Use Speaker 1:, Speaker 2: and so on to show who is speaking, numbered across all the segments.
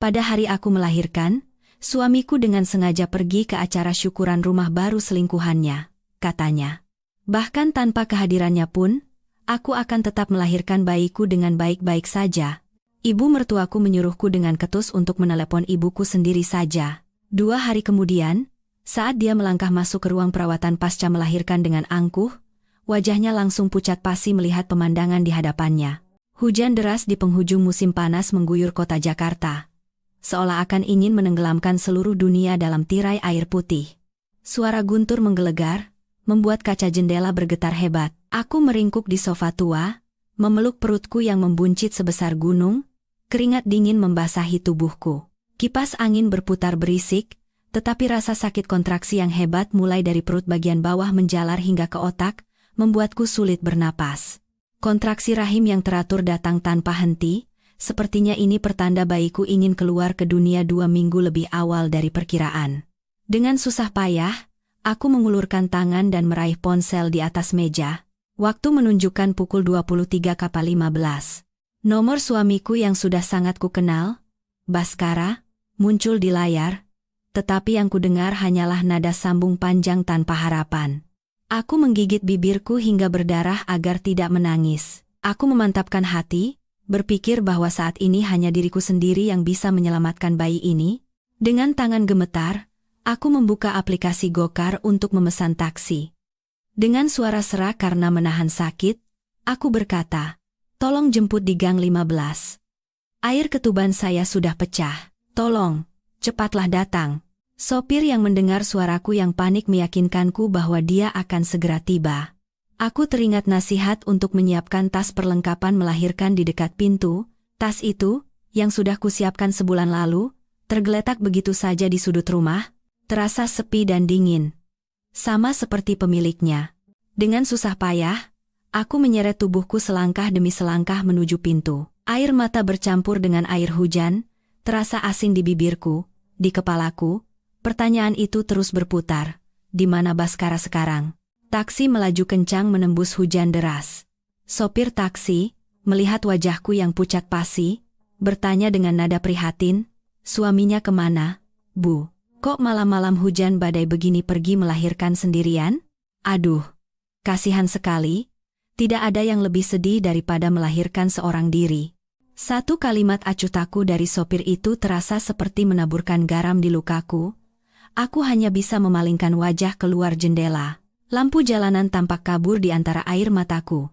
Speaker 1: Pada hari aku melahirkan, suamiku dengan sengaja pergi ke acara syukuran rumah baru selingkuhannya, katanya. Bahkan tanpa kehadirannya pun, aku akan tetap melahirkan bayiku dengan baik-baik saja. Ibu mertuaku menyuruhku dengan ketus untuk menelepon ibuku sendiri saja. 2 hari kemudian, saat dia melangkah masuk ke ruang perawatan pasca melahirkan dengan angkuh, wajahnya langsung pucat pasi melihat pemandangan di hadapannya. Hujan deras di penghujung musim panas mengguyur kota Jakarta, seolah akan ingin menenggelamkan seluruh dunia dalam tirai air putih. Suara guntur menggelegar, membuat kaca jendela bergetar hebat. Aku meringkuk di sofa tua, memeluk perutku yang membuncit sebesar gunung, keringat dingin membasahi tubuhku. Kipas angin berputar berisik, tetapi rasa sakit kontraksi yang hebat mulai dari perut bagian bawah menjalar hingga ke otak, membuatku sulit bernapas. Kontraksi rahim yang teratur datang tanpa henti, sepertinya ini pertanda bayiku ingin keluar ke dunia 2 minggu lebih awal dari perkiraan. Dengan susah payah, aku mengulurkan tangan dan meraih ponsel di atas meja. Waktu menunjukkan pukul 23.15. Nomor suamiku yang sudah sangat kukenal, Baskara, muncul di layar, tetapi yang kudengar hanyalah nada sambung panjang tanpa harapan. Aku menggigit bibirku hingga berdarah agar tidak menangis. Aku memantapkan hati, berpikir bahwa saat ini hanya diriku sendiri yang bisa menyelamatkan bayi ini. Dengan tangan gemetar, aku membuka aplikasi Gokar untuk memesan taksi. Dengan suara serak karena menahan sakit, aku berkata, "Tolong jemput di gang 15. Air ketuban saya sudah pecah. Tolong, cepatlah datang." Sopir yang mendengar suaraku yang panik meyakinkanku bahwa dia akan segera tiba. Aku teringat nasihat untuk menyiapkan tas perlengkapan melahirkan di dekat pintu. Tas itu, yang sudah kusiapkan sebulan lalu, tergeletak begitu saja di sudut rumah, terasa sepi dan dingin. Sama seperti pemiliknya. Dengan susah payah, aku menyeret tubuhku selangkah demi selangkah menuju pintu. Air mata bercampur dengan air hujan, terasa asin di bibirku, di kepalaku. Pertanyaan itu terus berputar, di mana Baskara sekarang? Taksi melaju kencang menembus hujan deras. Sopir taksi, melihat wajahku yang pucat pasi, bertanya dengan nada prihatin, "Suaminya kemana, Bu? Kok malam-malam hujan badai begini pergi melahirkan sendirian?" Aduh, kasihan sekali, tidak ada yang lebih sedih daripada melahirkan seorang diri. Satu kalimat acuhtaku dari sopir itu terasa seperti menaburkan garam di lukaku. Aku hanya bisa memalingkan wajah keluar jendela. Lampu jalanan tampak kabur di antara air mataku,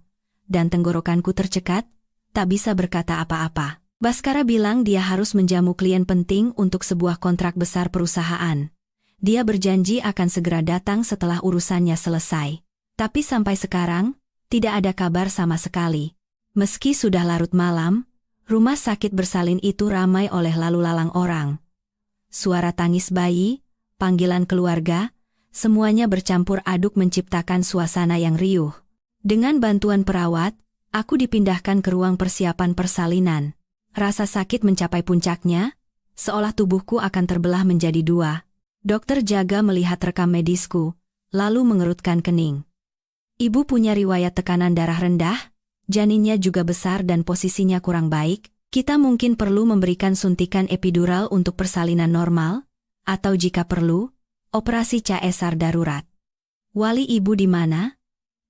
Speaker 1: dan tenggorokanku tercekat, tak bisa berkata apa-apa. Baskara bilang dia harus menjamu klien penting untuk sebuah kontrak besar perusahaan. Dia berjanji akan segera datang setelah urusannya selesai. Tapi sampai sekarang, tidak ada kabar sama sekali. Meski sudah larut malam, rumah sakit bersalin itu ramai oleh lalu lalang orang. Suara tangis bayi, panggilan keluarga, semuanya bercampur aduk menciptakan suasana yang riuh. Dengan bantuan perawat, aku dipindahkan ke ruang persiapan persalinan. Rasa sakit mencapai puncaknya, seolah tubuhku akan terbelah menjadi 2. Dokter jaga melihat rekam medisku, lalu mengerutkan kening. Ibu punya riwayat tekanan darah rendah, janinnya juga besar dan posisinya kurang baik. Kita mungkin perlu memberikan suntikan epidural untuk persalinan normal, atau jika perlu, operasi CSR darurat. Wali ibu di mana?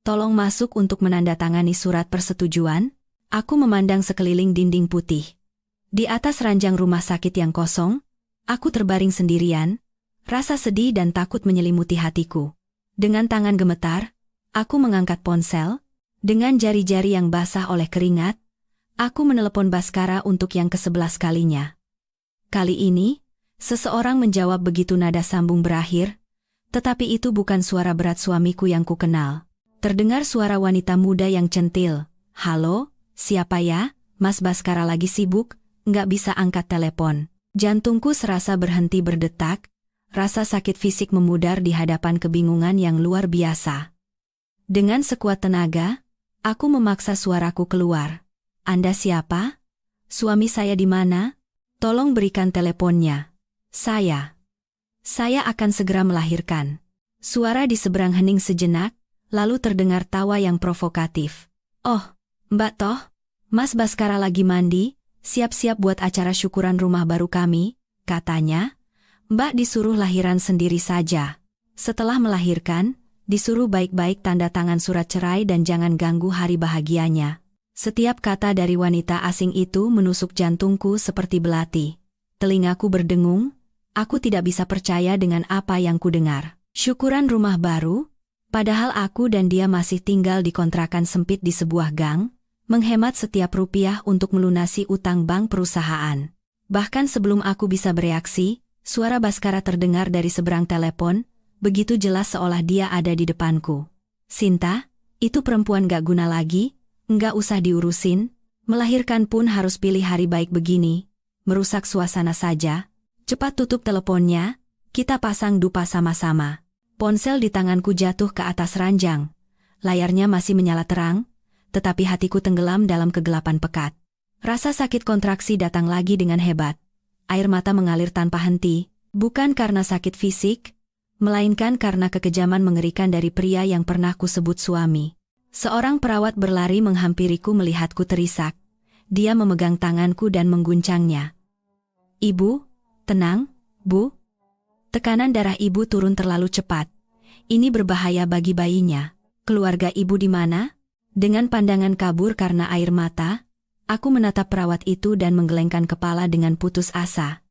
Speaker 1: Tolong masuk untuk menandatangani surat persetujuan. Aku memandang sekeliling dinding putih. Di atas ranjang rumah sakit yang kosong, aku terbaring sendirian, rasa sedih dan takut menyelimuti hatiku. Dengan tangan gemetar, aku mengangkat ponsel. Dengan jari-jari yang basah oleh keringat, aku menelepon Baskara untuk yang ke-11 kalinya. Kali ini, seseorang menjawab begitu nada sambung berakhir, tetapi itu bukan suara berat suamiku yang kukenal. Terdengar suara wanita muda yang centil. "Halo, siapa ya? Mas Baskara lagi sibuk, nggak bisa angkat telepon." Jantungku serasa berhenti berdetak, rasa sakit fisik memudar di hadapan kebingungan yang luar biasa. Dengan sekuat tenaga, aku memaksa suaraku keluar. "Anda siapa? Suami saya di mana? Tolong berikan teleponnya. Saya akan segera melahirkan." Suara di seberang hening sejenak, lalu terdengar tawa yang provokatif. "Oh, Mbak Toh, Mas Baskara lagi mandi, siap-siap buat acara syukuran rumah baru kami, katanya. Mbak disuruh lahiran sendiri saja. Setelah melahirkan, disuruh baik-baik tanda tangan surat cerai dan jangan ganggu hari bahagianya. Setiap kata dari wanita asing itu menusuk jantungku seperti belati. Telingaku berdengung, aku tidak bisa percaya dengan apa yang kudengar. Syukuran rumah baru? Padahal aku dan dia masih tinggal di kontrakan sempit di sebuah gang, menghemat setiap rupiah untuk melunasi utang bank perusahaan. Bahkan sebelum aku bisa bereaksi, suara Baskara terdengar dari seberang telepon, begitu jelas seolah dia ada di depanku. Sinta, itu perempuan gak guna lagi, nggak usah diurusin, melahirkan pun harus pilih hari baik begini, merusak suasana saja. Cepat tutup teleponnya, kita pasang dupa sama-sama. Ponsel di tanganku jatuh ke atas ranjang. Layarnya masih menyala terang, tetapi hatiku tenggelam dalam kegelapan pekat. Rasa sakit kontraksi datang lagi dengan hebat. Air mata mengalir tanpa henti, bukan karena sakit fisik, melainkan karena kekejaman mengerikan dari pria yang pernah kusebut suami. Seorang perawat berlari menghampiriku melihatku terisak. Dia memegang tanganku dan mengguncangnya. "Ibu, tenang, Bu. Tekanan darah ibu turun terlalu cepat. Ini berbahaya bagi bayinya. Keluarga ibu di mana?" Dengan pandangan kabur karena air mata, aku menatap perawat itu dan menggelengkan kepala dengan putus asa.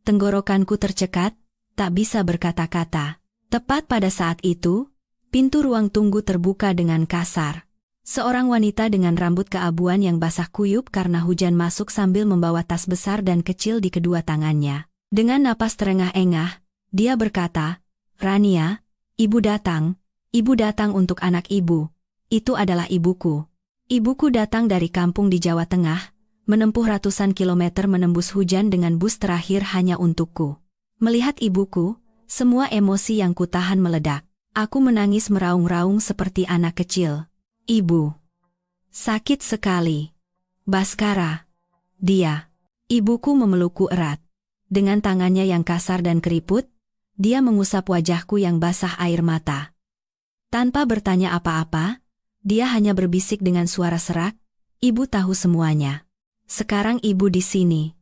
Speaker 1: Tenggorokanku tercekat, tak bisa berkata-kata. Tepat pada saat itu, pintu ruang tunggu terbuka dengan kasar. Seorang wanita dengan rambut keabuan yang basah kuyup karena hujan masuk sambil membawa tas besar dan kecil di kedua tangannya. Dengan napas terengah-engah, dia berkata, "Rania, ibu datang untuk anak ibu. Itu adalah ibuku. Ibuku datang dari kampung di Jawa Tengah, menempuh ratusan kilometer menembus hujan dengan bus terakhir hanya untukku." Melihat ibuku, semua emosi yang kutahan meledak. Aku menangis meraung-raung seperti anak kecil. "Ibu. Sakit sekali. Baskara." Dia. Ibuku memelukku erat. Dengan tangannya yang kasar dan keriput, dia mengusap wajahku yang basah air mata. Tanpa bertanya apa-apa, dia hanya berbisik dengan suara serak, "Ibu tahu semuanya. Sekarang ibu di sini.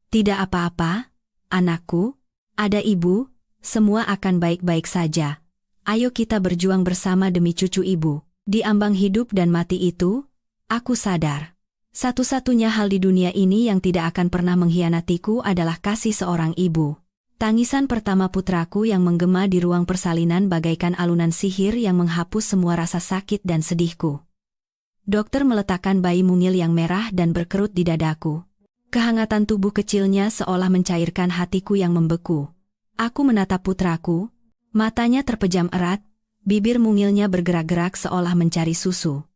Speaker 1: Tidak apa-apa, anakku. Ada ibu, semua akan baik-baik saja. Ayo kita berjuang bersama demi cucu ibu." Di ambang hidup dan mati itu, aku sadar. Satu-satunya hal di dunia ini yang tidak akan pernah mengkhianatiku adalah kasih seorang ibu. Tangisan pertama putraku yang menggema di ruang persalinan bagaikan alunan sihir yang menghapus semua rasa sakit dan sedihku. Dokter meletakkan bayi mungil yang merah dan berkerut di dadaku. Kehangatan tubuh kecilnya seolah mencairkan hatiku yang membeku. Aku menatap putraku, matanya terpejam erat, bibir mungilnya bergerak-gerak seolah mencari susu.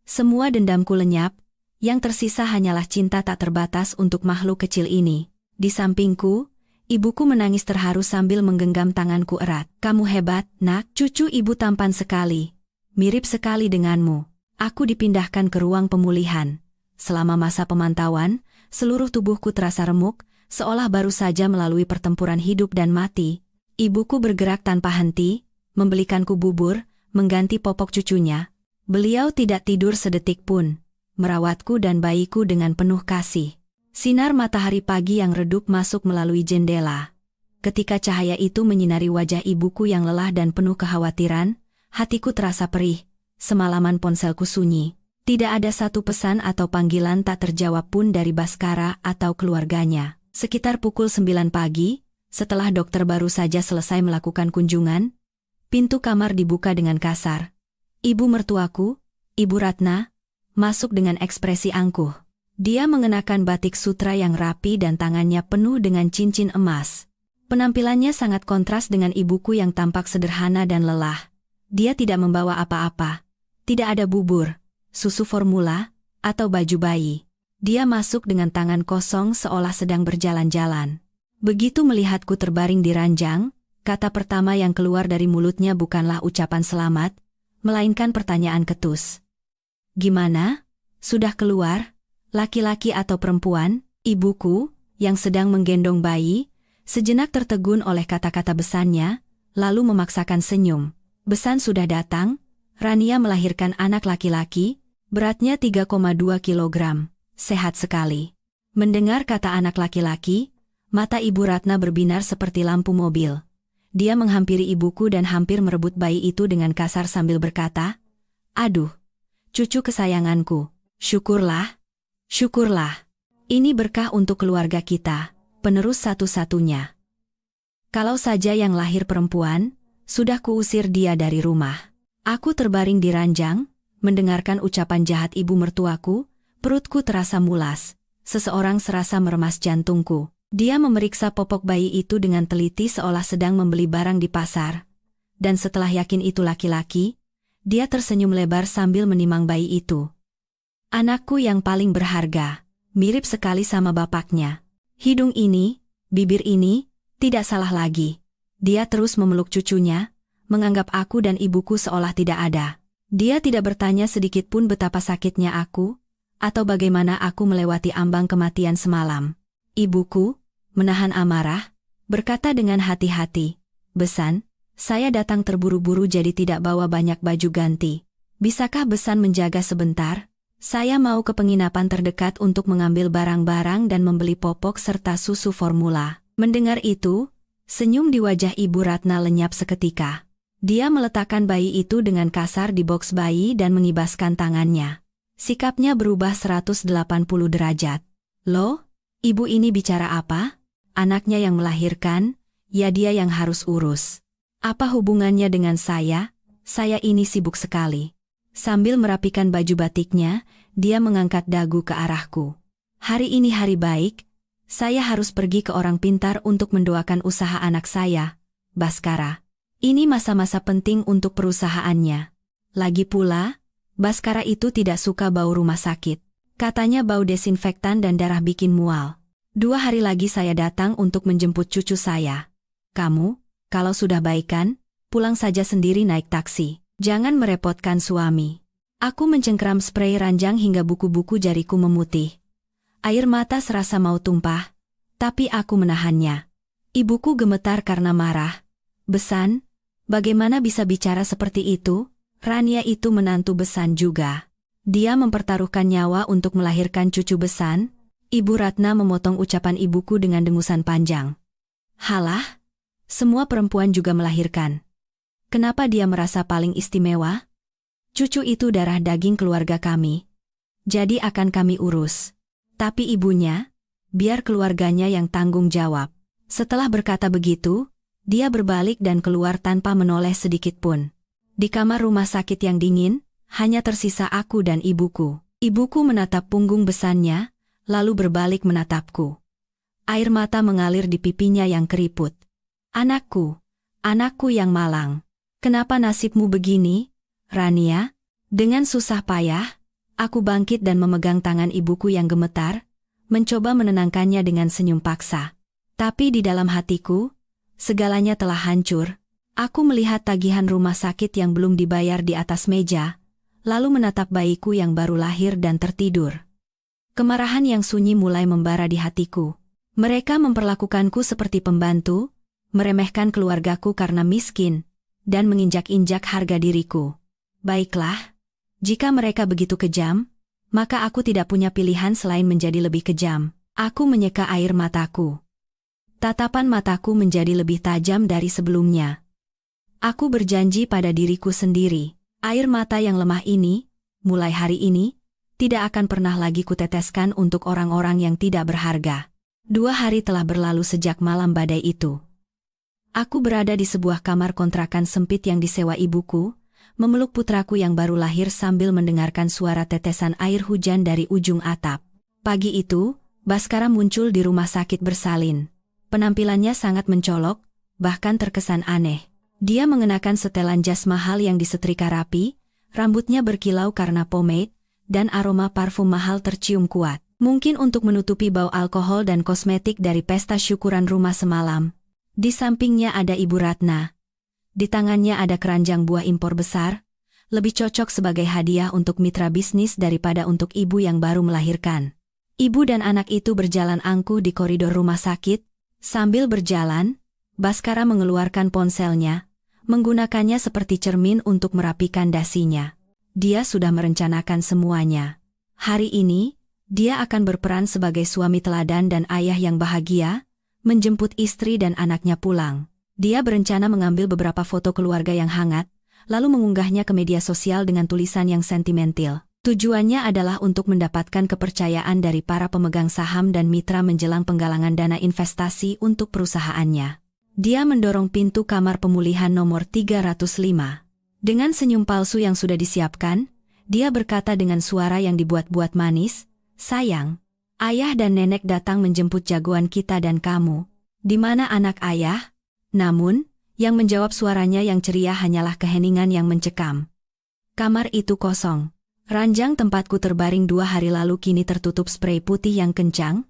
Speaker 1: Semua dendamku lenyap, yang tersisa hanyalah cinta tak terbatas untuk makhluk kecil ini. Di sampingku, ibuku menangis terharu sambil menggenggam tanganku erat. "Kamu hebat, nak. Cucu ibu tampan sekali. Mirip sekali denganmu." Aku dipindahkan ke ruang pemulihan. Selama masa pemantauan, seluruh tubuhku terasa remuk, seolah baru saja melalui pertempuran hidup dan mati. Ibuku bergerak tanpa henti, membelikanku bubur, mengganti popok cucunya. Beliau tidak tidur sedetik pun, merawatku dan bayiku dengan penuh kasih. Sinar matahari pagi yang redup masuk melalui jendela. Ketika cahaya itu menyinari wajah ibuku yang lelah dan penuh kekhawatiran, hatiku terasa perih. Semalaman ponselku sunyi. Tidak ada satu pesan atau panggilan tak terjawab pun dari Baskara atau keluarganya. Sekitar pukul 9 pagi, setelah dokter baru saja selesai melakukan kunjungan, pintu kamar dibuka dengan kasar. Ibu mertuaku, Ibu Ratna, masuk dengan ekspresi angkuh. Dia mengenakan batik sutra yang rapi dan tangannya penuh dengan cincin emas. Penampilannya sangat kontras dengan ibuku yang tampak sederhana dan lelah. Dia tidak membawa apa-apa. Tidak ada bubur, susu formula, atau baju bayi. Dia masuk dengan tangan kosong seolah sedang berjalan-jalan. Begitu melihatku terbaring di ranjang, kata pertama yang keluar dari mulutnya bukanlah ucapan selamat, melainkan pertanyaan ketus. "Gimana? Sudah keluar? Laki-laki atau perempuan?" Ibuku, yang sedang menggendong bayi, sejenak tertegun oleh kata-kata besannya, lalu memaksakan senyum. "Besan sudah datang. Rania melahirkan anak laki-laki, beratnya 3,2 kilogram. Sehat sekali. Mendengar kata anak laki-laki, mata Ibu Ratna berbinar seperti lampu mobil. Dia menghampiri ibuku dan hampir merebut bayi itu dengan kasar sambil berkata, "Aduh, cucu kesayanganku, syukurlah, syukurlah. Ini berkah untuk keluarga kita, penerus satu-satunya. Kalau saja yang lahir perempuan, sudah kuusir dia dari rumah." Aku terbaring di ranjang, mendengarkan ucapan jahat ibu mertuaku, perutku terasa mulas. Seseorang serasa meremas jantungku. Dia memeriksa popok bayi itu dengan teliti seolah sedang membeli barang di pasar. Dan setelah yakin itu laki-laki, dia tersenyum lebar sambil menimang bayi itu. Anakku yang paling berharga, mirip sekali sama bapaknya. Hidung ini, bibir ini, tidak salah lagi. Dia terus memeluk cucunya, menganggap aku dan ibuku seolah tidak ada. Dia tidak bertanya sedikit pun betapa sakitnya aku, atau bagaimana aku melewati ambang kematian semalam. Ibuku, menahan amarah, berkata dengan hati-hati, "Besan, saya datang terburu-buru jadi tidak bawa banyak baju ganti. Bisakah Besan menjaga sebentar? Saya mau ke penginapan terdekat untuk mengambil barang-barang dan membeli popok serta susu formula." Mendengar itu, senyum di wajah Ibu Ratna lenyap seketika. Dia meletakkan bayi itu dengan kasar di boks bayi dan mengibaskan tangannya. Sikapnya berubah 180 derajat. "Loh, ibu ini bicara apa? Anaknya yang melahirkan, ya dia yang harus urus. Apa hubungannya dengan saya? Saya ini sibuk sekali." Sambil merapikan baju batiknya, dia mengangkat dagu ke arahku. "Hari ini hari baik, saya harus pergi ke orang pintar untuk mendoakan usaha anak saya, Baskara. Ini masa-masa penting untuk perusahaannya. Lagi pula, Baskara itu tidak suka bau rumah sakit. Katanya bau desinfektan dan darah bikin mual. 2 hari lagi saya datang untuk menjemput cucu saya. Kamu, kalau sudah baikan, pulang saja sendiri naik taksi. Jangan merepotkan suami." Aku mencengkram spray ranjang hingga buku-buku jariku memutih. Air mata serasa mau tumpah, tapi aku menahannya. Ibuku gemetar karena marah. "Besan, bagaimana bisa bicara seperti itu? Rania itu menantu Besan juga. Dia mempertaruhkan nyawa untuk melahirkan cucu Besan." Ibu Ratna memotong ucapan ibuku dengan dengusan panjang. "Halah, semua perempuan juga melahirkan. Kenapa dia merasa paling istimewa? Cucu itu darah daging keluarga kami. Jadi akan kami urus. Tapi ibunya, biar keluarganya yang tanggung jawab." Setelah berkata begitu, dia berbalik dan keluar tanpa menoleh sedikit pun. Di kamar rumah sakit yang dingin, hanya tersisa aku dan ibuku. Ibuku menatap punggung Besannya, lalu berbalik menatapku. Air mata mengalir di pipinya yang keriput. "Anakku, anakku yang malang. Kenapa nasibmu begini, Rania?" Dengan susah payah, aku bangkit dan memegang tangan ibuku yang gemetar, mencoba menenangkannya dengan senyum paksa. Tapi di dalam hatiku, segalanya telah hancur. Aku melihat tagihan rumah sakit yang belum dibayar di atas meja, lalu menatap bayiku yang baru lahir dan tertidur. Kemarahan yang sunyi mulai membara di hatiku. Mereka memperlakukanku seperti pembantu, meremehkan keluargaku karena miskin, dan menginjak-injak harga diriku. Baiklah, jika mereka begitu kejam, maka aku tidak punya pilihan selain menjadi lebih kejam. Aku menyeka air mataku. Tatapan mataku menjadi lebih tajam dari sebelumnya. Aku berjanji pada diriku sendiri, air mata yang lemah ini, mulai hari ini, tidak akan pernah lagi kuteteskan untuk orang-orang yang tidak berharga. 2 hari telah berlalu sejak malam badai itu. Aku berada di sebuah kamar kontrakan sempit yang disewa ibuku, memeluk putraku yang baru lahir sambil mendengarkan suara tetesan air hujan dari ujung atap. Pagi itu, Baskara muncul di rumah sakit bersalin. Penampilannya sangat mencolok, bahkan terkesan aneh. Dia mengenakan setelan jas mahal yang disetrika rapi, rambutnya berkilau karena pomade, dan aroma parfum mahal tercium kuat. Mungkin untuk menutupi bau alkohol dan kosmetik dari pesta syukuran rumah semalam. Di sampingnya ada Ibu Ratna. Di tangannya ada keranjang buah impor besar, lebih cocok sebagai hadiah untuk mitra bisnis daripada untuk ibu yang baru melahirkan. Ibu dan anak itu berjalan angkuh di koridor rumah sakit. Sambil berjalan, Baskara mengeluarkan ponselnya, menggunakannya seperti cermin untuk merapikan dasinya. Dia sudah merencanakan semuanya. Hari ini, Dia akan berperan sebagai suami teladan dan ayah yang bahagia, menjemput istri dan anaknya pulang. Dia berencana mengambil beberapa foto keluarga yang hangat, lalu mengunggahnya ke media sosial dengan tulisan yang sentimental. Tujuannya adalah untuk mendapatkan kepercayaan dari para pemegang saham dan mitra menjelang penggalangan dana investasi untuk perusahaannya. Dia mendorong pintu kamar pemulihan nomor 305. Dengan senyum palsu yang sudah disiapkan, dia berkata dengan suara yang dibuat-buat manis, "Sayang, ayah dan nenek datang menjemput jagoan kita dan kamu. Di mana anak ayah?" Namun, yang menjawab suaranya yang ceria hanyalah keheningan yang mencekam. Kamar itu kosong. Ranjang tempatku terbaring 2 hari lalu kini tertutup sprei putih yang kencang,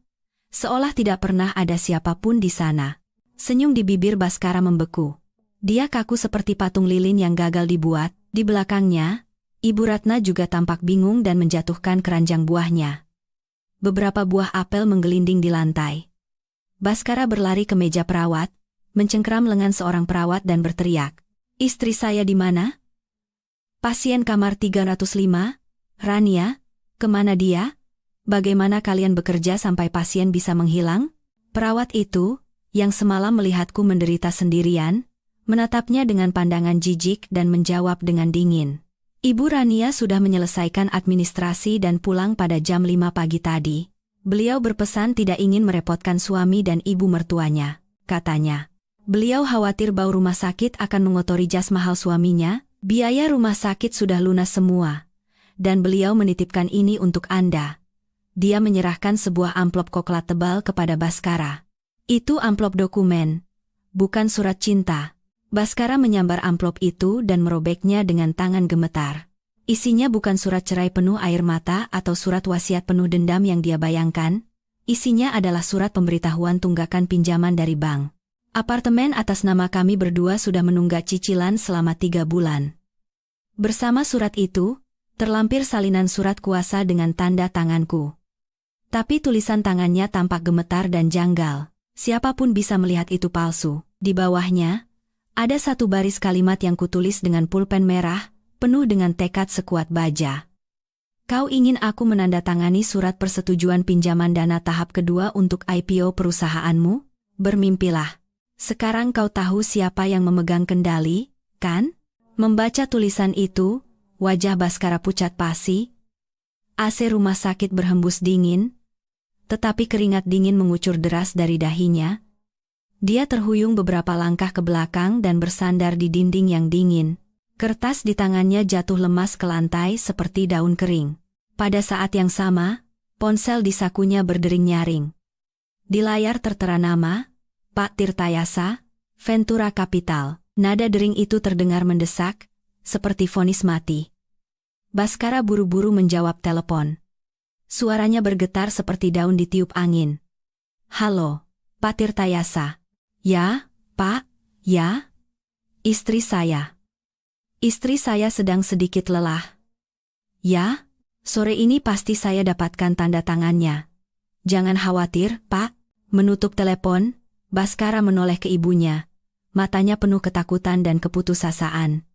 Speaker 1: seolah tidak pernah ada siapapun di sana. Senyum di bibir Baskara membeku. Dia kaku seperti patung lilin yang gagal dibuat. Di belakangnya, Ibu Ratna juga tampak bingung dan menjatuhkan keranjang buahnya. Beberapa buah apel menggelinding di lantai. Baskara berlari ke meja perawat, mencengkeram lengan seorang perawat dan berteriak, "Istri saya di mana?" "Pasien kamar 305, Rania, kemana dia? Bagaimana kalian bekerja sampai pasien bisa menghilang?" Perawat itu, yang semalam melihatku menderita sendirian, menatapnya dengan pandangan jijik dan menjawab dengan dingin. "Ibu Rania sudah menyelesaikan administrasi dan pulang pada jam 5 pagi tadi. Beliau berpesan tidak ingin merepotkan suami dan ibu mertuanya," katanya. "Beliau khawatir bau rumah sakit akan mengotori jas mahal suaminya. Biaya rumah sakit sudah lunas semua. Dan beliau menitipkan ini untuk Anda." Dia menyerahkan sebuah amplop coklat tebal kepada Baskara. "Itu amplop dokumen, bukan surat cinta." Baskara menyambar amplop itu dan merobeknya dengan tangan gemetar. Isinya bukan surat cerai penuh air mata atau surat wasiat penuh dendam yang dia bayangkan. Isinya adalah surat pemberitahuan tunggakan pinjaman dari bank. "Apartemen atas nama kami berdua sudah menunggak cicilan selama 3 bulan. Bersama surat itu, terlampir salinan surat kuasa dengan tanda tanganku." Tapi tulisan tangannya tampak gemetar dan janggal. Siapapun bisa melihat itu palsu. Di bawahnya, ada satu baris kalimat yang kutulis dengan pulpen merah, penuh dengan tekad sekuat baja. "Kau ingin aku menandatangani surat persetujuan pinjaman dana tahap kedua untuk IPO perusahaanmu? Bermimpilah. Sekarang kau tahu siapa yang memegang kendali, kan?" Membaca tulisan itu, wajah Baskara pucat pasi. AC rumah sakit berhembus dingin, tetapi keringat dingin mengucur deras dari dahinya. Dia terhuyung beberapa langkah ke belakang dan bersandar di dinding yang dingin. Kertas di tangannya jatuh lemas ke lantai seperti daun kering. Pada saat yang sama, ponsel di sakunya berdering nyaring. Di layar tertera nama, Pak Tirtayasa, Ventura Capital. Nada dering itu terdengar mendesak, seperti vonis mati. Baskara buru-buru menjawab telepon. Suaranya bergetar seperti daun ditiup angin. "Halo, Pak Tirtayasa." "Ya, Pak, ya." "Istri saya. Istri saya sedang sedikit lelah." "Ya, sore ini pasti saya dapatkan tanda tangannya. Jangan khawatir, Pak." Menutup telepon, Baskara menoleh ke ibunya. Matanya penuh ketakutan dan keputusasaan.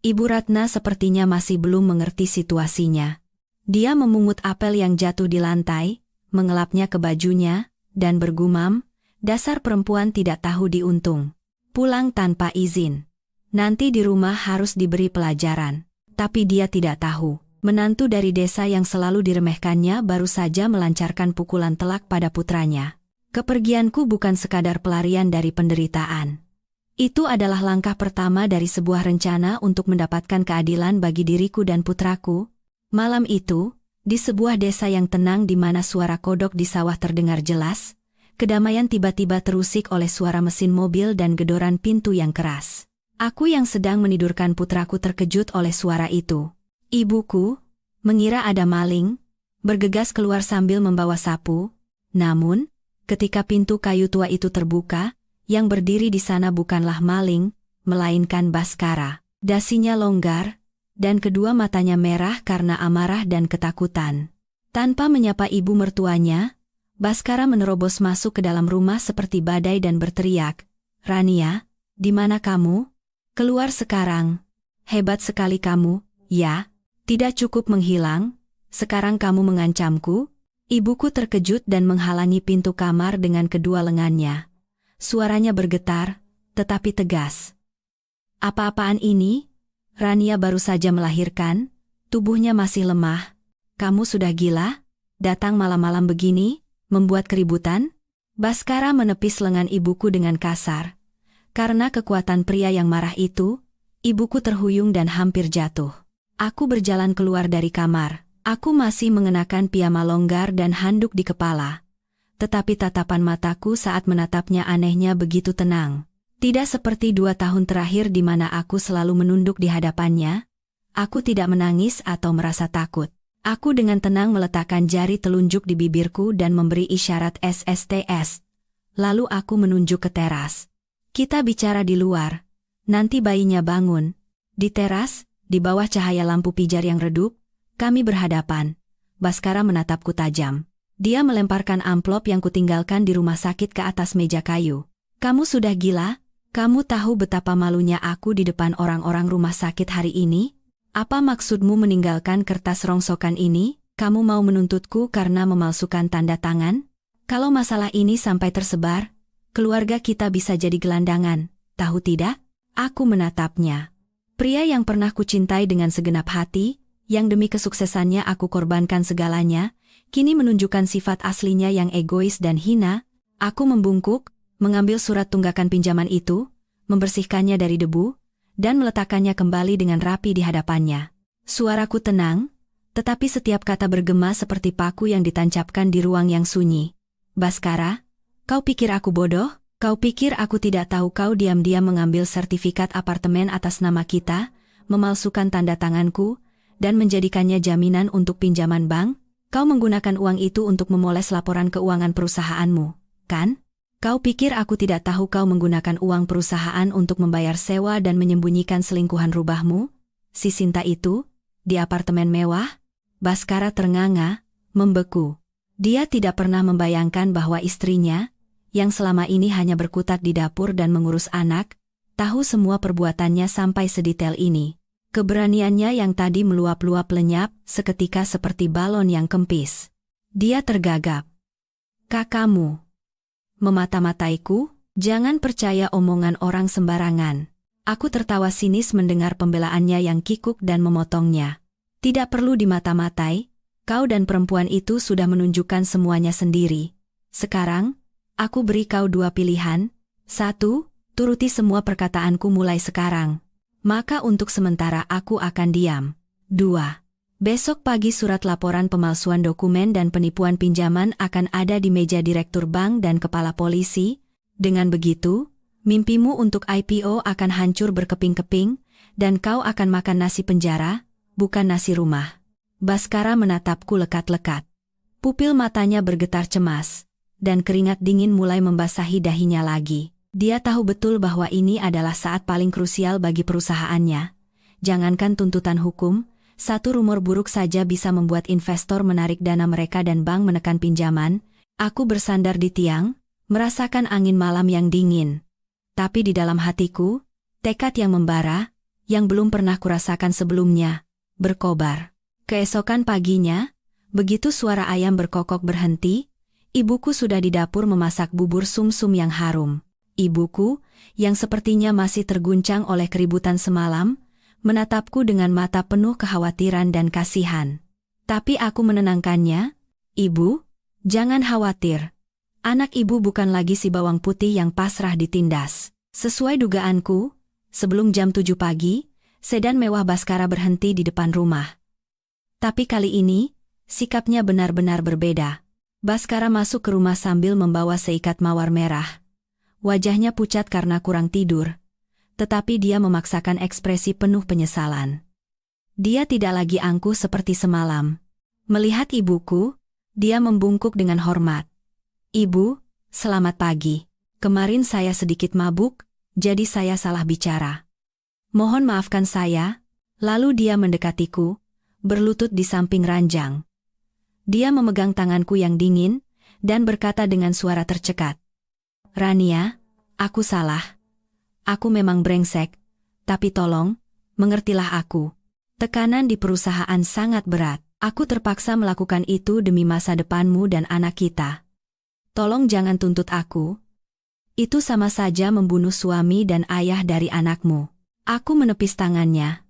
Speaker 1: Ibu Ratna sepertinya masih belum mengerti situasinya. Dia memungut apel yang jatuh di lantai, mengelapnya ke bajunya, dan bergumam, "Dasar perempuan tidak tahu diuntung. Pulang tanpa izin. Nanti di rumah harus diberi pelajaran." Tapi dia tidak tahu, menantu dari desa yang selalu diremehkannya baru saja melancarkan pukulan telak pada putranya. "Kepergianku bukan sekadar pelarian dari penderitaan. Itu adalah langkah pertama dari sebuah rencana untuk mendapatkan keadilan bagi diriku dan putraku." Malam itu, di sebuah desa yang tenang di mana suara kodok di sawah terdengar jelas, kedamaian tiba-tiba terusik oleh suara mesin mobil dan gedoran pintu yang keras. Aku yang sedang menidurkan putraku terkejut oleh suara itu. Ibuku, mengira ada maling, bergegas keluar sambil membawa sapu. Namun, ketika pintu kayu tua itu terbuka, yang berdiri di sana bukanlah maling, melainkan Baskara. Dasinya longgar, dan kedua matanya merah karena amarah dan ketakutan. Tanpa menyapa ibu mertuanya, Baskara menerobos masuk ke dalam rumah seperti badai dan berteriak, "Rania, di mana kamu? Keluar sekarang. Hebat sekali kamu, ya. Tidak cukup menghilang, sekarang kamu mengancamku." Ibuku terkejut dan menghalangi pintu kamar dengan kedua lengannya. Suaranya bergetar, tetapi tegas. Apa-apaan ini? Rania baru saja melahirkan, tubuhnya masih lemah. Kamu sudah gila? Datang malam-malam begini, membuat keributan? Baskara menepis lengan ibuku dengan kasar. Karena kekuatan pria yang marah itu, ibuku terhuyung dan hampir jatuh. Aku berjalan keluar dari kamar. Aku masih mengenakan piyama longgar dan handuk di kepala. Tetapi tatapan mataku saat menatapnya anehnya begitu tenang. Tidak seperti 2 tahun terakhir di mana aku selalu menunduk di hadapannya. Aku tidak menangis atau merasa takut. Aku dengan tenang meletakkan jari telunjuk di bibirku dan memberi isyarat SSTS. Lalu aku menunjuk ke teras. Kita bicara di luar. Nanti bayinya bangun. Di teras, di bawah cahaya lampu pijar yang redup, kami berhadapan. Baskara menatapku tajam. Dia melemparkan amplop yang kutinggalkan di rumah sakit ke atas meja kayu. Kamu sudah gila? Kamu tahu betapa malunya aku di depan orang-orang rumah sakit hari ini? Apa maksudmu meninggalkan kertas rongsokan ini? Kamu mau menuntutku karena memalsukan tanda tangan? Kalau masalah ini sampai tersebar, keluarga kita bisa jadi gelandangan, tahu tidak? Aku menatapnya. Pria yang pernah kucintai dengan segenap hati, yang demi kesuksesannya aku korbankan segalanya, kini menunjukkan sifat aslinya yang egois dan hina. Aku membungkuk, mengambil surat tunggakan pinjaman itu, membersihkannya dari debu, dan meletakkannya kembali dengan rapi di hadapannya. Suaraku tenang, tetapi setiap kata bergema seperti paku yang ditancapkan di ruang yang sunyi. Baskara, kau pikir aku bodoh? Kau pikir aku tidak tahu kau diam-diam mengambil sertifikat apartemen atas nama kita, memalsukan tanda tanganku, dan menjadikannya jaminan untuk pinjaman bank? Kau menggunakan uang itu untuk memoles laporan keuangan perusahaanmu, kan? Kau pikir aku tidak tahu kau menggunakan uang perusahaan untuk membayar sewa dan menyembunyikan selingkuhan rubahmu? Si Sinta itu, di apartemen mewah? Baskara ternganga, membeku. Dia tidak pernah membayangkan bahwa istrinya, yang selama ini hanya berkutat di dapur dan mengurus anak, tahu semua perbuatannya sampai sedetail ini. Keberaniannya yang tadi meluap-luap lenyap seketika seperti balon yang kempis. Dia tergagap. Kakakmu memata-mataiku, jangan percaya omongan orang sembarangan. Aku tertawa sinis mendengar pembelaannya yang kikuk dan memotongnya. Tidak perlu dimata-matai, kau dan perempuan itu sudah menunjukkan semuanya sendiri. Sekarang, aku beri kau 2 pilihan. 1, turuti semua perkataanku mulai sekarang. Maka untuk sementara aku akan diam. 2. Besok pagi surat laporan pemalsuan dokumen dan penipuan pinjaman akan ada di meja direktur bank dan kepala polisi. Dengan begitu, mimpimu untuk IPO akan hancur berkeping-keping, dan kau akan makan nasi penjara, bukan nasi rumah. Baskara menatapku lekat-lekat. Pupil matanya bergetar cemas, dan keringat dingin mulai membasahi dahinya lagi. Dia tahu betul bahwa ini adalah saat paling krusial bagi perusahaannya. Jangankan tuntutan hukum, satu rumor buruk saja bisa membuat investor menarik dana mereka dan bank menekan pinjaman. Aku bersandar di tiang, merasakan angin malam yang dingin. Tapi di dalam hatiku, tekad yang membara, yang belum pernah kurasakan sebelumnya, berkobar. Keesokan paginya, begitu suara ayam berkokok berhenti, ibuku sudah di dapur memasak bubur sumsum yang harum. Ibuku, yang sepertinya masih terguncang oleh keributan semalam, menatapku dengan mata penuh kekhawatiran dan kasihan. Tapi aku menenangkannya, "Ibu, jangan khawatir. Anak ibu bukan lagi si bawang putih yang pasrah ditindas." Sesuai dugaanku, sebelum jam 7 pagi, sedan mewah Baskara berhenti di depan rumah. Tapi kali ini, sikapnya benar-benar berbeda. Baskara masuk ke rumah sambil membawa seikat mawar merah. Wajahnya pucat karena kurang tidur, tetapi dia memaksakan ekspresi penuh penyesalan. Dia tidak lagi angkuh seperti semalam. Melihat ibuku, dia membungkuk dengan hormat. "Ibu, selamat pagi. Kemarin saya sedikit mabuk, jadi saya salah bicara. Mohon maafkan saya." Lalu dia mendekatiku, berlutut di samping ranjang. Dia memegang tanganku yang dingin, dan berkata dengan suara tercekat, "Rania, aku salah. Aku memang brengsek, tapi tolong, mengertilah aku. Tekanan di perusahaan sangat berat. Aku terpaksa melakukan itu demi masa depanmu dan anak kita. Tolong jangan tuntut aku. Itu sama saja membunuh suami dan ayah dari anakmu. Aku menepis tangannya.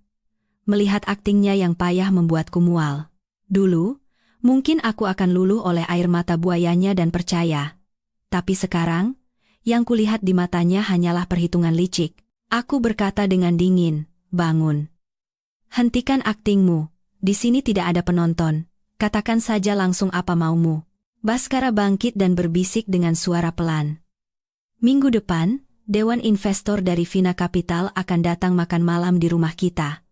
Speaker 1: Melihat aktingnya yang payah membuatku mual. Dulu, mungkin aku akan luluh oleh air mata buayanya dan percaya. Tapi sekarang, yang kulihat di matanya hanyalah perhitungan licik. Aku berkata dengan dingin, bangun. Hentikan aktingmu, di sini tidak ada penonton. Katakan saja langsung apa maumu. Baskara bangkit dan berbisik dengan suara pelan. Minggu depan, Dewan Investor dari Vina Capital akan datang makan malam di rumah kita.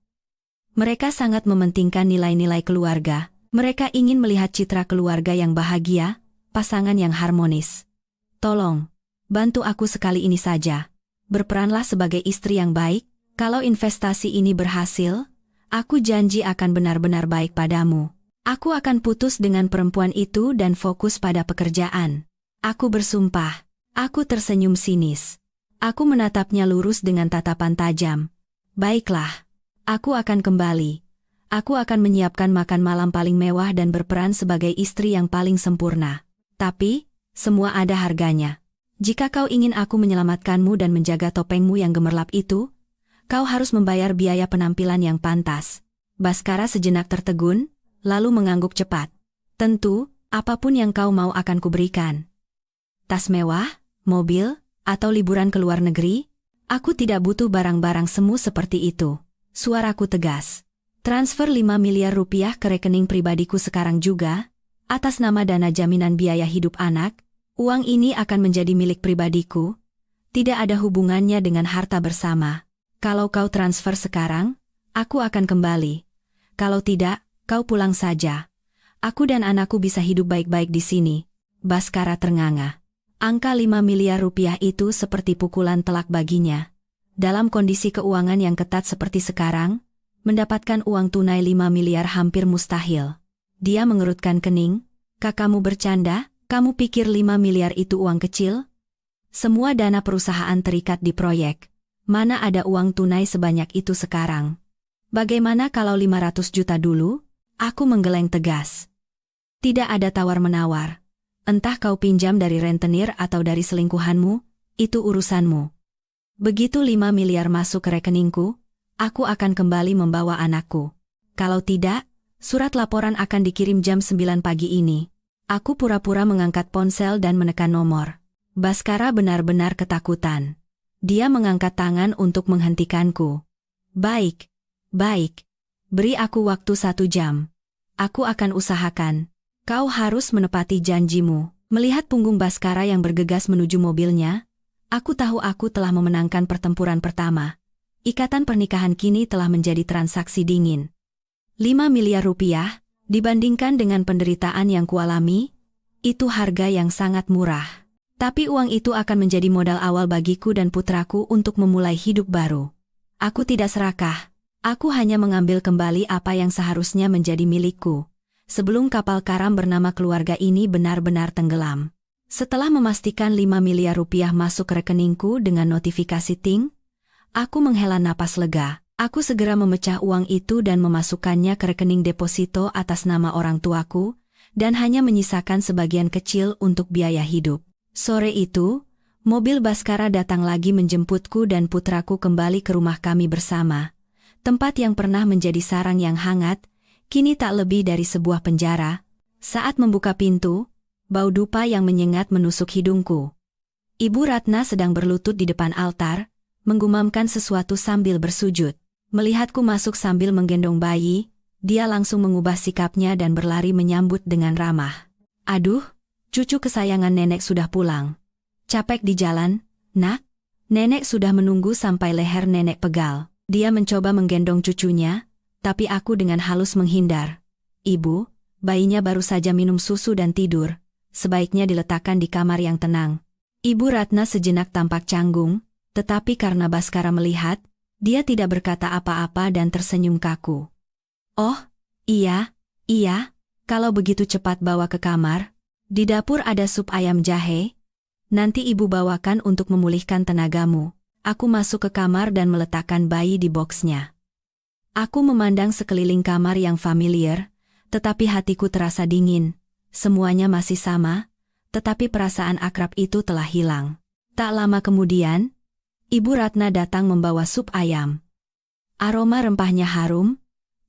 Speaker 1: Mereka sangat mementingkan nilai-nilai keluarga. Mereka ingin melihat citra keluarga yang bahagia, pasangan yang harmonis. Tolong, bantu aku sekali ini saja. Berperanlah sebagai istri yang baik. Kalau investasi ini berhasil, aku janji akan benar-benar baik padamu. Aku akan putus dengan perempuan itu dan fokus pada pekerjaan. Aku bersumpah. Aku tersenyum sinis. Aku menatapnya lurus dengan tatapan tajam. Baiklah. Aku akan kembali. Aku akan menyiapkan makan malam paling mewah dan berperan sebagai istri yang paling sempurna. Tapi, semua ada harganya. Jika kau ingin aku menyelamatkanmu dan menjaga topengmu yang gemerlap itu, kau harus membayar biaya penampilan yang pantas. Baskara sejenak tertegun, lalu mengangguk cepat. Tentu, apapun yang kau mau akan kuberikan. Tas mewah, mobil, atau liburan ke luar negeri? Aku tidak butuh barang-barang semu seperti itu. Suaraku tegas. Transfer 5 miliar rupiah ke rekening pribadiku sekarang juga, atas nama dana jaminan biaya hidup anak. Uang ini akan menjadi milik pribadiku. Tidak ada hubungannya dengan harta bersama. Kalau kau transfer sekarang, aku akan kembali. Kalau tidak, kau pulang saja. Aku dan anakku bisa hidup baik-baik di sini. Baskara ternganga. Angka 5 miliar rupiah itu seperti pukulan telak baginya. Dalam kondisi keuangan yang ketat seperti sekarang, mendapatkan uang tunai 5 miliar hampir mustahil. Dia mengerutkan kening. Kakakmu bercanda? Kamu pikir 5 miliar itu uang kecil? Semua dana perusahaan terikat di proyek. Mana ada uang tunai sebanyak itu sekarang? Bagaimana kalau 500 juta dulu? Aku menggeleng tegas. Tidak ada tawar-menawar. Entah kau pinjam dari rentenir atau dari selingkuhanmu, itu urusanmu. Begitu 5 miliar masuk ke rekeningku, aku akan kembali membawa anakku. Kalau tidak, surat laporan akan dikirim jam 9 pagi ini. Aku pura-pura mengangkat ponsel dan menekan nomor. Baskara benar-benar ketakutan. Dia mengangkat tangan untuk menghentikanku. Baik. Beri aku waktu 1 jam. Aku akan usahakan. Kau harus menepati janjimu. Melihat punggung Baskara yang bergegas menuju mobilnya, aku tahu aku telah memenangkan pertempuran pertama. Ikatan pernikahan kini telah menjadi transaksi dingin. 5 miliar rupiah, dibandingkan dengan penderitaan yang kualami, itu harga yang sangat murah. Tapi uang itu akan menjadi modal awal bagiku dan putraku untuk memulai hidup baru. Aku tidak serakah. Aku hanya mengambil kembali apa yang seharusnya menjadi milikku. Sebelum kapal karam bernama keluarga ini benar-benar tenggelam. Setelah memastikan 5 miliar rupiah masuk ke rekeningku dengan notifikasi ting, aku menghela napas lega. Aku segera memecah uang itu dan memasukkannya ke rekening deposito atas nama orang tuaku, dan hanya menyisakan sebagian kecil untuk biaya hidup. Sore itu, mobil Baskara datang lagi menjemputku dan putraku kembali ke rumah kami bersama. Tempat yang pernah menjadi sarang yang hangat, kini tak lebih dari sebuah penjara. Saat membuka pintu, bau dupa yang menyengat menusuk hidungku. Ibu Ratna sedang berlutut di depan altar, menggumamkan sesuatu sambil bersujud. Melihatku masuk sambil menggendong bayi, dia langsung mengubah sikapnya dan berlari menyambut dengan ramah. Aduh, cucu kesayangan nenek sudah pulang. Capek di jalan, nak? Nenek sudah menunggu sampai leher nenek pegal. Dia mencoba menggendong cucunya, tapi aku dengan halus menghindar. Ibu, bayinya baru saja minum susu dan tidur. Sebaiknya diletakkan di kamar yang tenang. Ibu Ratna sejenak tampak canggung, tetapi karena Baskara melihat, dia tidak berkata apa-apa dan tersenyum kaku. Oh, iya, kalau begitu cepat bawa ke kamar. Di dapur ada sup ayam jahe. Nanti ibu bawakan untuk memulihkan tenagamu. Aku masuk ke kamar dan meletakkan bayi di boksnya. Aku memandang sekeliling kamar yang familiar, tetapi hatiku terasa dingin. Semuanya masih sama, tetapi perasaan akrab itu telah hilang. Tak lama kemudian, Ibu Ratna datang membawa sup ayam. Aroma rempahnya harum,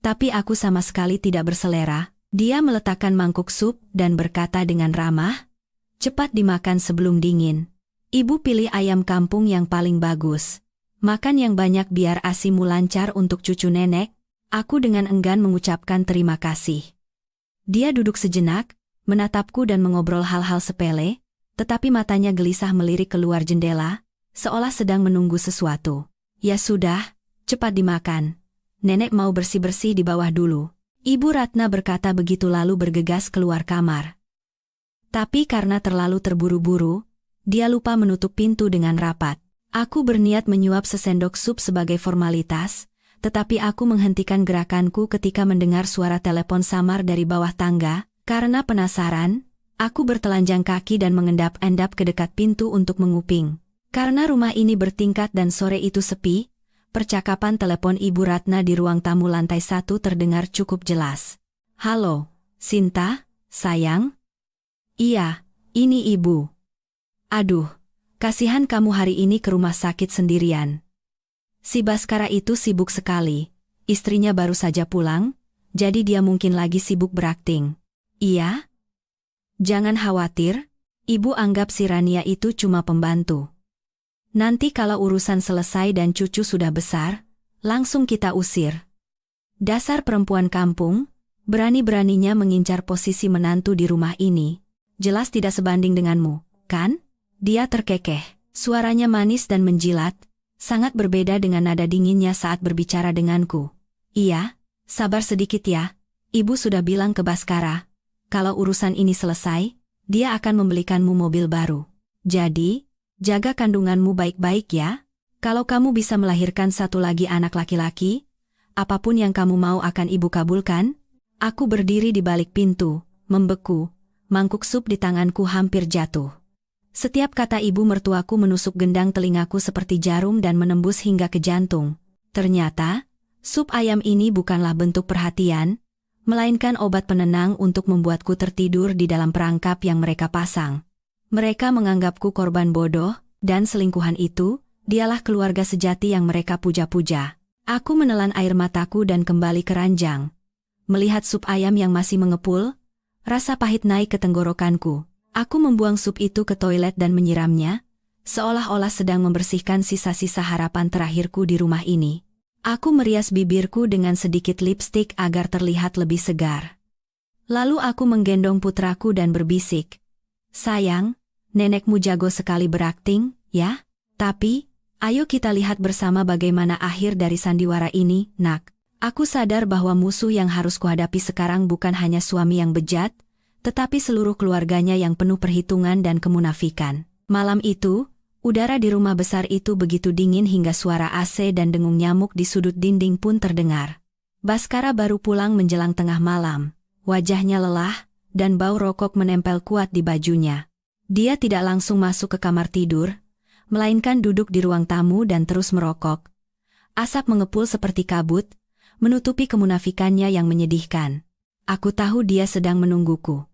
Speaker 1: tapi aku sama sekali tidak berselera. Dia meletakkan mangkuk sup dan berkata dengan ramah, "Cepat dimakan sebelum dingin. Ibu pilih ayam kampung yang paling bagus. Makan yang banyak biar ASImu lancar untuk cucu nenek." Aku dengan enggan mengucapkan terima kasih. Dia duduk sejenak, menatapku dan mengobrol hal-hal sepele, tetapi matanya gelisah melirik keluar jendela, seolah sedang menunggu sesuatu. "Ya sudah, cepat dimakan. Nenek mau bersih-bersih di bawah dulu." Ibu Ratna berkata begitu lalu bergegas keluar kamar. Tapi karena terlalu terburu-buru, dia lupa menutup pintu dengan rapat. Aku berniat menyuap sesendok sup sebagai formalitas, tetapi aku menghentikan gerakanku ketika mendengar suara telepon samar dari bawah tangga. Karena penasaran, aku bertelanjang kaki dan mengendap-endap ke dekat pintu untuk menguping. Karena rumah ini bertingkat dan sore itu sepi, percakapan telepon Ibu Ratna di ruang tamu lantai 1 terdengar cukup jelas. "Halo, Sinta, sayang?" "Iya, ini Ibu." "Aduh, kasihan kamu hari ini ke rumah sakit sendirian." Si Baskara itu sibuk sekali. Istrinya baru saja pulang, jadi dia mungkin lagi sibuk berakting. "Iya?" "Jangan khawatir, Ibu anggap si Rania itu cuma pembantu. Nanti kalau urusan selesai dan cucu sudah besar, langsung kita usir." "Dasar perempuan kampung, berani-beraninya mengincar posisi menantu di rumah ini. Jelas tidak sebanding denganmu, kan?" Dia terkekeh. Suaranya manis dan menjilat, sangat berbeda dengan nada dinginnya saat berbicara denganku. "Iya, sabar sedikit ya. Ibu sudah bilang ke Baskara, kalau urusan ini selesai, dia akan membelikanmu mobil baru. Jadi, jaga kandunganmu baik-baik ya. Kalau kamu bisa melahirkan satu lagi anak laki-laki, apapun yang kamu mau akan Ibu kabulkan." Aku berdiri di balik pintu, membeku, mangkuk sup di tanganku hampir jatuh. Setiap kata ibu mertuaku menusuk gendang telingaku seperti jarum dan menembus hingga ke jantung. Ternyata, sup ayam ini bukanlah bentuk perhatian, melainkan obat penenang untuk membuatku tertidur di dalam perangkap yang mereka pasang. Mereka menganggapku korban bodoh, dan selingkuhan itu, dialah keluarga sejati yang mereka puja-puja. Aku menelan air mataku dan kembali ke ranjang. Melihat sup ayam yang masih mengepul, rasa pahit naik ke tenggorokanku. Aku membuang sup itu ke toilet dan menyiramnya, seolah-olah sedang membersihkan sisa-sisa harapan terakhirku di rumah ini. Aku merias bibirku dengan sedikit lipstik agar terlihat lebih segar. Lalu aku menggendong putraku dan berbisik, "Sayang, nenekmu jago sekali berakting, ya? Tapi, ayo kita lihat bersama bagaimana akhir dari sandiwara ini, nak." Aku sadar bahwa musuh yang harus kuhadapi sekarang bukan hanya suami yang bejat, tetapi seluruh keluarganya yang penuh perhitungan dan kemunafikan. Malam itu, udara di rumah besar itu begitu dingin hingga suara AC dan dengung nyamuk di sudut dinding pun terdengar. Baskara baru pulang menjelang tengah malam. Wajahnya lelah, dan bau rokok menempel kuat di bajunya. Dia tidak langsung masuk ke kamar tidur, melainkan duduk di ruang tamu dan terus merokok. Asap mengepul seperti kabut, menutupi kemunafikannya yang menyedihkan. Aku tahu dia sedang menungguku.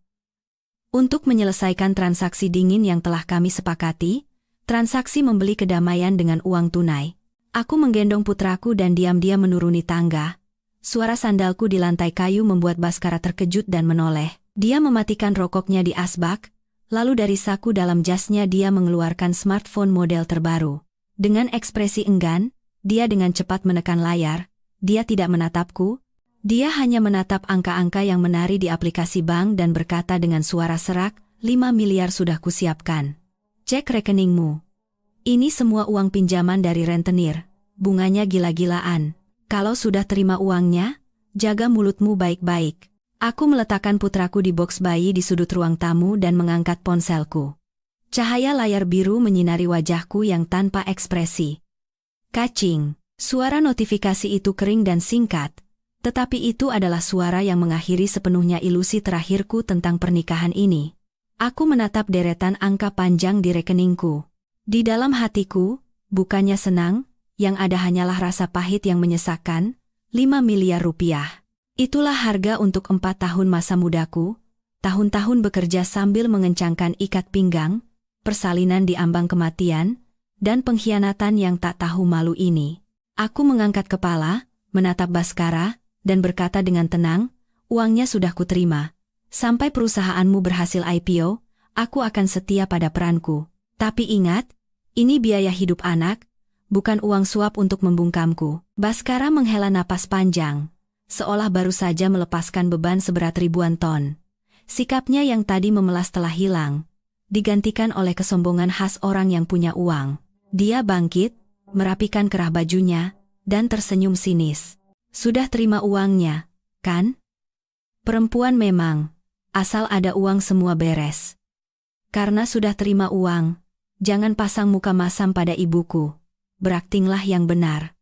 Speaker 1: Untuk menyelesaikan transaksi dingin yang telah kami sepakati, transaksi membeli kedamaian dengan uang tunai. Aku menggendong putraku dan diam-diam menuruni tangga. Suara sandalku di lantai kayu membuat Baskara terkejut dan menoleh. Dia mematikan rokoknya di asbak, lalu dari saku dalam jasnya dia mengeluarkan smartphone model terbaru. Dengan ekspresi enggan, dia dengan cepat menekan layar. Dia tidak menatapku. Dia hanya menatap angka-angka yang menari di aplikasi bank dan berkata dengan suara serak, 5 miliar sudah kusiapkan. Cek rekeningmu. Ini semua uang pinjaman dari rentenir. Bunganya gila-gilaan. Kalau sudah terima uangnya, jaga mulutmu baik-baik. Aku meletakkan putraku di box bayi di sudut ruang tamu dan mengangkat ponselku. Cahaya layar biru menyinari wajahku yang tanpa ekspresi. Kacing. Suara notifikasi itu kering dan singkat. Tetapi itu adalah suara yang mengakhiri sepenuhnya ilusi terakhirku tentang pernikahan ini. Aku menatap deretan angka panjang di rekeningku. Di dalam hatiku, bukannya senang, yang ada hanyalah rasa pahit yang menyesakkan, 5 miliar rupiah. Itulah harga untuk 4 tahun masa mudaku, tahun-tahun bekerja sambil mengencangkan ikat pinggang, persalinan di ambang kematian, dan pengkhianatan yang tak tahu malu ini. Aku mengangkat kepala, menatap Baskara, dan berkata dengan tenang, uangnya sudah kuterima. Sampai perusahaanmu berhasil IPO, aku akan setia pada peranku. Tapi ingat, ini biaya hidup anak, bukan uang suap untuk membungkamku. Baskara menghela napas panjang, seolah baru saja melepaskan beban seberat ribuan ton. Sikapnya yang tadi memelas telah hilang, digantikan oleh kesombongan khas orang yang punya uang. Dia bangkit, merapikan kerah bajunya, dan tersenyum sinis. Sudah terima uangnya, kan? Perempuan memang, asal ada uang semua beres. Karena sudah terima uang, jangan pasang muka masam pada ibuku. Beraktinglah yang benar.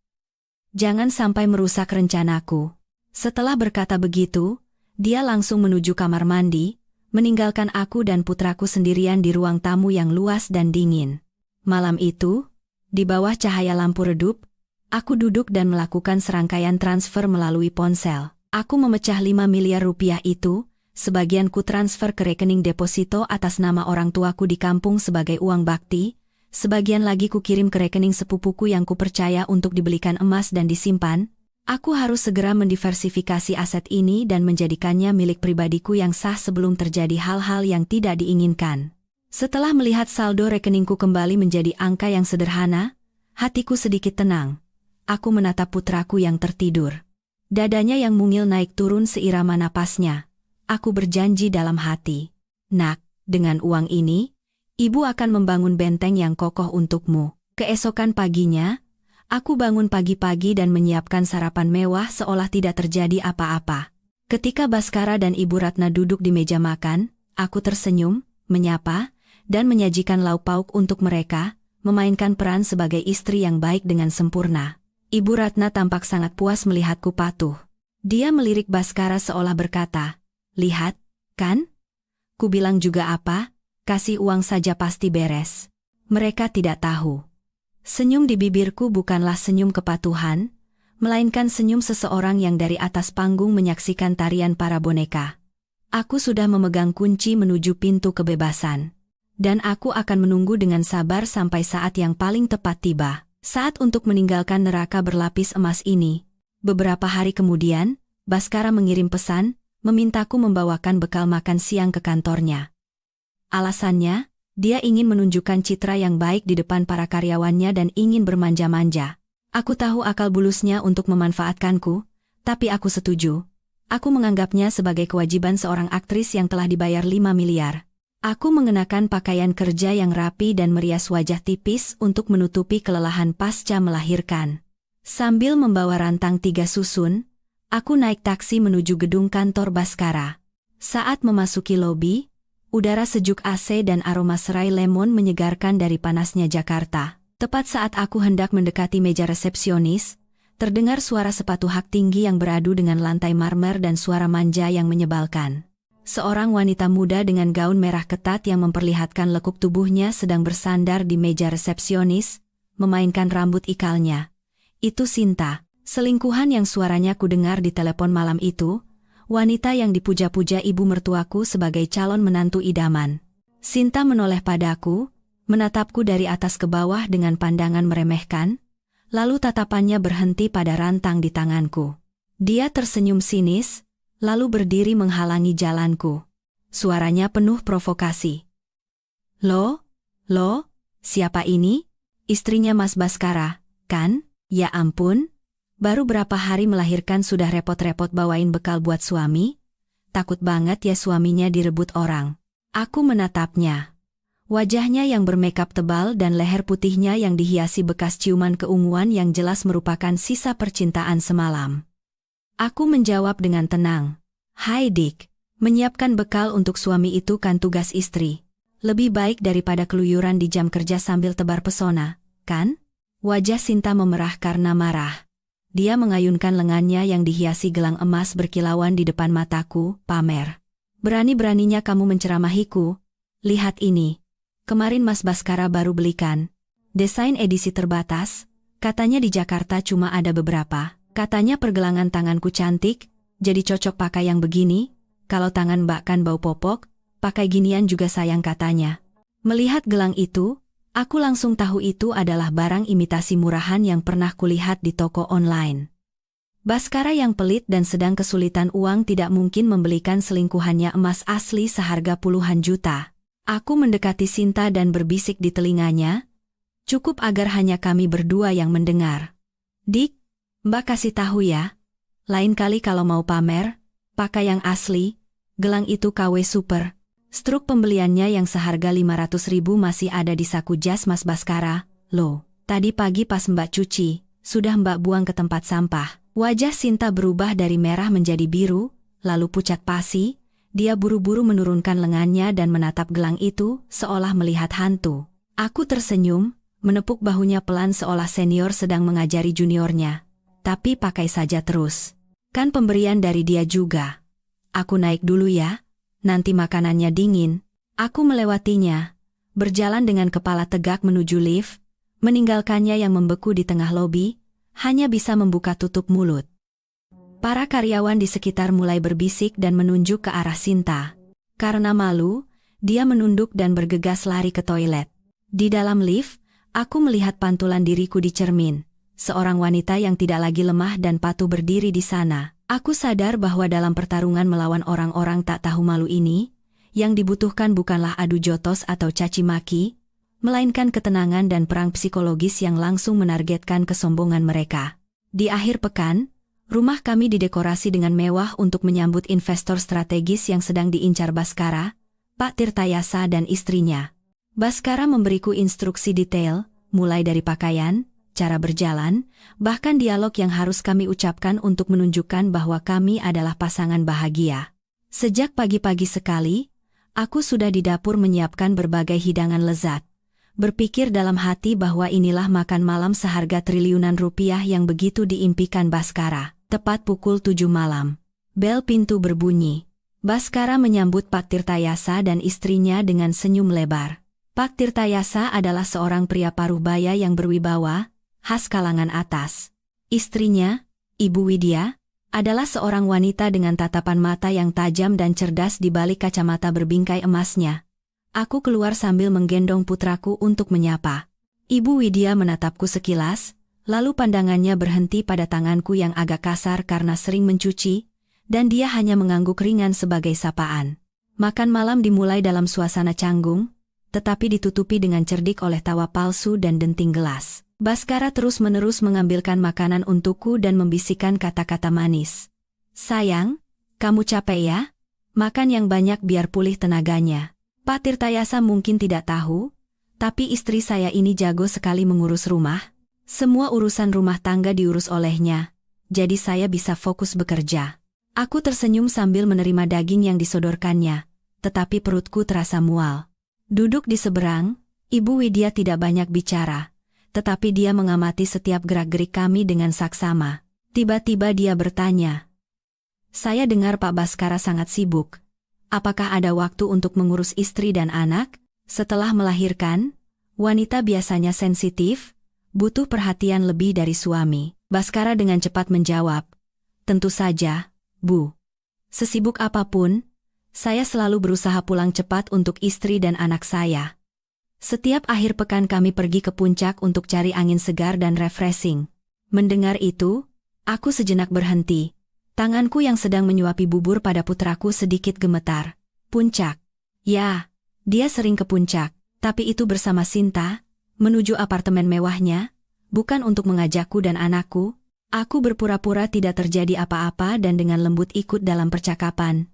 Speaker 1: Jangan sampai merusak rencanaku. Setelah berkata begitu, dia langsung menuju kamar mandi, meninggalkan aku dan putraku sendirian di ruang tamu yang luas dan dingin. Malam itu, di bawah cahaya lampu redup, aku duduk dan melakukan serangkaian transfer melalui ponsel. Aku memecah 5 miliar rupiah itu, sebagian ku transfer ke rekening deposito atas nama orang tuaku di kampung sebagai uang bakti, sebagian lagi ku kirim ke rekening sepupuku yang ku percaya untuk dibelikan emas dan disimpan. Aku harus segera mendiversifikasi aset ini dan menjadikannya milik pribadiku yang sah sebelum terjadi hal-hal yang tidak diinginkan. Setelah melihat saldo rekeningku kembali menjadi angka yang sederhana, hatiku sedikit tenang. Aku menatap putraku yang tertidur. Dadanya yang mungil naik turun seirama napasnya. Aku berjanji dalam hati, "Nak, dengan uang ini, ibu akan membangun benteng yang kokoh untukmu." Keesokan paginya, aku bangun pagi-pagi dan menyiapkan sarapan mewah seolah tidak terjadi apa-apa. Ketika Baskara dan Ibu Ratna duduk di meja makan, aku tersenyum, menyapa, dan menyajikan lauk pauk untuk mereka, memainkan peran sebagai istri yang baik dengan sempurna. Ibu Ratna tampak sangat puas melihatku patuh. Dia melirik Baskara seolah berkata, "Lihat, kan? Ku bilang juga apa, kasih uang saja pasti beres." Mereka tidak tahu. Senyum di bibirku bukanlah senyum kepatuhan, melainkan senyum seseorang yang dari atas panggung menyaksikan tarian para boneka. Aku sudah memegang kunci menuju pintu kebebasan. Dan aku akan menunggu dengan sabar sampai saat yang paling tepat tiba. Saat untuk meninggalkan neraka berlapis emas ini. Beberapa hari kemudian, Baskara mengirim pesan, memintaku membawakan bekal makan siang ke kantornya. Alasannya, dia ingin menunjukkan citra yang baik di depan para karyawannya dan ingin bermanja-manja. Aku tahu akal bulusnya untuk memanfaatkanku, tapi aku setuju. Aku menganggapnya sebagai kewajiban seorang aktris yang telah dibayar 5 miliar. Aku mengenakan pakaian kerja yang rapi dan merias wajah tipis untuk menutupi kelelahan pasca melahirkan. Sambil membawa rantang 3 susun, aku naik taksi menuju gedung kantor Baskara. Saat memasuki lobi, udara sejuk AC dan aroma serai lemon menyegarkan dari panasnya Jakarta. Tepat saat aku hendak mendekati meja resepsionis, terdengar suara sepatu hak tinggi yang beradu dengan lantai marmer dan suara manja yang menyebalkan. Seorang wanita muda dengan gaun merah ketat yang memperlihatkan lekuk tubuhnya sedang bersandar di meja resepsionis, memainkan rambut ikalnya. Itu Sinta, selingkuhan yang suaranya kudengar di telepon malam itu, wanita yang dipuja-puja ibu mertuaku sebagai calon menantu idaman. Sinta menoleh padaku, menatapku dari atas ke bawah dengan pandangan meremehkan, lalu tatapannya berhenti pada rantang di tanganku. Dia tersenyum sinis, lalu berdiri menghalangi jalanku. Suaranya penuh provokasi. Lo, siapa ini? Istrinya Mas Baskara, kan? Ya ampun, baru berapa hari melahirkan sudah repot-repot bawain bekal buat suami? Takut banget ya suaminya direbut orang." Aku menatapnya. Wajahnya yang bermakeup tebal dan leher putihnya yang dihiasi bekas ciuman keunguan yang jelas merupakan sisa percintaan semalam. Aku menjawab dengan tenang, "Hai Dik, menyiapkan bekal untuk suami itu kan tugas istri. Lebih baik daripada keluyuran di jam kerja sambil tebar pesona, kan?" Wajah Sinta memerah karena marah. Dia mengayunkan lengannya yang dihiasi gelang emas berkilauan di depan mataku, pamer. "Berani-beraninya kamu menceramahiku? Lihat ini. Kemarin Mas Baskara baru belikan. Desain edisi terbatas, katanya di Jakarta cuma ada beberapa. Katanya pergelangan tanganku cantik, jadi cocok pakai yang begini, kalau tangan Mbak kan bau popok, pakai ginian juga sayang katanya. Melihat gelang itu, aku langsung tahu itu adalah barang imitasi murahan yang pernah kulihat di toko online. Baskara yang pelit dan sedang kesulitan uang tidak mungkin membelikan selingkuhannya emas asli seharga puluhan juta. Aku mendekati Sinta dan berbisik di telinganya, cukup agar hanya kami berdua yang mendengar. Dik, Mbak kasih tahu ya, lain kali kalau mau pamer, pakai yang asli, gelang itu KW super. Struk pembeliannya yang seharga 500.000 masih ada di saku jas Mas Baskara. Loh, tadi pagi pas Mbak cuci, sudah Mbak buang ke tempat sampah. Wajah Sinta berubah dari merah menjadi biru, lalu pucat pasi. Dia buru-buru menurunkan lengannya dan menatap gelang itu, seolah melihat hantu. Aku tersenyum, menepuk bahunya pelan seolah senior sedang mengajari juniornya. Tapi pakai saja terus. Kan pemberian dari dia juga. Aku naik dulu ya, nanti makanannya dingin. Aku melewatinya, berjalan dengan kepala tegak menuju lift, meninggalkannya yang membeku di tengah lobi, hanya bisa membuka tutup mulut. Para karyawan di sekitar mulai berbisik dan menunjuk ke arah Sinta. Karena malu, dia menunduk dan bergegas lari ke toilet. Di dalam lift, aku melihat pantulan diriku di cermin. Seorang wanita yang tidak lagi lemah dan patuh berdiri di sana. Aku sadar bahwa dalam pertarungan melawan orang-orang tak tahu malu ini, yang dibutuhkan bukanlah adu jotos atau caci maki, melainkan ketenangan dan perang psikologis yang langsung menargetkan kesombongan mereka. Di akhir pekan, rumah kami didekorasi dengan mewah untuk menyambut investor strategis yang sedang diincar Baskara, Pak Tirtayasa dan istrinya. Baskara memberiku instruksi detail, mulai dari pakaian, cara berjalan, bahkan dialog yang harus kami ucapkan untuk menunjukkan bahwa kami adalah pasangan bahagia. Sejak pagi-pagi sekali, aku sudah di dapur menyiapkan berbagai hidangan lezat. Berpikir dalam hati bahwa inilah makan malam seharga triliunan rupiah yang begitu diimpikan Baskara. Tepat pukul 7 malam. Bel pintu berbunyi. Baskara menyambut Pak Tirtayasa dan istrinya dengan senyum lebar. Pak Tirtayasa adalah seorang pria paruh baya yang berwibawa, khas kalangan atas. Istrinya, Ibu Widya, adalah seorang wanita dengan tatapan mata yang tajam dan cerdas di balik kacamata berbingkai emasnya. Aku keluar sambil menggendong putraku untuk menyapa. Ibu Widya menatapku sekilas, lalu pandangannya berhenti pada tanganku yang agak kasar karena sering mencuci, dan dia hanya mengangguk ringan sebagai sapaan. Makan malam dimulai dalam suasana canggung, tetapi ditutupi dengan cerdik oleh tawa palsu dan denting gelas. Baskara terus-menerus mengambilkan makanan untukku dan membisikkan kata-kata manis. Sayang, kamu capek ya? Makan yang banyak biar pulih tenaganya. Pak Tirtayasa mungkin tidak tahu, tapi istri saya ini jago sekali mengurus rumah. Semua urusan rumah tangga diurus olehnya, jadi saya bisa fokus bekerja. Aku tersenyum sambil menerima daging yang disodorkannya, tetapi perutku terasa mual. Duduk di seberang, Ibu Widya tidak banyak bicara, tetapi dia mengamati setiap gerak-gerik kami dengan saksama. Tiba-tiba dia bertanya, "Saya dengar Pak Baskara sangat sibuk. Apakah ada waktu untuk mengurus istri dan anak? Setelah melahirkan, wanita biasanya sensitif, butuh perhatian lebih dari suami." Baskara dengan cepat menjawab, "Tentu saja, Bu. Sesibuk apapun, saya selalu berusaha pulang cepat untuk istri dan anak saya. Setiap akhir pekan kami pergi ke puncak untuk cari angin segar dan refreshing." Mendengar itu, aku sejenak berhenti. Tanganku yang sedang menyuapi bubur pada putraku sedikit gemetar. Puncak. Ya, dia sering ke puncak, tapi itu bersama Sinta, menuju apartemen mewahnya, bukan untuk mengajakku dan anakku. Aku berpura-pura tidak terjadi apa-apa dan dengan lembut ikut dalam percakapan.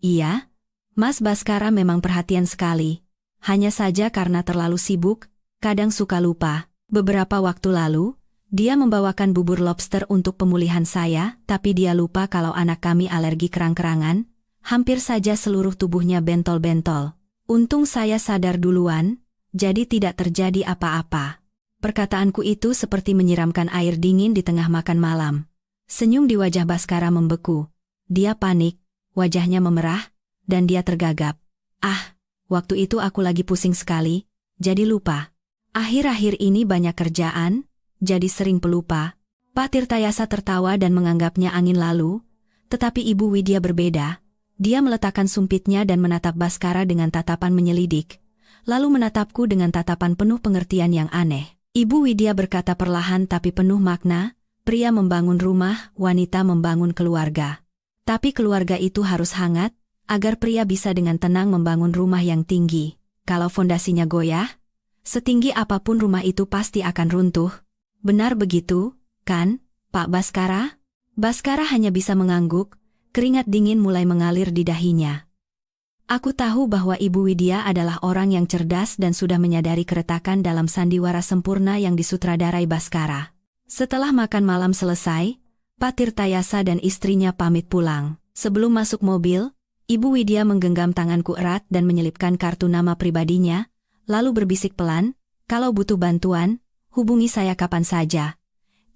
Speaker 1: Iya, Mas Baskara memang perhatian sekali. Hanya saja karena terlalu sibuk, kadang suka lupa. Beberapa waktu lalu, dia membawakan bubur lobster untuk pemulihan saya, tapi dia lupa kalau anak kami alergi kerang-kerangan, hampir saja seluruh tubuhnya bentol-bentol. Untung saya sadar duluan, jadi tidak terjadi apa-apa. Perkataanku itu seperti menyiramkan air dingin di tengah makan malam. Senyum di wajah Baskara membeku. Dia panik, wajahnya memerah, dan dia tergagap. Ah, waktu itu aku lagi pusing sekali, jadi lupa. Akhir-akhir ini banyak kerjaan, jadi sering pelupa. Pak Tirtayasa tertawa dan menganggapnya angin lalu, Tetapi Ibu Widya berbeda. Dia meletakkan sumpitnya dan menatap Baskara dengan tatapan menyelidik, lalu menatapku dengan tatapan penuh pengertian yang aneh. Ibu Widya berkata perlahan tapi penuh makna, pria membangun rumah, wanita membangun keluarga. Tapi keluarga itu harus hangat, agar pria bisa dengan tenang membangun rumah yang tinggi. Kalau fondasinya goyah, setinggi apapun rumah itu pasti akan runtuh. Benar begitu, kan, Pak Baskara? Baskara hanya bisa mengangguk, keringat dingin mulai mengalir di dahinya. Aku tahu bahwa Ibu Widya adalah orang yang cerdas dan sudah menyadari keretakan dalam sandiwara sempurna yang disutradarai Baskara. Setelah makan malam selesai, Pak Tirtayasa dan istrinya pamit pulang. Sebelum masuk mobil, Ibu Widya menggenggam tanganku erat dan menyelipkan kartu nama pribadinya, lalu berbisik pelan, "Kalau butuh bantuan, hubungi saya kapan saja.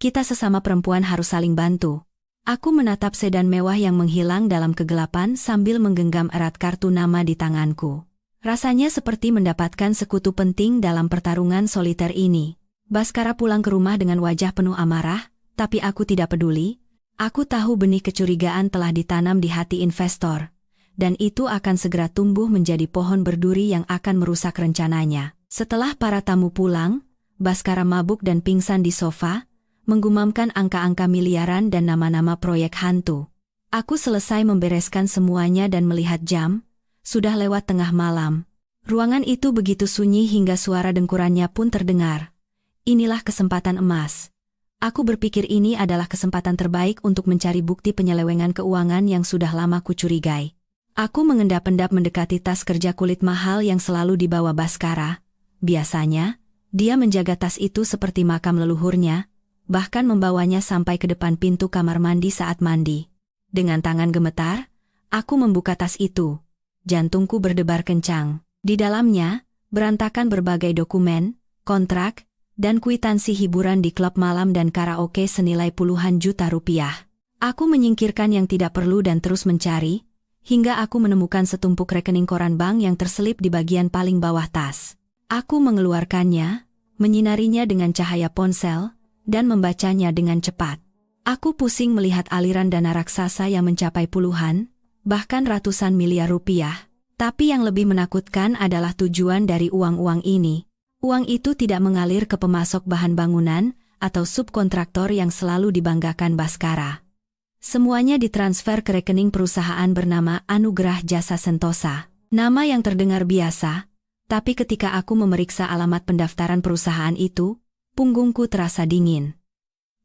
Speaker 1: Kita sesama perempuan harus saling bantu." Aku menatap sedan mewah yang menghilang dalam kegelapan sambil menggenggam erat kartu nama di tanganku. Rasanya seperti mendapatkan sekutu penting dalam pertarungan soliter ini. Baskara pulang ke rumah dengan wajah penuh amarah, tapi aku tidak peduli. Aku tahu benih kecurigaan telah ditanam di hati investor, dan itu akan segera tumbuh menjadi pohon berduri yang akan merusak rencananya. Setelah para tamu pulang, Baskara mabuk dan pingsan di sofa, menggumamkan angka-angka miliaran dan nama-nama proyek hantu. Aku selesai membereskan semuanya dan melihat jam, sudah lewat tengah malam. Ruangan itu begitu sunyi hingga suara dengkurannya pun terdengar. Inilah kesempatan emas. Aku berpikir ini adalah kesempatan terbaik untuk mencari bukti penyelewengan keuangan yang sudah lama kucurigai. Aku mengendap-endap mendekati tas kerja kulit mahal yang selalu dibawa Baskara. Biasanya, dia menjaga tas itu seperti makam leluhurnya, bahkan membawanya sampai ke depan pintu kamar mandi saat mandi. Dengan tangan gemetar, aku membuka tas itu. Jantungku berdebar kencang. Di dalamnya, berantakan berbagai dokumen, kontrak, dan kwitansi hiburan di klub malam dan karaoke senilai puluhan juta rupiah. Aku menyingkirkan yang tidak perlu dan terus mencari, hingga aku menemukan setumpuk rekening koran bank yang terselip di bagian paling bawah tas. Aku mengeluarkannya, menyinarinya dengan cahaya ponsel, dan membacanya dengan cepat. Aku pusing melihat aliran dana raksasa yang mencapai puluhan, bahkan ratusan miliar rupiah. Tapi yang lebih menakutkan adalah tujuan dari uang-uang ini. Uang itu tidak mengalir ke pemasok bahan bangunan atau subkontraktor yang selalu dibanggakan Baskara. Semuanya ditransfer ke rekening perusahaan bernama Anugerah Jasa Sentosa. Nama yang terdengar biasa, tapi ketika aku memeriksa alamat pendaftaran perusahaan itu, punggungku terasa dingin.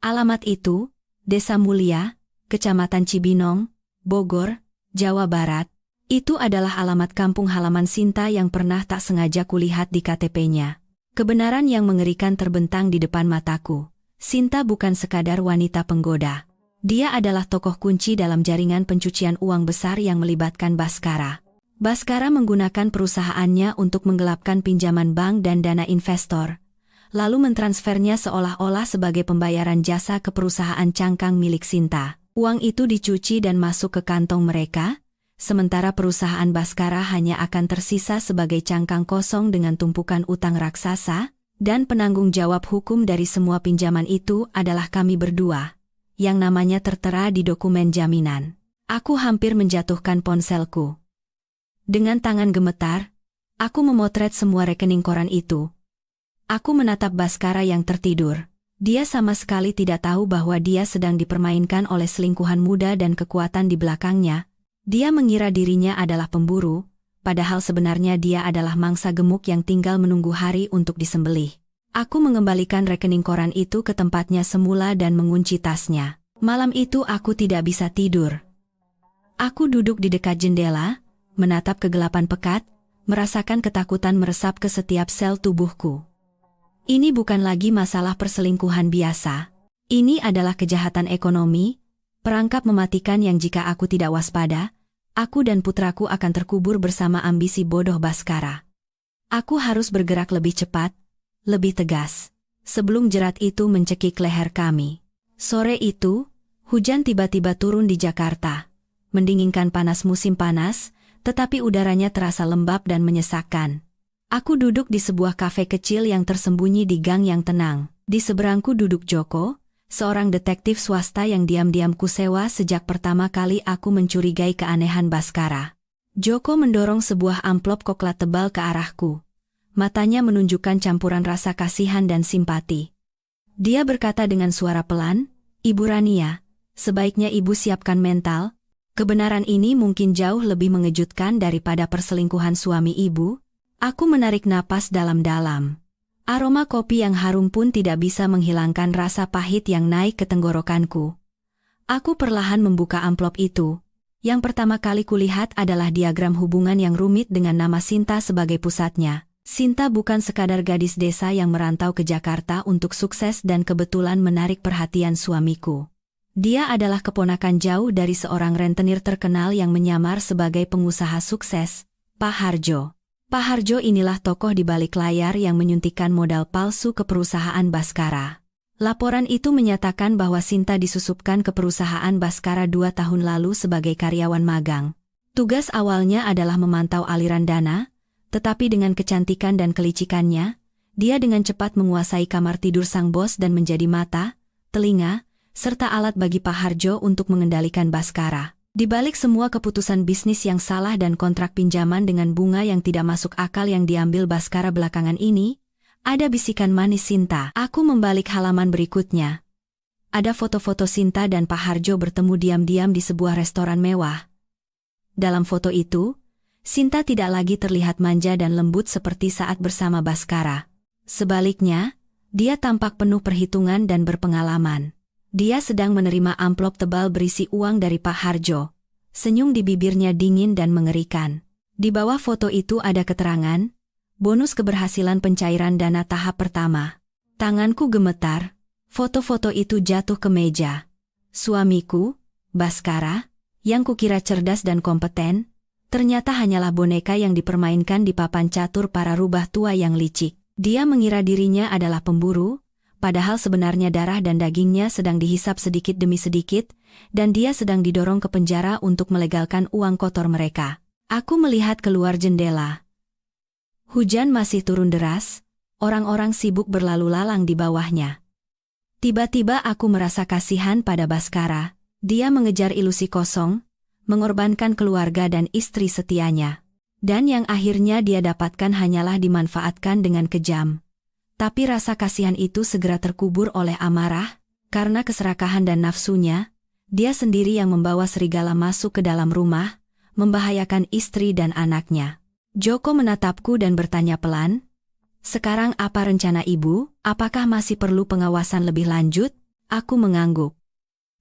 Speaker 1: Alamat itu, Desa Mulia, Kecamatan Cibinong, Bogor, Jawa Barat. Itu adalah alamat kampung halaman Sinta yang pernah tak sengaja kulihat di KTP-nya. Kebenaran yang mengerikan terbentang di depan mataku. Sinta bukan sekadar wanita penggoda. Dia adalah tokoh kunci dalam jaringan pencucian uang besar yang melibatkan Baskara. Baskara menggunakan perusahaannya untuk menggelapkan pinjaman bank dan dana investor, lalu mentransfernya seolah-olah sebagai pembayaran jasa ke perusahaan cangkang milik Sinta. Uang itu dicuci dan masuk ke kantong mereka, sementara perusahaan Baskara hanya akan tersisa sebagai cangkang kosong dengan tumpukan utang raksasa, dan penanggung jawab hukum dari semua pinjaman itu adalah kami berdua, yang namanya tertera di dokumen jaminan. Aku hampir menjatuhkan ponselku. Dengan tangan gemetar, aku memotret semua rekening koran itu. Aku menatap Baskara yang tertidur. Dia sama sekali tidak tahu bahwa dia sedang dipermainkan oleh selingkuhan muda dan kekuatan di belakangnya. Dia mengira dirinya adalah pemburu, padahal sebenarnya dia adalah mangsa gemuk yang tinggal menunggu hari untuk disembelih. Aku mengembalikan rekening koran itu ke tempatnya semula dan mengunci tasnya. Malam itu aku tidak bisa tidur. Aku duduk di dekat jendela, menatap kegelapan pekat, merasakan ketakutan meresap ke setiap sel tubuhku. Ini bukan lagi masalah perselingkuhan biasa. Ini adalah kejahatan ekonomi, perangkap mematikan yang jika aku tidak waspada, aku dan putraku akan terkubur bersama ambisi bodoh Baskara. Aku harus bergerak lebih cepat, lebih tegas, sebelum jerat itu mencekik leher kami. Sore itu, hujan tiba-tiba turun di Jakarta, mendinginkan panas musim panas, tetapi udaranya terasa lembab dan menyesakkan. Aku duduk di sebuah kafe kecil yang tersembunyi di gang yang tenang. Di seberangku duduk Joko, seorang detektif swasta yang diam-diam kusewa sejak pertama kali aku mencurigai keanehan Baskara. Joko mendorong sebuah amplop coklat tebal ke arahku. Matanya menunjukkan campuran rasa kasihan dan simpati. Dia berkata dengan suara pelan, "Ibu Rania, sebaiknya ibu siapkan mental. Kebenaran ini mungkin jauh lebih mengejutkan daripada perselingkuhan suami ibu." Aku menarik napas dalam-dalam. Aroma kopi yang harum pun tidak bisa menghilangkan rasa pahit yang naik ke tenggorokanku. Aku perlahan membuka amplop itu. Yang pertama kali kulihat adalah diagram hubungan yang rumit dengan nama Sinta sebagai pusatnya. Sinta bukan sekadar gadis desa yang merantau ke Jakarta untuk sukses dan kebetulan menarik perhatian suamiku. Dia adalah keponakan jauh dari seorang rentenir terkenal yang menyamar sebagai pengusaha sukses, Pak Harjo. Pak Harjo inilah tokoh di balik layar yang menyuntikkan modal palsu ke perusahaan Baskara. Laporan itu menyatakan bahwa Sinta disusupkan ke perusahaan Baskara 2 tahun lalu sebagai karyawan magang. Tugas awalnya adalah memantau aliran dana, tetapi dengan kecantikan dan kelicikannya, dia dengan cepat menguasai kamar tidur sang bos dan menjadi mata, telinga, serta alat bagi Pak Harjo untuk mengendalikan Baskara. Di balik semua keputusan bisnis yang salah dan kontrak pinjaman dengan bunga yang tidak masuk akal yang diambil Baskara belakangan ini, ada bisikan manis Sinta. Aku membalik halaman berikutnya. Ada foto-foto Sinta dan Pak Harjo bertemu diam-diam di sebuah restoran mewah. Dalam foto itu, Sinta tidak lagi terlihat manja dan lembut seperti saat bersama Baskara. Sebaliknya, dia tampak penuh perhitungan dan berpengalaman. Dia sedang menerima amplop tebal berisi uang dari Pak Harjo. Senyum di bibirnya dingin dan mengerikan. Di bawah foto itu ada keterangan, bonus keberhasilan pencairan dana tahap pertama. Tanganku gemetar, foto-foto itu jatuh ke meja. Suamiku, Baskara, yang kukira cerdas dan kompeten, ternyata hanyalah boneka yang dipermainkan di papan catur para rubah tua yang licik. Dia mengira dirinya adalah pemburu, padahal sebenarnya darah dan dagingnya sedang dihisap sedikit demi sedikit, dan dia sedang didorong ke penjara untuk melegalkan uang kotor mereka. Aku melihat keluar jendela. Hujan masih turun deras, orang-orang sibuk berlalu lalang di bawahnya. Tiba-tiba aku merasa kasihan pada Baskara. Dia mengejar ilusi kosong, mengorbankan keluarga dan istri setianya. Dan yang akhirnya dia dapatkan hanyalah dimanfaatkan dengan kejam. Tapi rasa kasihan itu segera terkubur oleh amarah, karena keserakahan dan nafsunya, dia sendiri yang membawa serigala masuk ke dalam rumah, membahayakan istri dan anaknya. Joko menatapku dan bertanya pelan, "Sekarang apa rencana ibu? Apakah masih perlu pengawasan lebih lanjut?" Aku mengangguk.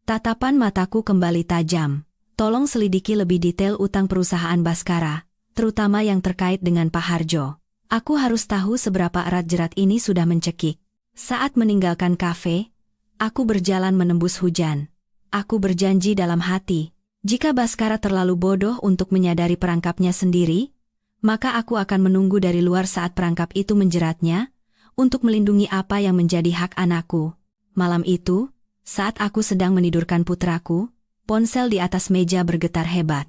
Speaker 1: Tatapan mataku kembali tajam. "Tolong selidiki lebih detail utang perusahaan Baskara, terutama yang terkait dengan Pak Harjo. Aku harus tahu seberapa erat jerat ini sudah mencekik." Saat meninggalkan kafe, aku berjalan menembus hujan. Aku berjanji dalam hati, jika Baskara terlalu bodoh untuk menyadari perangkapnya sendiri, maka aku akan menunggu dari luar saat perangkap itu menjeratnya, untuk melindungi apa yang menjadi hak anakku. Malam itu, saat aku sedang menidurkan putraku, ponsel di atas meja bergetar hebat.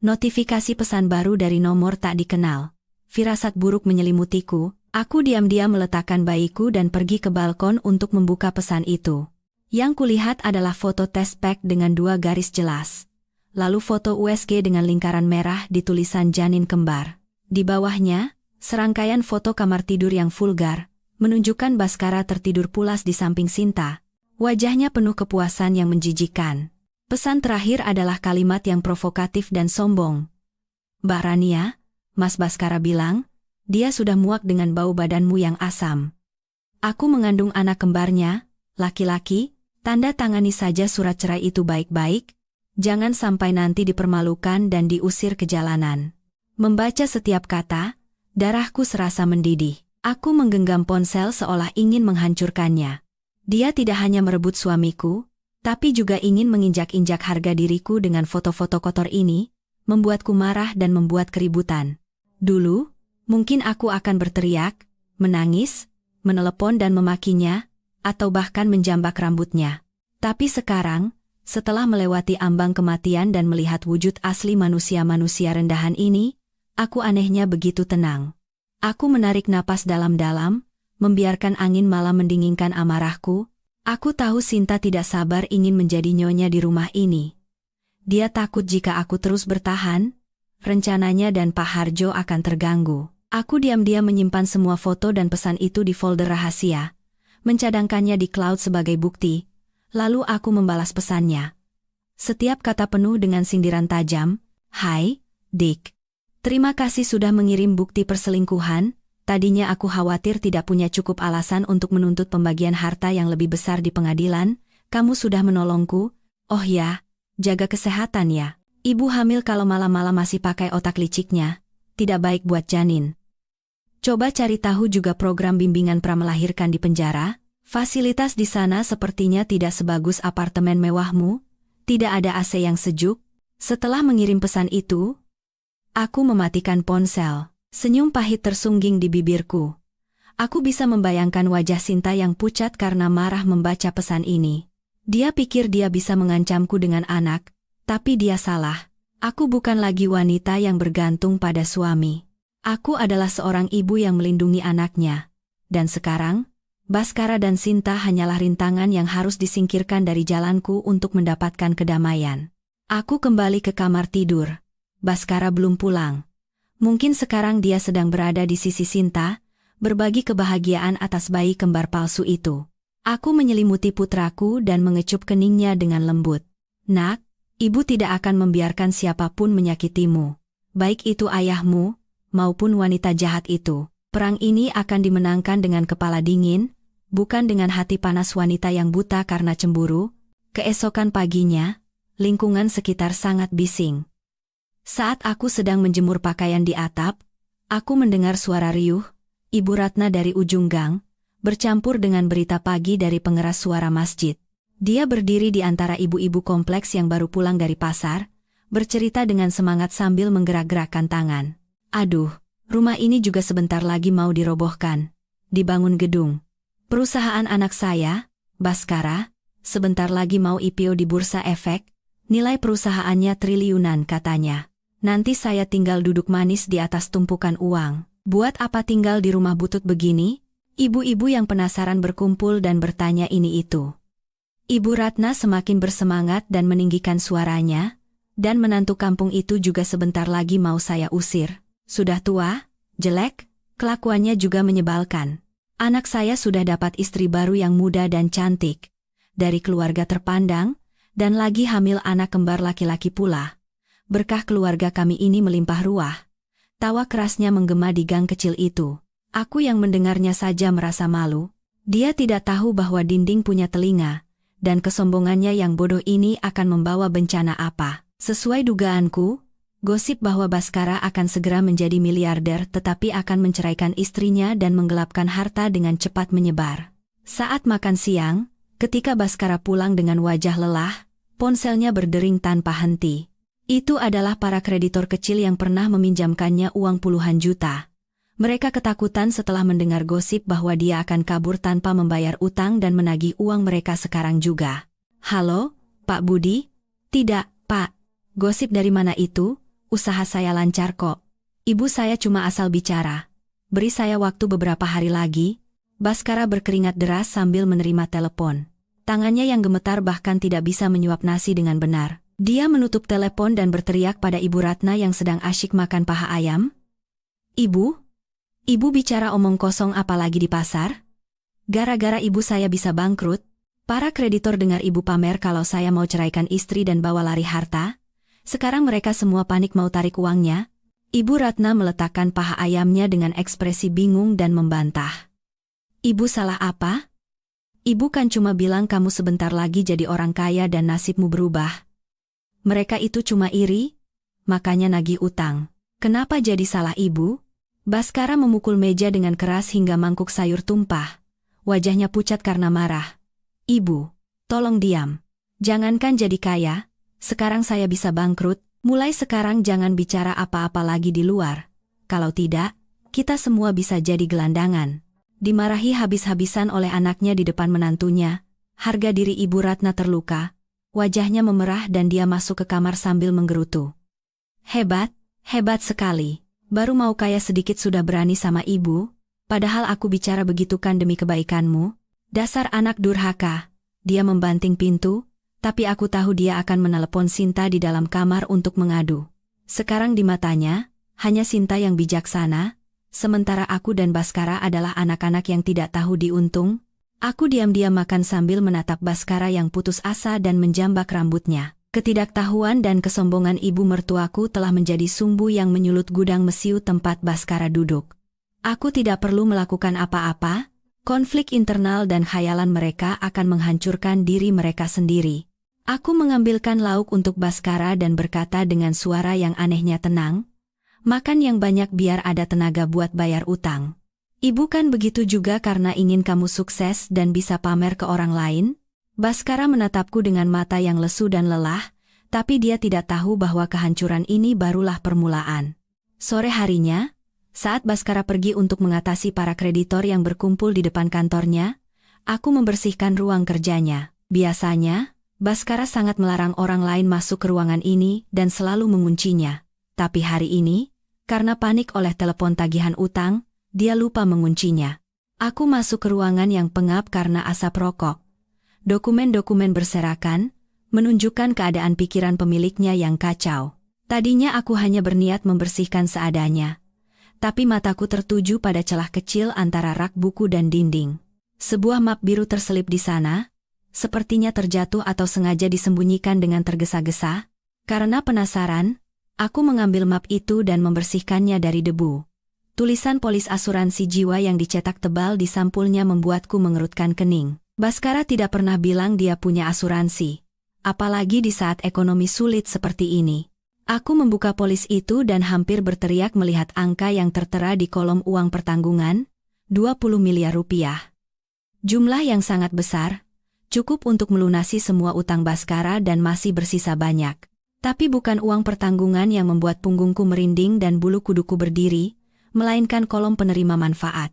Speaker 1: Notifikasi pesan baru dari nomor tak dikenal. Firasat buruk menyelimutiku, aku diam-diam meletakkan bayiku dan pergi ke balkon untuk membuka pesan itu. Yang kulihat adalah foto test pack dengan 2 garis jelas. Lalu foto USG dengan lingkaran merah di tulisan janin kembar. Di bawahnya, serangkaian foto kamar tidur yang vulgar, menunjukkan Baskara tertidur pulas di samping Sinta. Wajahnya penuh kepuasan yang menjijikkan. Pesan terakhir adalah kalimat yang provokatif dan sombong. "Mbak Rania, Mas Baskara bilang, dia sudah muak dengan bau badanmu yang asam. Aku mengandung anak kembarnya, laki-laki, tanda tangani saja surat cerai itu baik-baik, jangan sampai nanti dipermalukan dan diusir ke jalanan." Membaca setiap kata, darahku serasa mendidih. Aku menggenggam ponsel seolah ingin menghancurkannya. Dia tidak hanya merebut suamiku, tapi juga ingin menginjak-injak harga diriku dengan foto-foto kotor ini, membuatku marah dan membuat keributan. Dulu, mungkin aku akan berteriak, menangis, menelepon dan memakinya, atau bahkan menjambak rambutnya. Tapi sekarang, setelah melewati ambang kematian dan melihat wujud asli manusia-manusia rendahan ini, aku anehnya begitu tenang. Aku menarik napas dalam-dalam, membiarkan angin malam mendinginkan amarahku. Aku tahu Sinta tidak sabar ingin menjadi nyonya di rumah ini. Dia takut jika aku terus bertahan, rencananya dan Pak Harjo akan terganggu. Aku diam-diam menyimpan semua foto dan pesan itu di folder rahasia, mencadangkannya di cloud sebagai bukti, lalu aku membalas pesannya. Setiap kata penuh dengan sindiran tajam. Hai, Dick. Terima kasih sudah mengirim bukti perselingkuhan. Tadinya aku khawatir tidak punya cukup alasan untuk menuntut pembagian harta yang lebih besar di pengadilan. Kamu sudah menolongku. Oh ya, jaga kesehatan ya. Ibu hamil kalau malam-malam masih pakai otak liciknya. Tidak baik buat janin. Coba cari tahu juga program bimbingan pramelahirkan di penjara. Fasilitas di sana sepertinya tidak sebagus apartemen mewahmu. Tidak ada AC yang sejuk. Setelah mengirim pesan itu, aku mematikan ponsel. Senyum pahit tersungging di bibirku. Aku bisa membayangkan wajah Sinta yang pucat karena marah membaca pesan ini. Dia pikir dia bisa mengancamku dengan anak, tapi dia salah. Aku bukan lagi wanita yang bergantung pada suami. Aku adalah seorang ibu yang melindungi anaknya. Dan sekarang, Baskara dan Sinta hanyalah rintangan yang harus disingkirkan dari jalanku untuk mendapatkan kedamaian. Aku kembali ke kamar tidur. Baskara belum pulang. Mungkin sekarang dia sedang berada di sisi Sinta, berbagi kebahagiaan atas bayi kembar palsu itu. Aku menyelimuti putraku dan mengecup keningnya dengan lembut. Nak, ibu tidak akan membiarkan siapapun menyakitimu. Baik itu ayahmu, maupun wanita jahat itu. Perang ini akan dimenangkan dengan kepala dingin, bukan dengan hati panas wanita yang buta karena cemburu. Keesokan paginya, lingkungan sekitar sangat bising. Saat aku sedang menjemur pakaian di atap, aku mendengar suara riuh, Ibu Ratna dari ujung gang, bercampur dengan berita pagi dari pengeras suara masjid. Dia berdiri di antara ibu-ibu kompleks yang baru pulang dari pasar, bercerita dengan semangat sambil menggerak-gerakkan tangan. Aduh, rumah ini juga sebentar lagi mau dirobohkan. Dibangun gedung. Perusahaan anak saya, Baskara, sebentar lagi mau IPO di Bursa Efek, nilai perusahaannya triliunan katanya. Nanti saya tinggal duduk manis di atas tumpukan uang. Buat apa tinggal di rumah butut begini? Ibu-ibu yang penasaran berkumpul dan bertanya ini itu. Ibu Ratna semakin bersemangat dan meninggikan suaranya, dan menantu kampung itu juga sebentar lagi mau saya usir. Sudah tua, jelek, kelakuannya juga menyebalkan. Anak saya sudah dapat istri baru yang muda dan cantik, dari keluarga terpandang, dan lagi hamil anak kembar laki-laki pula. Berkah keluarga kami ini melimpah ruah. Tawa kerasnya menggema di gang kecil itu. Aku yang mendengarnya saja merasa malu. Dia tidak tahu bahwa dinding punya telinga, dan kesombongannya yang bodoh ini akan membawa bencana apa. Sesuai dugaanku, gosip bahwa Baskara akan segera menjadi miliarder tetapi akan menceraikan istrinya dan menggelapkan harta dengan cepat menyebar. Saat makan siang, ketika Baskara pulang dengan wajah lelah, ponselnya berdering tanpa henti. Itu adalah para kreditor kecil yang pernah meminjamkannya uang puluhan juta. Mereka ketakutan setelah mendengar gosip bahwa dia akan kabur tanpa membayar utang dan menagih uang mereka sekarang juga. Halo, Pak Budi? Tidak, Pak. Gosip dari mana itu? Usaha saya lancar kok. Ibu saya cuma asal bicara. Beri saya waktu beberapa hari lagi. Baskara berkeringat deras sambil menerima telepon. Tangannya yang gemetar bahkan tidak bisa menyuap nasi dengan benar. Dia menutup telepon dan berteriak pada Ibu Ratna yang sedang asyik makan paha ayam. Ibu? Ibu bicara omong kosong apalagi di pasar? Gara-gara ibu saya bisa bangkrut, para kreditor dengar ibu pamer kalau saya mau ceraikan istri dan bawa lari harta. Sekarang mereka semua panik mau tarik uangnya. Ibu Ratna meletakkan paha ayamnya dengan ekspresi bingung dan membantah. Ibu salah apa? Ibu kan cuma bilang kamu sebentar lagi jadi orang kaya dan nasibmu berubah. Mereka itu cuma iri, makanya nagih utang. Kenapa jadi salah ibu? Baskara memukul meja dengan keras hingga mangkuk sayur tumpah. Wajahnya pucat karena marah. Ibu, tolong diam. Jangankan jadi kaya, sekarang saya bisa bangkrut. Mulai sekarang jangan bicara apa-apa lagi di luar. Kalau tidak, kita semua bisa jadi gelandangan. Dimarahi habis-habisan oleh anaknya di depan menantunya, harga diri Ibu Ratna terluka. Wajahnya memerah dan dia masuk ke kamar sambil menggerutu. Hebat, hebat sekali. Baru mau kaya sedikit sudah berani sama ibu, padahal aku bicara begitu kan demi kebaikanmu. Dasar anak durhaka, Dia membanting pintu, tapi aku tahu dia akan menelepon Sinta di dalam kamar untuk mengadu. Sekarang di matanya, hanya Sinta yang bijaksana, sementara aku dan Baskara adalah anak-anak yang tidak tahu diuntung. Aku diam-diam makan sambil menatap Baskara yang putus asa dan menjambak rambutnya. Ketidaktahuan dan kesombongan ibu mertuaku telah menjadi sumbu yang menyulut gudang mesiu tempat Baskara duduk. Aku tidak perlu melakukan apa-apa, konflik internal dan khayalan mereka akan menghancurkan diri mereka sendiri. Aku mengambilkan lauk untuk Baskara dan berkata dengan suara yang anehnya tenang, "Makan yang banyak biar ada tenaga buat bayar utang. Ibu kan begitu juga karena ingin kamu sukses dan bisa pamer ke orang lain." Baskara menatapku dengan mata yang lesu dan lelah, tapi dia tidak tahu bahwa kehancuran ini barulah permulaan. Sore harinya, saat Baskara pergi untuk mengatasi para kreditor yang berkumpul di depan kantornya, aku membersihkan ruang kerjanya. Biasanya, Baskara sangat melarang orang lain masuk ke ruangan ini dan selalu menguncinya. Tapi hari ini, karena panik oleh telepon tagihan utang, dia lupa menguncinya. Aku masuk ke ruangan yang pengap karena asap rokok. Dokumen-dokumen berserakan, menunjukkan keadaan pikiran pemiliknya yang kacau. Tadinya aku hanya berniat membersihkan seadanya. Tapi mataku tertuju pada celah kecil antara rak buku dan dinding. Sebuah map biru terselip di sana, sepertinya terjatuh atau sengaja disembunyikan dengan tergesa-gesa. Karena penasaran, aku mengambil map itu dan membersihkannya dari debu. Tulisan polis asuransi jiwa yang dicetak tebal di sampulnya membuatku mengerutkan kening. Baskara tidak pernah bilang dia punya asuransi, apalagi di saat ekonomi sulit seperti ini. Aku membuka polis itu dan hampir berteriak melihat angka yang tertera di kolom uang pertanggungan, 20 miliar rupiah. Jumlah yang sangat besar, cukup untuk melunasi semua utang Baskara dan masih bersisa banyak. Tapi bukan uang pertanggungan yang membuat punggungku merinding dan bulu kuduku berdiri, melainkan kolom penerima manfaat.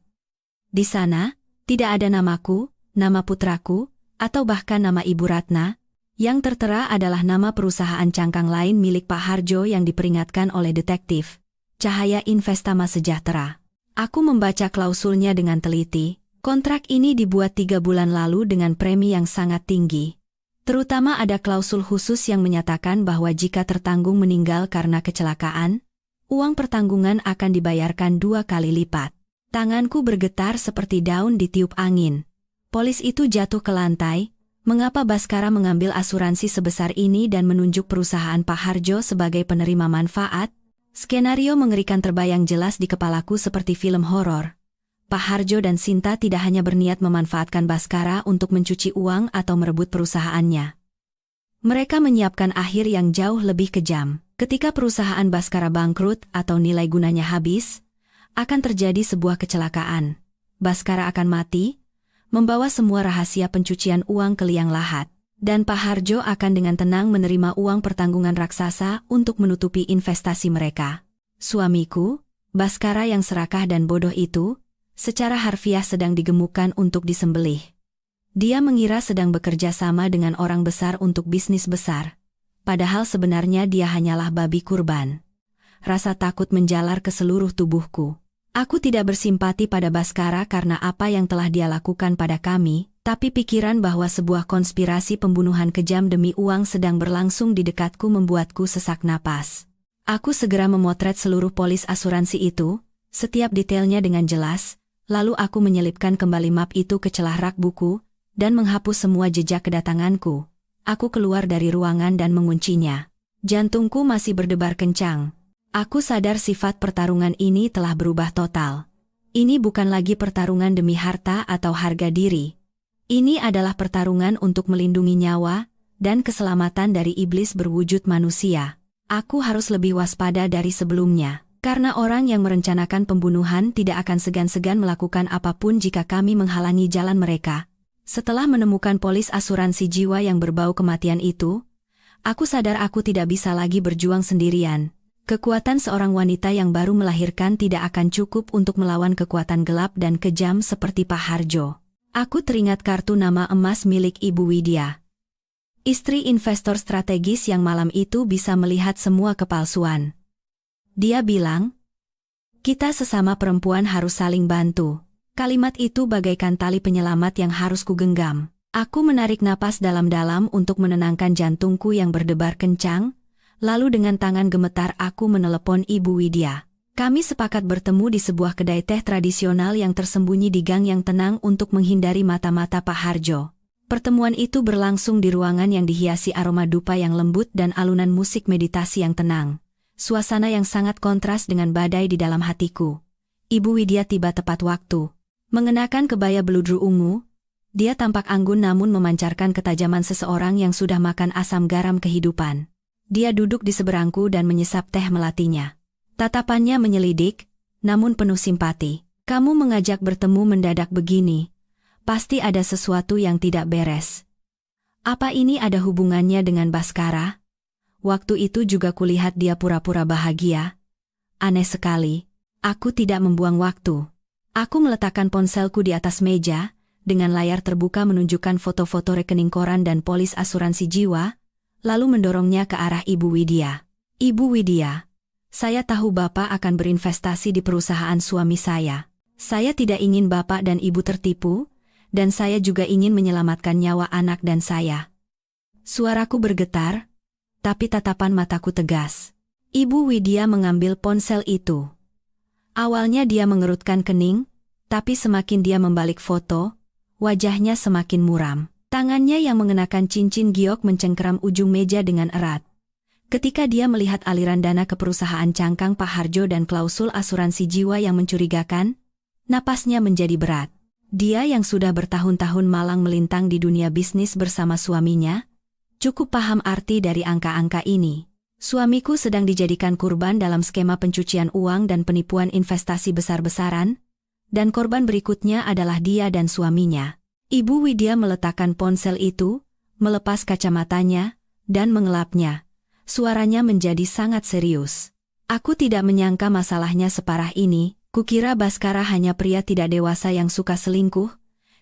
Speaker 1: Di sana, tidak ada namaku, nama putraku, atau bahkan nama Ibu Ratna. Yang tertera adalah nama perusahaan cangkang lain milik Pak Harjo yang diperingatkan oleh detektif, Cahaya Investama Sejahtera. Aku membaca klausulnya dengan teliti. Kontrak ini dibuat 3 bulan lalu dengan premi yang sangat tinggi. Terutama ada klausul khusus yang menyatakan bahwa jika tertanggung meninggal karena kecelakaan, uang pertanggungan akan dibayarkan 2 kali lipat. Tanganku bergetar seperti daun ditiup angin. Polis itu jatuh ke lantai. Mengapa Baskara mengambil asuransi sebesar ini dan menunjuk perusahaan Pak Harjo sebagai penerima manfaat? Skenario mengerikan terbayang jelas di kepalaku seperti film horor. Pak Harjo dan Sinta tidak hanya berniat memanfaatkan Baskara untuk mencuci uang atau merebut perusahaannya. Mereka menyiapkan akhir yang jauh lebih kejam. Ketika perusahaan Baskara bangkrut atau nilai gunanya habis, akan terjadi sebuah kecelakaan. Baskara akan mati, membawa semua rahasia pencucian uang ke liang lahat, dan Pak Harjo akan dengan tenang menerima uang pertanggungan raksasa untuk menutupi investasi mereka. Suamiku, Baskara yang serakah dan bodoh itu, secara harfiah sedang digemukkan untuk disembelih. Dia mengira sedang bekerja sama dengan orang besar untuk bisnis besar, padahal sebenarnya dia hanyalah babi kurban. Rasa takut menjalar ke seluruh tubuhku. Aku tidak bersimpati pada Baskara karena apa yang telah dia lakukan pada kami, tapi pikiran bahwa sebuah konspirasi pembunuhan kejam demi uang sedang berlangsung di dekatku membuatku sesak napas. Aku segera memotret seluruh polis asuransi itu, setiap detailnya dengan jelas, lalu aku menyelipkan kembali map itu ke celah rak buku, dan menghapus semua jejak kedatanganku. Aku keluar dari ruangan dan menguncinya. Jantungku masih berdebar kencang. Aku sadar sifat pertarungan ini telah berubah total. Ini bukan lagi pertarungan demi harta atau harga diri. Ini adalah pertarungan untuk melindungi nyawa dan keselamatan dari iblis berwujud manusia. Aku harus lebih waspada dari sebelumnya, karena orang yang merencanakan pembunuhan tidak akan segan-segan melakukan apapun jika kami menghalangi jalan mereka. Setelah menemukan polis asuransi jiwa yang berbau kematian itu, aku sadar aku tidak bisa lagi berjuang sendirian. Kekuatan seorang wanita yang baru melahirkan tidak akan cukup untuk melawan kekuatan gelap dan kejam seperti Pak Harjo. Aku teringat kartu nama emas milik Ibu Widya, istri investor strategis yang malam itu bisa melihat semua kepalsuan. Dia bilang, "Kita sesama perempuan harus saling bantu." Kalimat itu bagaikan tali penyelamat yang harus kugenggam. Aku menarik napas dalam-dalam untuk menenangkan jantungku yang berdebar kencang, lalu dengan tangan gemetar aku menelepon Ibu Widya. Kami sepakat bertemu di sebuah kedai teh tradisional yang tersembunyi di gang yang tenang untuk menghindari mata-mata Pak Harjo. Pertemuan itu berlangsung di ruangan yang dihiasi aroma dupa yang lembut dan alunan musik meditasi yang tenang. Suasana yang sangat kontras dengan badai di dalam hatiku. Ibu Widya tiba tepat waktu. Mengenakan kebaya beludru ungu, dia tampak anggun namun memancarkan ketajaman seseorang yang sudah makan asam garam kehidupan. Dia duduk di seberangku dan menyesap teh melatinya. Tatapannya menyelidik, namun penuh simpati. Kamu mengajak bertemu mendadak begini. Pasti ada sesuatu yang tidak beres. Apa ini ada hubungannya dengan Baskara? Waktu itu juga kulihat dia pura-pura bahagia. Aneh sekali. Aku tidak membuang waktu. Aku meletakkan ponselku di atas meja, dengan layar terbuka menunjukkan foto-foto rekening koran dan polis asuransi jiwa, lalu mendorongnya ke arah Ibu Widya. Ibu Widya. Saya tahu Bapak akan berinvestasi di perusahaan suami saya. Saya tidak ingin Bapak dan Ibu tertipu, dan saya juga ingin menyelamatkan nyawa anak dan saya. Suaraku bergetar, tapi tatapan mataku tegas. Ibu Widya mengambil ponsel itu. Awalnya dia mengerutkan kening, tapi semakin dia membalik foto, wajahnya semakin muram. Tangannya yang mengenakan cincin giok mencengkeram ujung meja dengan erat. Ketika dia melihat aliran dana ke perusahaan cangkang Pak Harjo dan klausul asuransi jiwa yang mencurigakan, napasnya menjadi berat. Dia yang sudah bertahun-tahun malang melintang di dunia bisnis bersama suaminya, cukup paham arti dari angka-angka ini. Suamiku sedang dijadikan kurban dalam skema pencucian uang dan penipuan investasi besar-besaran, dan korban berikutnya adalah dia dan suaminya. Ibu Widya meletakkan ponsel itu, melepas kacamatanya, dan mengelapnya. Suaranya menjadi sangat serius. Aku tidak menyangka masalahnya separah ini. Kukira Baskara hanya pria tidak dewasa yang suka selingkuh.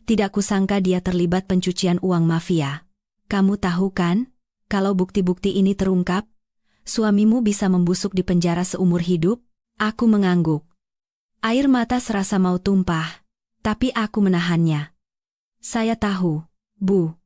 Speaker 1: Tidak kusangka dia terlibat pencucian uang mafia. Kamu tahu kan, kalau bukti-bukti ini terungkap, suamimu bisa membusuk di penjara seumur hidup? Aku mengangguk. Air mata serasa mau tumpah, tapi aku menahannya. Saya tahu, Bu.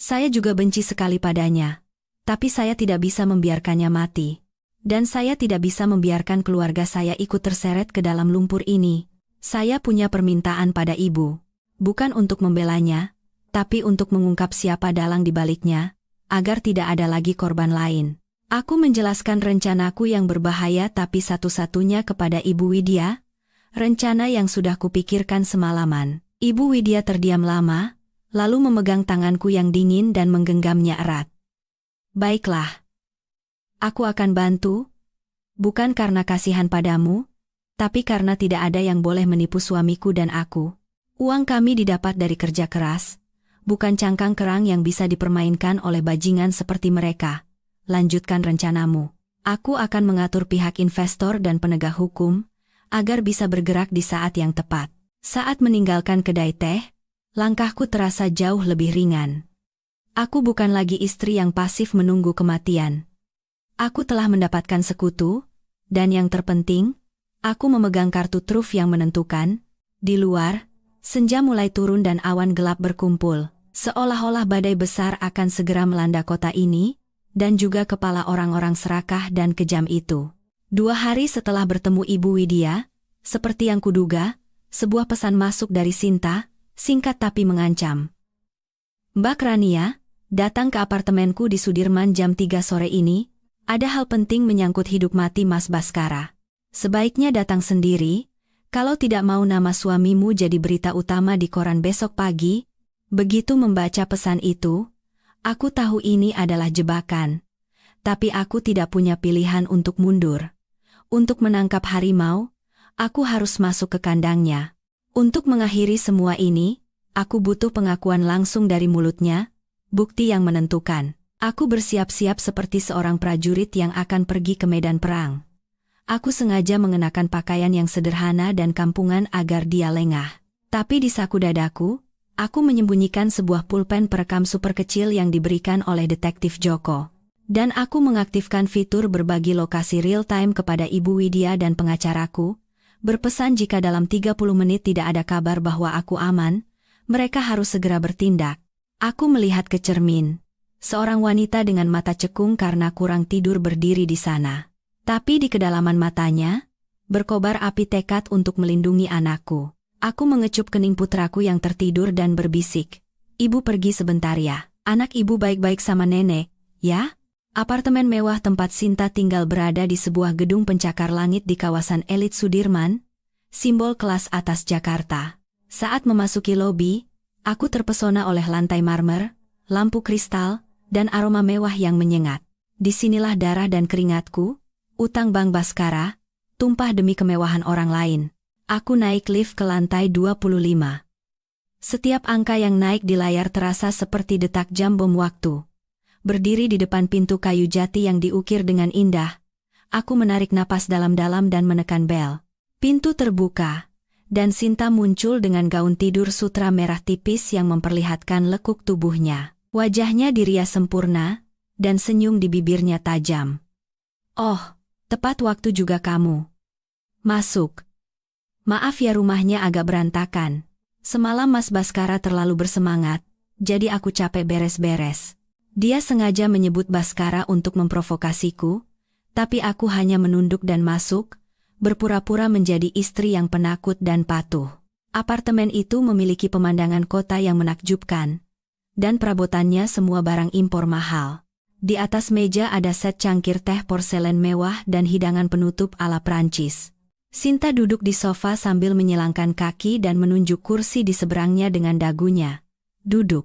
Speaker 1: Saya juga benci sekali padanya. Tapi saya tidak bisa membiarkannya mati. Dan saya tidak bisa membiarkan keluarga saya ikut terseret ke dalam lumpur ini. Saya punya permintaan pada Ibu. Bukan untuk membelanya, tapi untuk mengungkap siapa dalang di baliknya, agar tidak ada lagi korban lain. Aku menjelaskan rencanaku yang berbahaya tapi satu-satunya kepada Ibu Widya, rencana yang sudah kupikirkan semalaman. Ibu Widya terdiam lama, lalu memegang tanganku yang dingin dan menggenggamnya erat. Baiklah. Aku akan bantu, bukan karena kasihan padamu, tapi karena tidak ada yang boleh menipu suamiku dan aku. Uang kami didapat dari kerja keras, bukan cangkang kerang yang bisa dipermainkan oleh bajingan seperti mereka. Lanjutkan rencanamu. Aku akan mengatur pihak investor dan penegak hukum, agar bisa bergerak di saat yang tepat. Saat meninggalkan kedai teh, langkahku terasa jauh lebih ringan. Aku bukan lagi istri yang pasif menunggu kematian. Aku telah mendapatkan sekutu, dan yang terpenting, aku memegang kartu truf yang menentukan. Di luar, senja mulai turun dan awan gelap berkumpul, seolah-olah badai besar akan segera melanda kota ini, dan juga kepala orang-orang serakah dan kejam itu. 2 hari setelah bertemu Ibu Widya, seperti yang kuduga, sebuah pesan masuk dari Sinta, singkat tapi mengancam. Mbak Rania, datang ke apartemenku di Sudirman jam 3 sore ini, ada hal penting menyangkut hidup mati Mas Baskara. Sebaiknya datang sendiri, kalau tidak mau nama suamimu jadi berita utama di koran besok pagi. Begitu membaca pesan itu, aku tahu ini adalah jebakan. Tapi aku tidak punya pilihan untuk mundur. Untuk menangkap harimau, aku harus masuk ke kandangnya. Untuk mengakhiri semua ini, aku butuh pengakuan langsung dari mulutnya, bukti yang menentukan. Aku bersiap-siap seperti seorang prajurit yang akan pergi ke medan perang. Aku sengaja mengenakan pakaian yang sederhana dan kampungan agar dia lengah. Tapi di saku dadaku, aku menyembunyikan sebuah pulpen perekam super kecil yang diberikan oleh detektif Joko. Dan aku mengaktifkan fitur berbagi lokasi real-time kepada Ibu Widya dan pengacaraku, berpesan jika dalam 30 menit tidak ada kabar bahwa aku aman, mereka harus segera bertindak. Aku melihat ke cermin. Seorang wanita dengan mata cekung karena kurang tidur berdiri di sana. Tapi di kedalaman matanya, berkobar api tekad untuk melindungi anakku. Aku mengecup kening putraku yang tertidur dan berbisik. Ibu pergi sebentar ya. Anak ibu baik-baik sama nenek, ya? Apartemen mewah tempat Sinta tinggal berada di sebuah gedung pencakar langit di kawasan elit Sudirman, simbol kelas atas Jakarta. Saat memasuki lobi, aku terpesona oleh lantai marmer, lampu kristal, dan aroma mewah yang menyengat. Disinilah darah dan keringatku, utang Bank Baskara, tumpah demi kemewahan orang lain. Aku naik lift ke lantai 25. Setiap angka yang naik di layar terasa seperti detak jam bom waktu. Berdiri di depan pintu kayu jati yang diukir dengan indah, aku menarik napas dalam-dalam dan menekan bel. Pintu terbuka, dan Sinta muncul dengan gaun tidur sutra merah tipis yang memperlihatkan lekuk tubuhnya. Wajahnya dirias sempurna, dan senyum di bibirnya tajam. "Oh, tepat waktu juga kamu. Masuk. Maaf ya rumahnya agak berantakan. Semalam Mas Baskara terlalu bersemangat, jadi aku capek beres-beres." Dia sengaja menyebut Baskara untuk memprovokasiku, tapi aku hanya menunduk dan masuk, berpura-pura menjadi istri yang penakut dan patuh. Apartemen itu memiliki pemandangan kota yang menakjubkan, dan perabotannya semua barang impor mahal. Di atas meja ada set cangkir teh porselen mewah dan hidangan penutup ala Prancis. Sinta duduk di sofa sambil menyilangkan kaki dan menunjuk kursi di seberangnya dengan dagunya. "Duduk.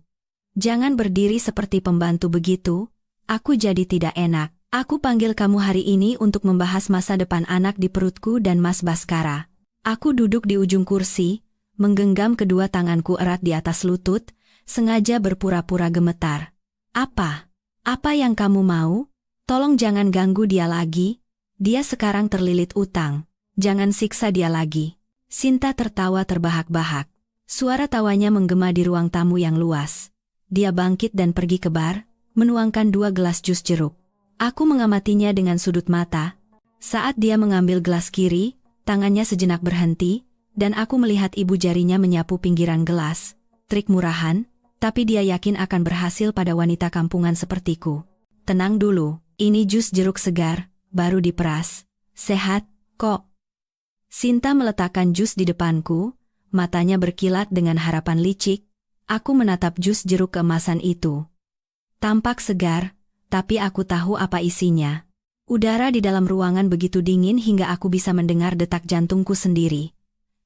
Speaker 1: Jangan berdiri seperti pembantu begitu, aku jadi tidak enak. Aku panggil kamu hari ini untuk membahas masa depan anak di perutku dan Mas Baskara." Aku duduk di ujung kursi, menggenggam kedua tanganku erat di atas lutut, sengaja berpura-pura gemetar. Apa? Apa yang kamu mau? Tolong jangan ganggu dia lagi, dia sekarang terlilit utang. Jangan siksa dia lagi. Sinta tertawa terbahak-bahak. Suara tawanya menggema di ruang tamu yang luas. Dia bangkit dan pergi ke bar, menuangkan 2 gelas jus jeruk. Aku mengamatinya dengan sudut mata. Saat dia mengambil gelas kiri, tangannya sejenak berhenti, dan aku melihat ibu jarinya menyapu pinggiran gelas. Trik murahan, tapi dia yakin akan berhasil pada wanita kampungan sepertiku. "Tenang dulu, ini jus jeruk segar, baru diperas. Sehat, kok?" Sinta meletakkan jus di depanku, matanya berkilat dengan harapan licik. Aku menatap jus jeruk keemasan itu. Tampak segar, tapi aku tahu apa isinya. Udara di dalam ruangan begitu dingin hingga aku bisa mendengar detak jantungku sendiri.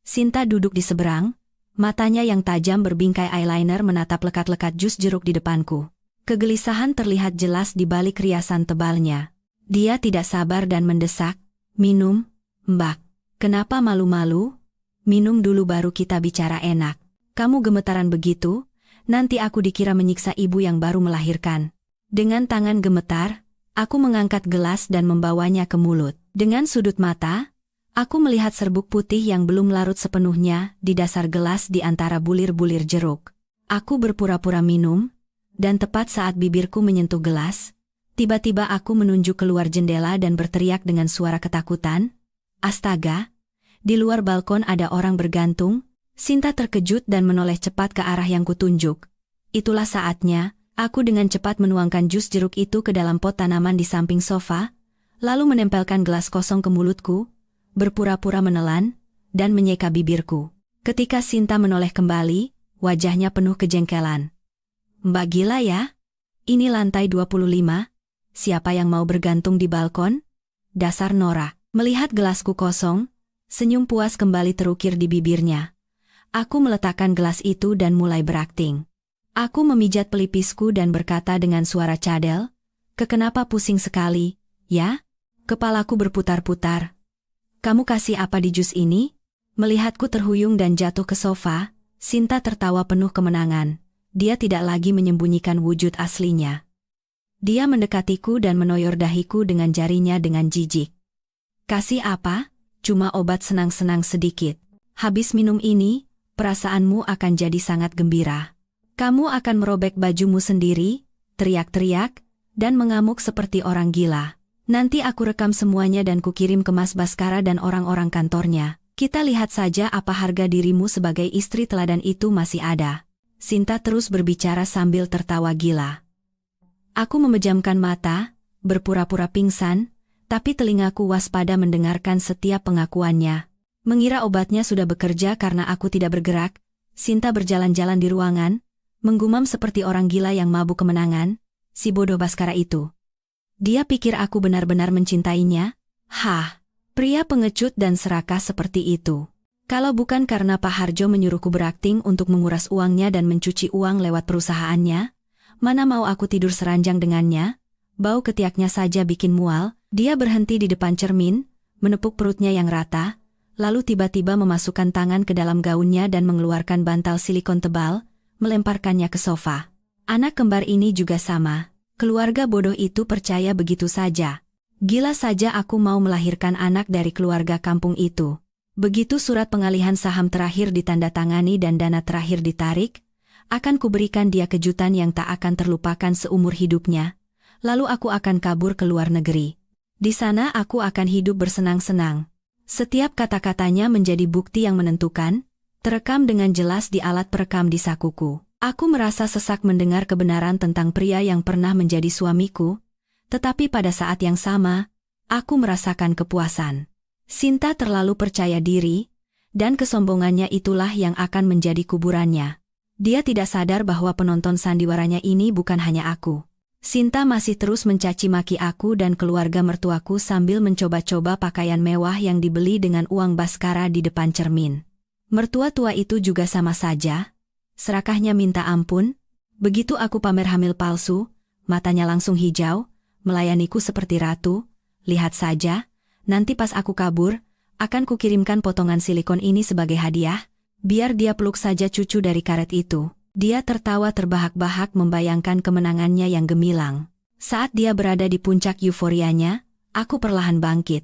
Speaker 1: Sinta duduk di seberang, matanya yang tajam berbingkai eyeliner menatap lekat-lekat jus jeruk di depanku. Kegelisahan terlihat jelas di balik riasan tebalnya. Dia tidak sabar dan mendesak, "Minum, Mbak. Kenapa malu-malu? Minum dulu baru kita bicara enak. Kamu gemetaran begitu, nanti aku dikira menyiksa ibu yang baru melahirkan." Dengan tangan gemetar, aku mengangkat gelas dan membawanya ke mulut. Dengan sudut mata, aku melihat serbuk putih yang belum larut sepenuhnya di dasar gelas di antara bulir-bulir jeruk. Aku berpura-pura minum, dan tepat saat bibirku menyentuh gelas, tiba-tiba aku menunjuk keluar jendela dan berteriak dengan suara ketakutan, "Astaga! Di luar balkon ada orang bergantung." Sinta terkejut dan menoleh cepat ke arah yang kutunjuk. Itulah saatnya, aku dengan cepat menuangkan jus jeruk itu ke dalam pot tanaman di samping sofa, lalu menempelkan gelas kosong ke mulutku, berpura-pura menelan, dan menyeka bibirku. Ketika Sinta menoleh kembali, wajahnya penuh kejengkelan. "Mbak gila ya? Ini lantai 25, siapa yang mau bergantung di balkon? Dasar Nora." Melihat gelasku kosong, senyum puas kembali terukir di bibirnya. Aku meletakkan gelas itu dan mulai berakting. Aku memijat pelipisku dan berkata dengan suara cadel, "Kenapa pusing sekali, ya? Kepalaku berputar-putar. Kamu kasih apa di jus ini?" Melihatku terhuyung dan jatuh ke sofa, Sinta tertawa penuh kemenangan. Dia tidak lagi menyembunyikan wujud aslinya. Dia mendekatiku dan menoyor dahiku dengan jarinya dengan jijik. "Kasih apa? Cuma obat senang-senang sedikit. Habis minum ini, perasaanmu akan jadi sangat gembira. Kamu akan merobek bajumu sendiri, teriak-teriak, dan mengamuk seperti orang gila. Nanti aku rekam semuanya dan kukirim ke Mas Baskara dan orang-orang kantornya. Kita lihat saja apa harga dirimu sebagai istri teladan itu masih ada." Sinta terus berbicara sambil tertawa gila. Aku memejamkan mata, berpura-pura pingsan, tapi telingaku waspada mendengarkan setiap pengakuannya. Mengira obatnya sudah bekerja karena aku tidak bergerak, Sinta berjalan-jalan di ruangan, menggumam seperti orang gila yang mabuk kemenangan, si bodoh Baskara itu. Dia pikir aku benar-benar mencintainya? Hah, pria pengecut dan serakah seperti itu. Kalau bukan karena Pak Harjo menyuruhku berakting untuk menguras uangnya dan mencuci uang lewat perusahaannya, mana mau aku tidur seranjang dengannya? Bau ketiaknya saja bikin mual. Dia berhenti di depan cermin, menepuk perutnya yang rata, lalu tiba-tiba memasukkan tangan ke dalam gaunnya dan mengeluarkan bantal silikon tebal, melemparkannya ke sofa. Anak kembar ini juga sama. Keluarga bodoh itu percaya begitu saja. Gila saja aku mau melahirkan anak dari keluarga kampung itu. Begitu surat pengalihan saham terakhir ditandatangani dan dana terakhir ditarik, akan kuberikan dia kejutan yang tak akan terlupakan seumur hidupnya. Lalu aku akan kabur ke luar negeri. Di sana aku akan hidup bersenang-senang. Setiap kata-katanya menjadi bukti yang menentukan, terekam dengan jelas di alat perekam di sakuku. Aku merasa sesak mendengar kebenaran tentang pria yang pernah menjadi suamiku, tetapi pada saat yang sama, aku merasakan kepuasan. Sinta terlalu percaya diri, dan kesombongannya itulah yang akan menjadi kuburannya. Dia tidak sadar bahwa penonton sandiwaranya ini bukan hanya aku. Sinta masih terus mencaci maki aku dan keluarga mertuaku sambil mencoba-coba pakaian mewah yang dibeli dengan uang Baskara di depan cermin. Mertua tua itu juga sama saja. Serakahnya minta ampun. Begitu aku pamer hamil palsu, matanya langsung hijau, melayaniku seperti ratu. Lihat saja, nanti pas aku kabur, akan kukirimkan potongan silikon ini sebagai hadiah, biar dia peluk saja cucu dari karet itu. Dia tertawa terbahak-bahak membayangkan kemenangannya yang gemilang. Saat dia berada di puncak euforianya, aku perlahan bangkit.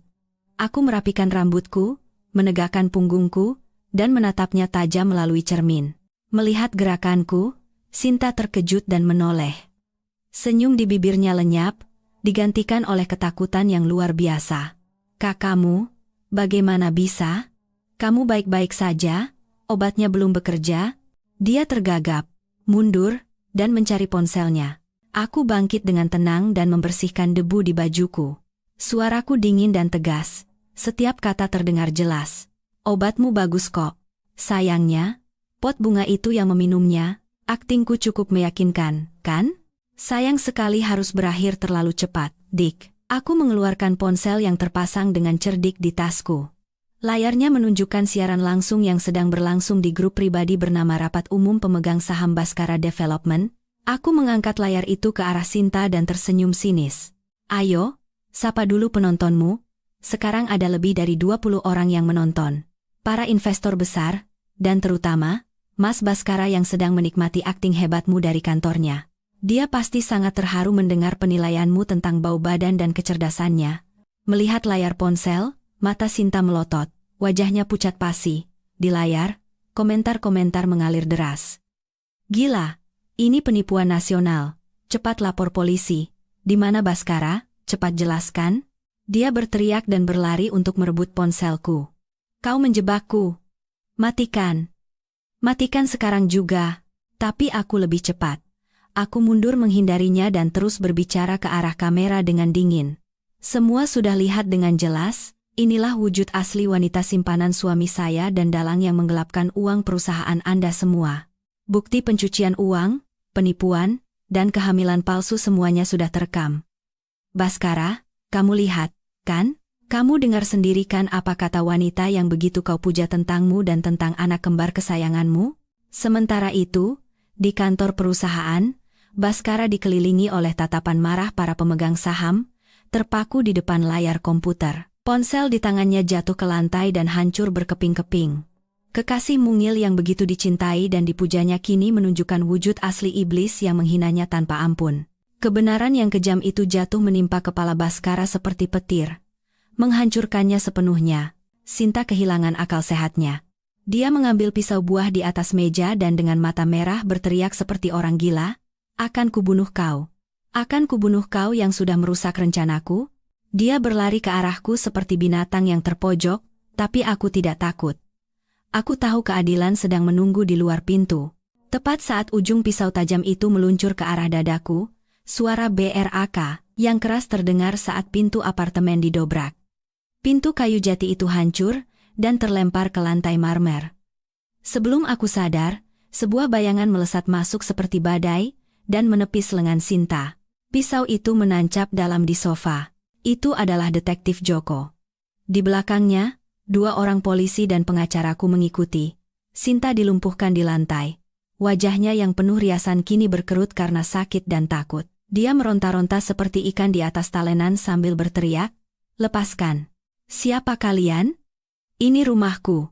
Speaker 1: Aku merapikan rambutku, menegakkan punggungku, dan menatapnya tajam melalui cermin. Melihat gerakanku, Sinta terkejut dan menoleh. Senyum di bibirnya lenyap, digantikan oleh ketakutan yang luar biasa. "Kakakmu, bagaimana bisa? Kamu baik-baik saja? Obatnya belum bekerja?" Dia tergagap, mundur, dan mencari ponselnya. Aku bangkit dengan tenang dan membersihkan debu di bajuku. Suaraku dingin dan tegas. Setiap kata terdengar jelas. "Obatmu bagus kok. Sayangnya, pot bunga itu yang meminumnya." Aktingku cukup meyakinkan, kan? Sayang sekali harus berakhir terlalu cepat, Dick. Aku mengeluarkan ponsel yang terpasang dengan cerdik di tasku. Layarnya menunjukkan siaran langsung yang sedang berlangsung di grup pribadi bernama Rapat Umum Pemegang Saham Baskara Development. Aku mengangkat layar itu ke arah Sinta dan tersenyum sinis. "Ayo, sapa dulu penontonmu. Sekarang ada lebih dari 20 orang yang menonton. Para investor besar, dan terutama, Mas Baskara yang sedang menikmati akting hebatmu dari kantornya. Dia pasti sangat terharu mendengar penilaianmu tentang bau badan dan kecerdasannya." Melihat layar ponsel, mata Sinta melotot, wajahnya pucat pasi. Di layar, komentar-komentar mengalir deras. "Gila, ini penipuan nasional. Cepat lapor polisi. Di mana Baskara? Cepat jelaskan." Dia berteriak dan berlari untuk merebut ponselku. "Kau menjebakku. Matikan. Matikan sekarang juga." Tapi aku lebih cepat. Aku mundur menghindarinya dan terus berbicara ke arah kamera dengan dingin. "Semua sudah lihat dengan jelas. Inilah wujud asli wanita simpanan suami saya dan dalang yang menggelapkan uang perusahaan Anda semua. Bukti pencucian uang, penipuan, dan kehamilan palsu semuanya sudah terekam. Baskara, kamu lihat, kan? Kamu dengar sendiri kan apa kata wanita yang begitu kau puja tentangmu dan tentang anak kembar kesayanganmu?" Sementara itu, di kantor perusahaan, Baskara dikelilingi oleh tatapan marah para pemegang saham, terpaku di depan layar komputer. Ponsel di tangannya jatuh ke lantai dan hancur berkeping-keping. Kekasih mungil yang begitu dicintai dan dipujanya kini menunjukkan wujud asli iblis yang menghinanya tanpa ampun. Kebenaran yang kejam itu jatuh menimpa kepala Baskara seperti petir, menghancurkannya sepenuhnya. Sinta kehilangan akal sehatnya. Dia mengambil pisau buah di atas meja dan dengan mata merah berteriak seperti orang gila, "Akan kubunuh kau. Akan kubunuh kau yang sudah merusak rencanaku." Dia berlari ke arahku seperti binatang yang terpojok, tapi aku tidak takut. Aku tahu keadilan sedang menunggu di luar pintu. Tepat saat ujung pisau tajam itu meluncur ke arah dadaku, suara BRAK yang keras terdengar saat pintu apartemen didobrak. Pintu kayu jati itu hancur dan terlempar ke lantai marmer. Sebelum aku sadar, sebuah bayangan melesat masuk seperti badai dan menepis lengan Sinta. Pisau itu menancap dalam di sofa. Itu adalah detektif Joko. Di belakangnya, 2 orang polisi dan pengacaraku mengikuti. Sinta dilumpuhkan di lantai. Wajahnya yang penuh riasan kini berkerut karena sakit dan takut. Dia meronta-ronta seperti ikan di atas talenan sambil berteriak, "Lepaskan! Siapa kalian? Ini rumahku.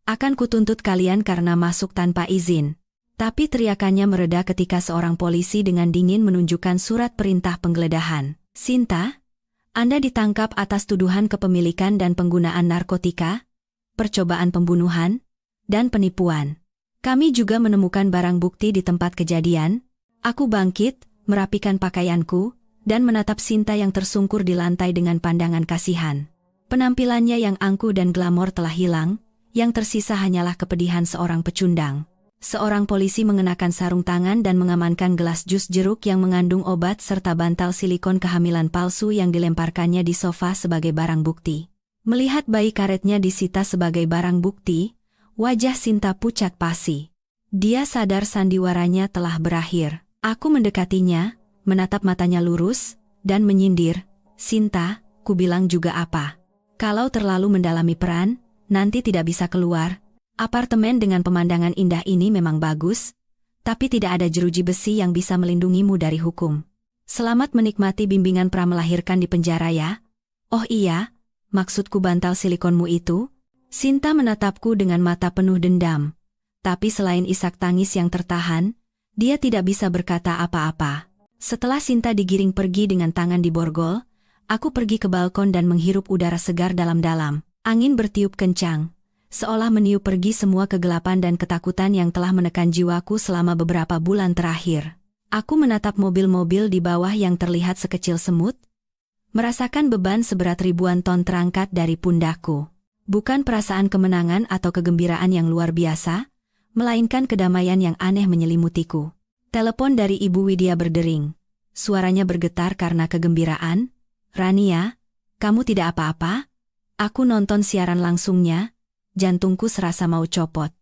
Speaker 1: Akan kutuntut kalian karena masuk tanpa izin." Tapi teriakannya mereda ketika seorang polisi dengan dingin menunjukkan surat perintah penggeledahan. "Sinta, Anda ditangkap atas tuduhan kepemilikan dan penggunaan narkotika, percobaan pembunuhan, dan penipuan. Kami juga menemukan barang bukti di tempat kejadian." Aku bangkit, merapikan pakaianku, dan menatap Sinta yang tersungkur di lantai dengan pandangan kasihan. Penampilannya yang angkuh dan glamor telah hilang, yang tersisa hanyalah kepedihan seorang pecundang. Seorang polisi mengenakan sarung tangan dan mengamankan gelas jus jeruk yang mengandung obat serta bantal silikon kehamilan palsu yang dilemparkannya di sofa sebagai barang bukti. Melihat bayi karetnya disita sebagai barang bukti, wajah Sinta pucat pasi. Dia sadar sandiwaranya telah berakhir. Aku mendekatinya, menatap matanya lurus, dan menyindir, "Sinta, kubilang juga apa? Kalau terlalu mendalami peran, nanti tidak bisa keluar. Apartemen dengan pemandangan indah ini memang bagus, tapi tidak ada jeruji besi yang bisa melindungimu dari hukum. Selamat menikmati bimbingan pra-melahirkan di penjara ya." "Oh iya, maksudku bantal silikonmu itu?" Sinta menatapku dengan mata penuh dendam. Tapi selain isak tangis yang tertahan, dia tidak bisa berkata apa-apa. Setelah Sinta digiring pergi dengan tangan di borgol, aku pergi ke balkon dan menghirup udara segar dalam-dalam. Angin bertiup kencang, seolah meniup pergi semua kegelapan dan ketakutan yang telah menekan jiwaku selama beberapa bulan terakhir. Aku menatap mobil-mobil di bawah yang terlihat sekecil semut, merasakan beban seberat ribuan ton terangkat dari pundakku. Bukan perasaan kemenangan atau kegembiraan yang luar biasa, melainkan kedamaian yang aneh menyelimutiku. Telepon dari Ibu Widya berdering. Suaranya bergetar karena kegembiraan. "Rania, kamu tidak apa-apa?" Aku nonton siaran langsungnya, jantungku serasa mau copot.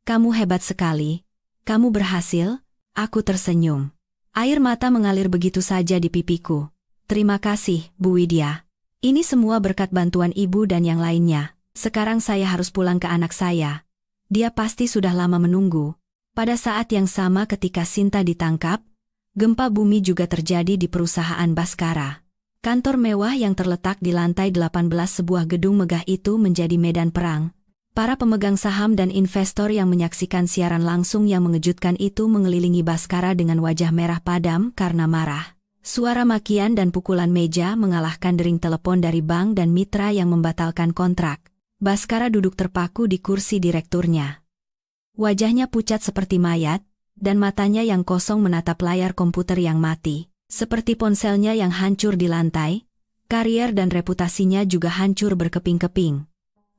Speaker 1: "Kamu hebat sekali. Kamu berhasil." Aku tersenyum. Air mata mengalir begitu saja di pipiku. "Terima kasih, Bu Widya. Ini semua berkat bantuan Ibu dan yang lainnya. Sekarang saya harus pulang ke anak saya. Dia pasti sudah lama menunggu." Pada saat yang sama ketika Sinta ditangkap, gempa bumi juga terjadi di perusahaan Baskara. Kantor mewah yang terletak di lantai 18 sebuah gedung megah itu menjadi medan perang. Para pemegang saham dan investor yang menyaksikan siaran langsung yang mengejutkan itu mengelilingi Baskara dengan wajah merah padam karena marah. Suara makian dan pukulan meja mengalahkan dering telepon dari bank dan mitra yang membatalkan kontrak. Baskara duduk terpaku di kursi direkturnya. Wajahnya pucat seperti mayat, dan matanya yang kosong menatap layar komputer yang mati. Seperti ponselnya yang hancur di lantai, karier dan reputasinya juga hancur berkeping-keping.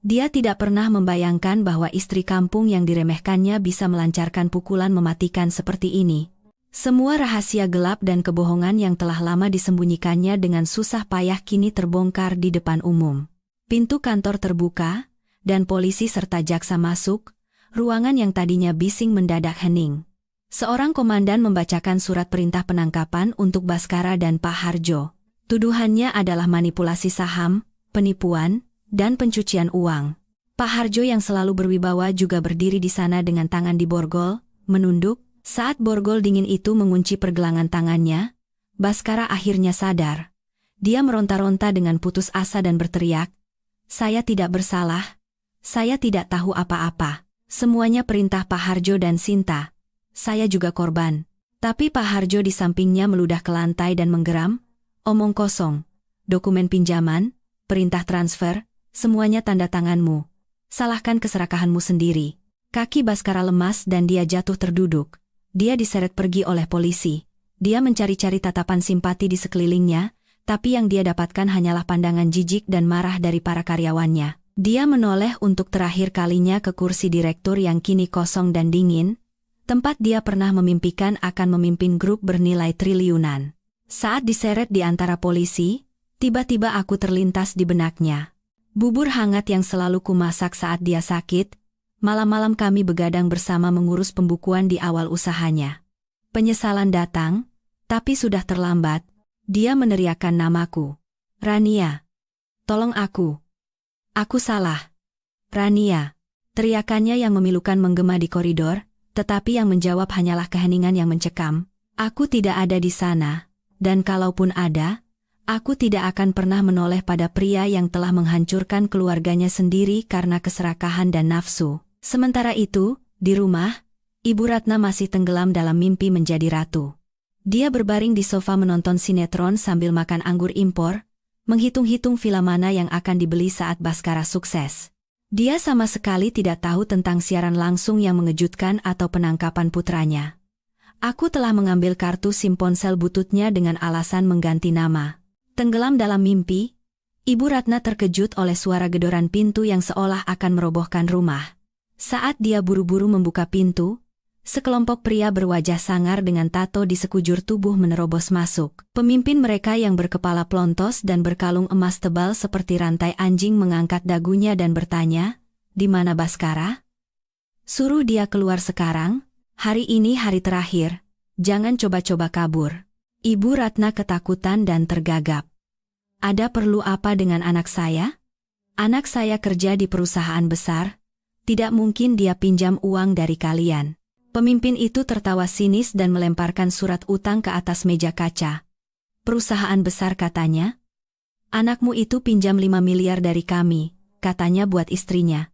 Speaker 1: Dia tidak pernah membayangkan bahwa istri kampung yang diremehkannya bisa melancarkan pukulan mematikan seperti ini. Semua rahasia gelap dan kebohongan yang telah lama disembunyikannya dengan susah payah kini terbongkar di depan umum. Pintu kantor terbuka, dan polisi serta jaksa masuk. Ruangan yang tadinya bising mendadak hening. Seorang komandan membacakan surat perintah penangkapan untuk Baskara dan Pak Harjo. Tuduhannya adalah manipulasi saham, penipuan, dan pencucian uang. Pak Harjo yang selalu berwibawa juga berdiri di sana dengan tangan di borgol, menunduk. Saat borgol dingin itu mengunci pergelangan tangannya, Baskara akhirnya sadar. Dia meronta-ronta dengan putus asa dan berteriak, "Saya tidak bersalah. Saya tidak tahu apa-apa. Semuanya perintah Pak Harjo dan Sinta. Saya juga korban." Tapi Pak Harjo di sampingnya meludah ke lantai dan menggeram, "Omong kosong. Dokumen pinjaman, perintah transfer, semuanya tanda tanganmu. Salahkan keserakahanmu sendiri." Kaki Baskara lemas dan dia jatuh terduduk. Dia diseret pergi oleh polisi. Dia mencari-cari tatapan simpati di sekelilingnya, tapi yang dia dapatkan hanyalah pandangan jijik dan marah dari para karyawannya. Dia menoleh untuk terakhir kalinya ke kursi direktur yang kini kosong dan dingin, tempat dia pernah memimpikan akan memimpin grup bernilai triliunan. Saat diseret di antara polisi, tiba-tiba aku terlintas di benaknya. Bubur hangat yang selalu kumasak saat dia sakit, malam-malam kami begadang bersama mengurus pembukuan di awal usahanya. Penyesalan datang, tapi sudah terlambat. Dia meneriakkan namaku. Rania. Tolong aku. Aku salah. Rania. Teriakannya yang memilukan menggema di koridor, tetapi yang menjawab hanyalah keheningan yang mencekam. Aku tidak ada di sana, dan kalaupun ada, aku tidak akan pernah menoleh pada pria yang telah menghancurkan keluarganya sendiri karena keserakahan dan nafsu. Sementara itu, di rumah, Ibu Ratna masih tenggelam dalam mimpi menjadi ratu. Dia berbaring di sofa menonton sinetron sambil makan anggur impor, menghitung-hitung film mana yang akan dibeli saat Baskara sukses. Dia sama sekali tidak tahu tentang siaran langsung yang mengejutkan atau penangkapan putranya. Aku telah mengambil kartu SIM ponsel bututnya dengan alasan mengganti nama. Tenggelam dalam mimpi, Ibu Ratna terkejut oleh suara gedoran pintu yang seolah akan merobohkan rumah. Saat dia buru-buru membuka pintu, sekelompok pria berwajah sangar dengan tato di sekujur tubuh menerobos masuk. Pemimpin mereka yang berkepala plontos dan berkalung emas tebal seperti rantai anjing mengangkat dagunya dan bertanya, "Di mana Baskara? Suruh dia keluar sekarang, hari ini hari terakhir, jangan coba-coba kabur." Ibu Ratna ketakutan dan tergagap. "Ada perlu apa dengan anak saya? Anak saya kerja di perusahaan besar, tidak mungkin dia pinjam uang dari kalian." Pemimpin itu tertawa sinis dan melemparkan surat utang ke atas meja kaca. "Perusahaan besar," katanya. "Anakmu itu pinjam 5 miliar dari kami," katanya buat istrinya.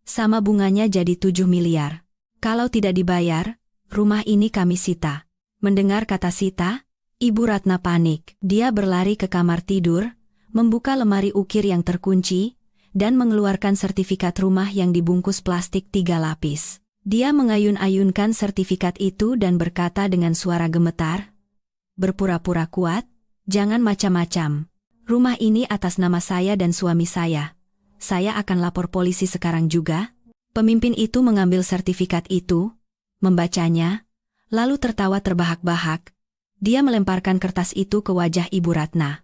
Speaker 1: "Sama bunganya jadi 7 miliar. Kalau tidak dibayar, rumah ini kami sita." Mendengar kata sita, Ibu Ratna panik. Dia berlari ke kamar tidur, membuka lemari ukir yang terkunci, dan mengeluarkan sertifikat rumah yang dibungkus plastik 3 lapis. Dia mengayun-ayunkan sertifikat itu dan berkata dengan suara gemetar, "Berpura-pura kuat, jangan macam-macam. Rumah ini atas nama saya dan suami saya. Saya akan lapor polisi sekarang juga." Pemimpin itu mengambil sertifikat itu, membacanya, lalu tertawa terbahak-bahak. Dia melemparkan kertas itu ke wajah Ibu Ratna.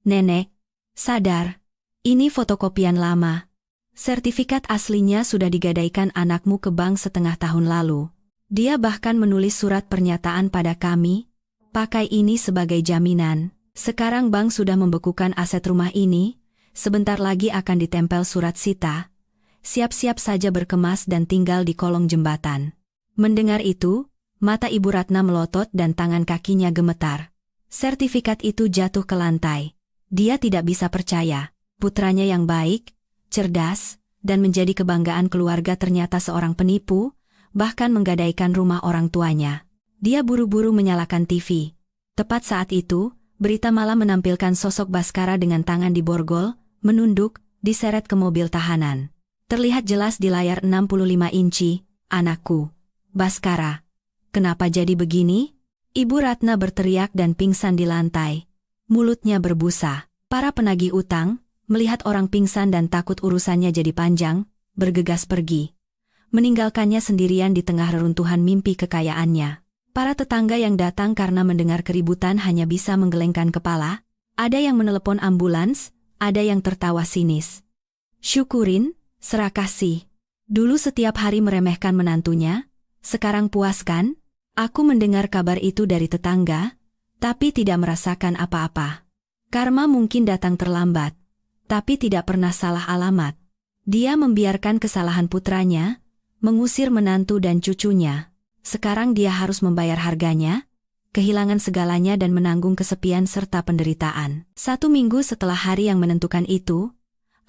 Speaker 1: "Nenek, sadar, ini fotokopian lama. Sertifikat aslinya sudah digadaikan anakmu ke bank setengah tahun lalu. Dia bahkan menulis surat pernyataan pada kami, pakai ini sebagai jaminan. Sekarang bank sudah membekukan aset rumah ini, sebentar lagi akan ditempel surat sita. Siap-siap saja berkemas dan tinggal di kolong jembatan." Mendengar itu, mata Ibu Ratna melotot dan tangan kakinya gemetar. Sertifikat itu jatuh ke lantai. Dia tidak bisa percaya, putranya yang baik, cerdas, dan menjadi kebanggaan keluarga ternyata seorang penipu, bahkan menggadaikan rumah orang tuanya. Dia buru-buru menyalakan TV. Tepat saat itu, berita malam menampilkan sosok Baskara dengan tangan di borgol, menunduk, diseret ke mobil tahanan. Terlihat jelas di layar 65 inci, "Anakku, Baskara. Kenapa jadi begini?" Ibu Ratna berteriak dan pingsan di lantai. Mulutnya berbusa. Para penagih utang, melihat orang pingsan dan takut urusannya jadi panjang, bergegas pergi, meninggalkannya sendirian di tengah reruntuhan mimpi kekayaannya. Para tetangga yang datang karena mendengar keributan hanya bisa menggelengkan kepala, ada yang menelepon ambulans, ada yang tertawa sinis. "Syukurin, serakah sih. Dulu setiap hari meremehkan menantunya, sekarang puas kan?" Aku mendengar kabar itu dari tetangga, tapi tidak merasakan apa-apa. Karma mungkin datang terlambat, tapi tidak pernah salah alamat. Dia membiarkan kesalahan putranya, mengusir menantu dan cucunya. Sekarang dia harus membayar harganya, kehilangan segalanya dan menanggung kesepian serta penderitaan. 1 minggu setelah hari yang menentukan itu,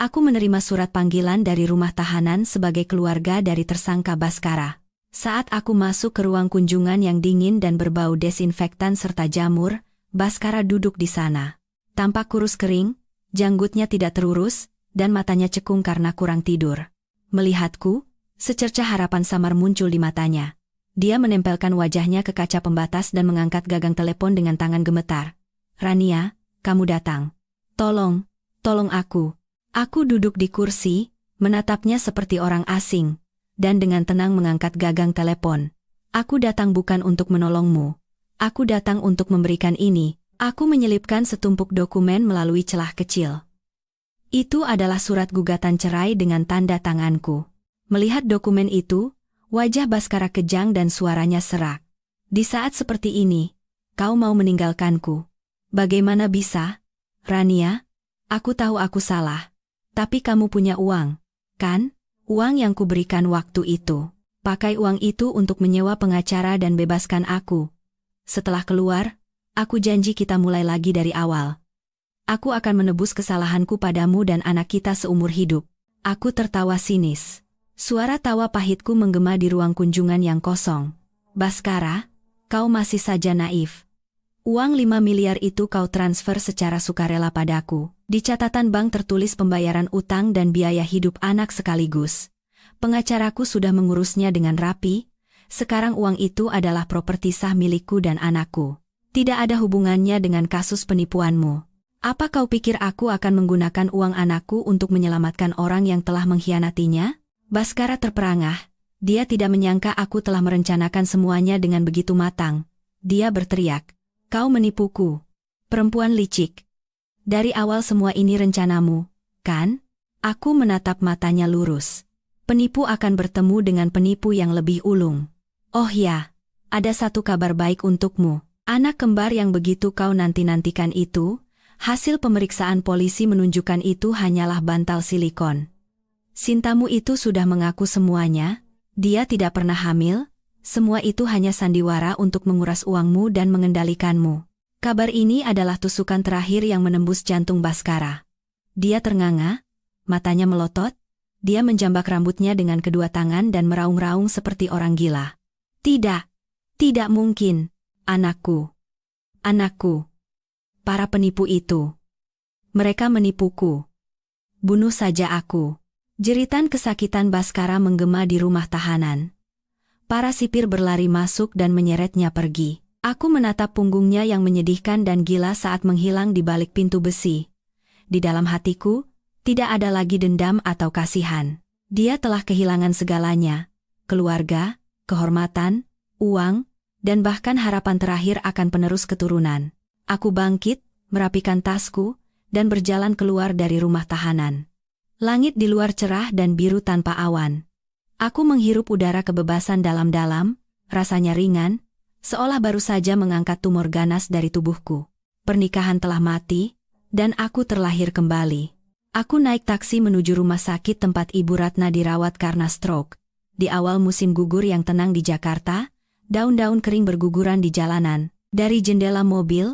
Speaker 1: aku menerima surat panggilan dari rumah tahanan sebagai keluarga dari tersangka Baskara. Saat aku masuk ke ruang kunjungan yang dingin dan berbau desinfektan serta jamur, Baskara duduk di sana. Tampak kurus kering, janggutnya tidak terurus, dan matanya cekung karena kurang tidur. Melihatku, secercah harapan samar muncul di matanya. Dia menempelkan wajahnya ke kaca pembatas dan mengangkat gagang telepon dengan tangan gemetar. "Rania, kamu datang. Tolong aku." Aku duduk di kursi, menatapnya seperti orang asing, dan dengan tenang mengangkat gagang telepon. Aku datang bukan untuk menolongmu. Aku datang untuk memberikan ini. Aku menyelipkan setumpuk dokumen melalui celah kecil. Itu adalah surat gugatan cerai dengan tanda tanganku. Melihat dokumen itu, wajah Baskara kejang dan suaranya serak. Di saat seperti ini, kau mau meninggalkanku. Bagaimana bisa? Rania, aku tahu aku salah. Tapi kamu punya uang, kan? Uang yang kuberikan waktu itu. Pakai uang itu untuk menyewa pengacara dan bebaskan aku. Setelah keluar, aku janji kita mulai lagi dari awal. Aku akan menebus kesalahanku padamu dan anak kita seumur hidup. Aku tertawa sinis. Suara tawa pahitku menggema di ruang kunjungan yang kosong. Baskara, kau masih saja naif. Uang 5 miliar itu kau transfer secara sukarela padaku. Di catatan bank tertulis pembayaran utang dan biaya hidup anak sekaligus. Pengacaraku sudah mengurusnya dengan rapi. Sekarang uang itu adalah properti sah milikku dan anakku. Tidak ada hubungannya dengan kasus penipuanmu. Apa kau pikir aku akan menggunakan uang anakku untuk menyelamatkan orang yang telah mengkhianatinya? Baskara terperangah. Dia tidak menyangka aku telah merencanakan semuanya dengan begitu matang. Dia berteriak, "Kau menipuku. Perempuan licik. Dari awal semua ini rencanamu, kan?" Aku menatap matanya lurus. Penipu akan bertemu dengan penipu yang lebih ulung. Oh ya, ada satu kabar baik untukmu. Anak kembar yang begitu kau nanti-nantikan itu, hasil pemeriksaan polisi menunjukkan itu hanyalah bantal silikon. Sintamu itu sudah mengaku semuanya, dia tidak pernah hamil, semua itu hanya sandiwara untuk menguras uangmu dan mengendalikanmu. Kabar ini adalah tusukan terakhir yang menembus jantung Baskara. Dia ternganga, matanya melotot, dia menjambak rambutnya dengan kedua tangan dan meraung-raung seperti orang gila. Tidak, tidak mungkin, anakku. Anakku. Para penipu itu. Mereka menipuku. Bunuh saja aku. Jeritan kesakitan Baskara menggema di rumah tahanan. Para sipir berlari masuk dan menyeretnya pergi. Aku menatap punggungnya yang menyedihkan dan gila saat menghilang di balik pintu besi. Di dalam hatiku, tidak ada lagi dendam atau kasihan. Dia telah kehilangan segalanya. Keluarga, kehormatan, uang, dan bahkan harapan terakhir akan penerus keturunan. Aku bangkit, merapikan tasku, dan berjalan keluar dari rumah tahanan. Langit di luar cerah dan biru tanpa awan. Aku menghirup udara kebebasan dalam-dalam, rasanya ringan, seolah baru saja mengangkat tumor ganas dari tubuhku. Pernikahan telah mati, dan aku terlahir kembali. Aku naik taksi menuju rumah sakit tempat Ibu Ratna dirawat karena stroke. Di awal musim gugur yang tenang di Jakarta, daun-daun kering berguguran di jalanan. Dari jendela mobil,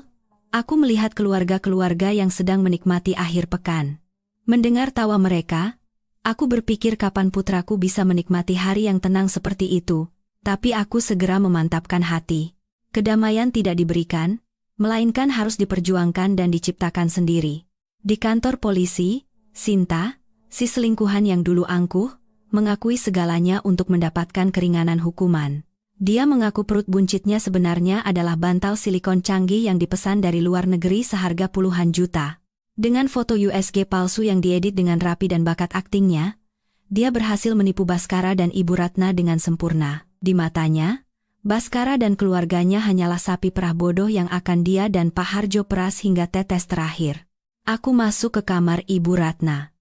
Speaker 1: aku melihat keluarga-keluarga yang sedang menikmati akhir pekan. Mendengar tawa mereka, aku berpikir kapan putraku bisa menikmati hari yang tenang seperti itu, tapi aku segera memantapkan hati. Kedamaian tidak diberikan, melainkan harus diperjuangkan dan diciptakan sendiri. Di kantor polisi, Sinta, si selingkuhan yang dulu angkuh, mengakui segalanya untuk mendapatkan keringanan hukuman. Dia mengaku perut buncitnya sebenarnya adalah bantal silikon canggih yang dipesan dari luar negeri seharga puluhan juta. Dengan foto USG palsu yang diedit dengan rapi dan bakat aktingnya, dia berhasil menipu Baskara dan Ibu Ratna dengan sempurna. Di matanya, Baskara dan keluarganya hanyalah sapi perah bodoh yang akan dia dan Pak Harjo peras hingga tetes terakhir. Aku masuk ke kamar Ibu Ratna.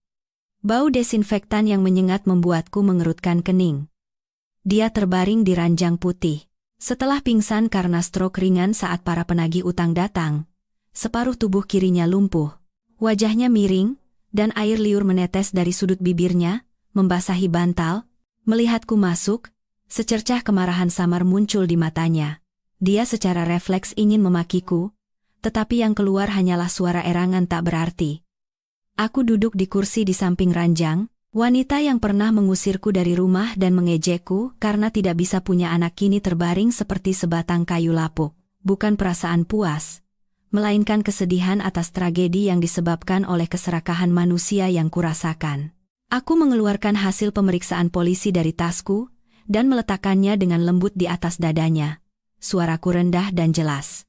Speaker 1: Bau desinfektan yang menyengat membuatku mengerutkan kening. Dia terbaring di ranjang putih. Setelah pingsan karena stroke ringan saat para penagih utang datang, separuh tubuh kirinya lumpuh. Wajahnya miring, dan air liur menetes dari sudut bibirnya, membasahi bantal. Melihatku masuk, secercah kemarahan samar muncul di matanya. Dia secara refleks ingin memakiku, tetapi yang keluar hanyalah suara erangan tak berarti. Aku duduk di kursi di samping ranjang, wanita yang pernah mengusirku dari rumah dan mengejekku karena tidak bisa punya anak kini terbaring seperti sebatang kayu lapuk. Bukan perasaan puas, melainkan kesedihan atas tragedi yang disebabkan oleh keserakahan manusia yang kurasakan. Aku mengeluarkan hasil pemeriksaan polisi dari tasku, dan meletakkannya dengan lembut di atas dadanya. Suaraku rendah dan jelas.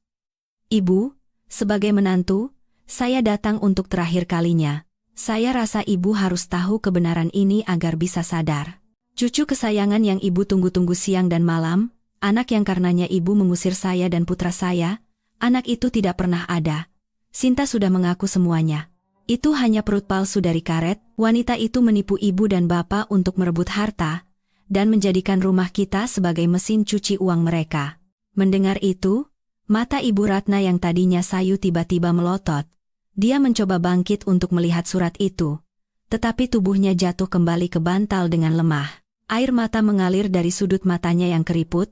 Speaker 1: Ibu, sebagai menantu, saya datang untuk terakhir kalinya. Saya rasa ibu harus tahu kebenaran ini agar bisa sadar. Cucu kesayangan yang ibu tunggu-tunggu siang dan malam, anak yang karenanya ibu mengusir saya dan putra saya, anak itu tidak pernah ada. Sinta sudah mengaku semuanya. Itu hanya perut palsu dari karet, wanita itu menipu ibu dan bapak untuk merebut harta, dan menjadikan rumah kita sebagai mesin cuci uang mereka. Mendengar itu, mata Ibu Ratna yang tadinya sayu tiba-tiba melotot. Dia mencoba bangkit untuk melihat surat itu, tetapi tubuhnya jatuh kembali ke bantal dengan lemah. Air mata mengalir dari sudut matanya yang keriput,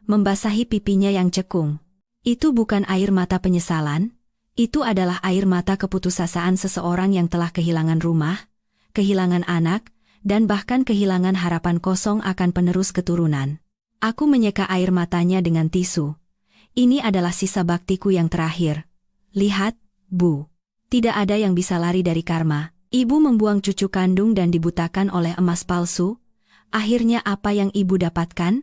Speaker 1: membasahi pipinya yang cekung. Itu bukan air mata penyesalan, itu adalah air mata keputusasaan seseorang yang telah kehilangan rumah, kehilangan anak, dan bahkan kehilangan harapan kosong akan penerus keturunan. Aku menyeka air matanya dengan tisu. Ini adalah sisa baktiku yang terakhir. Lihat, Bu. Tidak ada yang bisa lari dari karma. Ibu membuang cucu kandung dan dibutakan oleh emas palsu. Akhirnya apa yang ibu dapatkan?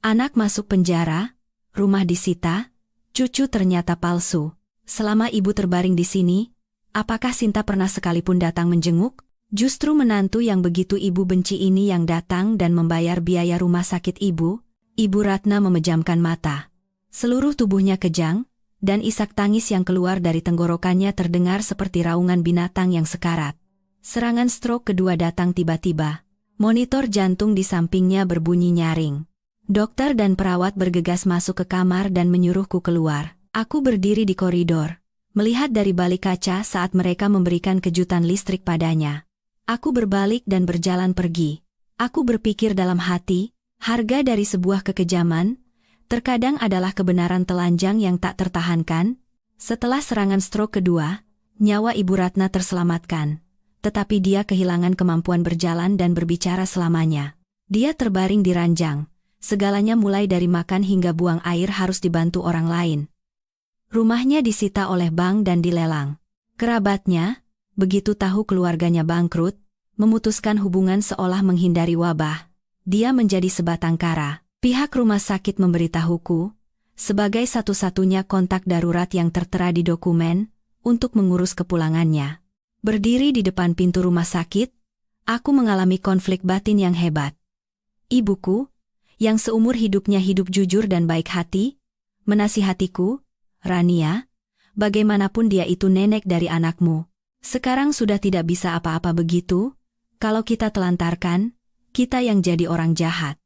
Speaker 1: Anak masuk penjara, rumah disita, cucu ternyata palsu. Selama ibu terbaring di sini, apakah Sinta pernah sekalipun datang menjenguk? Justru menantu yang begitu ibu benci ini yang datang dan membayar biaya rumah sakit ibu. Ibu Ratna memejamkan mata. Seluruh tubuhnya kejang, dan isak tangis yang keluar dari tenggorokannya terdengar seperti raungan binatang yang sekarat. Serangan stroke kedua datang tiba-tiba. Monitor jantung di sampingnya berbunyi nyaring. Dokter dan perawat bergegas masuk ke kamar dan menyuruhku keluar. Aku berdiri di koridor, melihat dari balik kaca saat mereka memberikan kejutan listrik padanya. Aku berbalik dan berjalan pergi. Aku berpikir dalam hati, harga dari sebuah kekejaman, terkadang adalah kebenaran telanjang yang tak tertahankan. Setelah serangan stroke kedua, nyawa Ibu Ratna terselamatkan. Tetapi dia kehilangan kemampuan berjalan dan berbicara selamanya. Dia terbaring di ranjang. Segalanya mulai dari makan hingga buang air harus dibantu orang lain. Rumahnya disita oleh bank dan dilelang. Kerabatnya, begitu tahu keluarganya bangkrut, memutuskan hubungan seolah menghindari wabah. Dia menjadi sebatang kara. Pihak rumah sakit memberitahuku, sebagai satu-satunya kontak darurat yang tertera di dokumen, untuk mengurus kepulangannya. Berdiri di depan pintu rumah sakit, aku mengalami konflik batin yang hebat. Ibuku, yang seumur hidupnya hidup jujur dan baik hati, menasihatiku, Rania, bagaimanapun dia itu nenek dari anakmu. Sekarang sudah tidak bisa apa-apa begitu, kalau kita telantarkan, kita yang jadi orang jahat.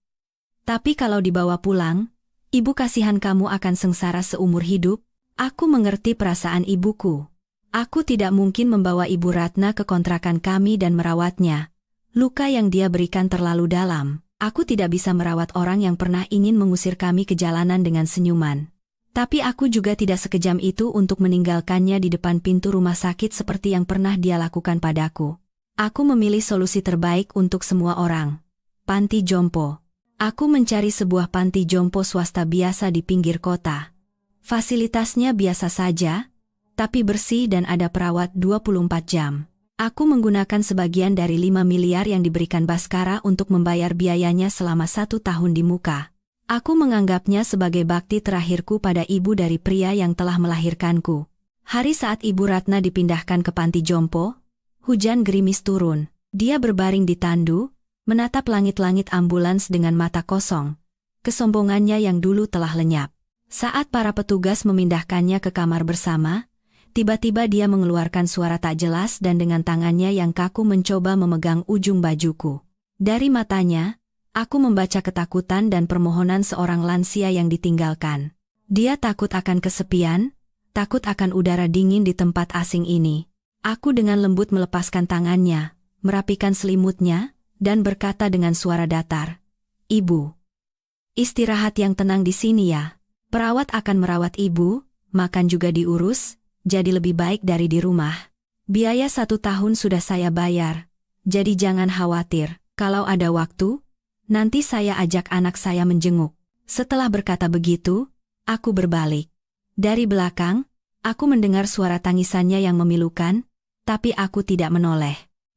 Speaker 1: Tapi kalau dibawa pulang, ibu kasihan kamu akan sengsara seumur hidup. Aku mengerti perasaan ibuku. Aku tidak mungkin membawa Ibu Ratna ke kontrakan kami dan merawatnya. Luka yang dia berikan terlalu dalam. Aku tidak bisa merawat orang yang pernah ingin mengusir kami ke jalanan dengan senyuman. Tapi aku juga tidak sekejam itu untuk meninggalkannya di depan pintu rumah sakit seperti yang pernah dia lakukan padaku. Aku memilih solusi terbaik untuk semua orang. Panti jompo. Aku mencari sebuah panti jompo swasta biasa di pinggir kota. Fasilitasnya biasa saja, tapi bersih dan ada perawat 24 jam. Aku menggunakan sebagian dari 5 miliar yang diberikan Baskara untuk membayar biayanya selama 1 tahun di muka. Aku menganggapnya sebagai bakti terakhirku pada ibu dari pria yang telah melahirkanku. Hari saat Ibu Ratna dipindahkan ke panti jompo, hujan gerimis turun. Dia berbaring di tandu, menatap langit-langit ambulans dengan mata kosong. Kesombongannya yang dulu telah lenyap. Saat para petugas memindahkannya ke kamar bersama, tiba-tiba dia mengeluarkan suara tak jelas dan dengan tangannya yang kaku mencoba memegang ujung bajuku. Dari matanya, aku membaca ketakutan dan permohonan seorang lansia yang ditinggalkan. Dia takut akan kesepian, takut akan udara dingin di tempat asing ini. Aku dengan lembut melepaskan tangannya, merapikan selimutnya, dan berkata dengan suara datar, "Ibu, istirahat yang tenang di sini ya. Perawat akan merawat ibu, makan juga diurus, jadi lebih baik dari di rumah. Biaya 1 tahun sudah saya bayar, jadi jangan khawatir. Kalau ada waktu, nanti saya ajak anak saya menjenguk." Setelah berkata begitu, aku berbalik. Dari belakang, aku mendengar suara tangisannya yang memilukan, tapi aku tidak menoleh.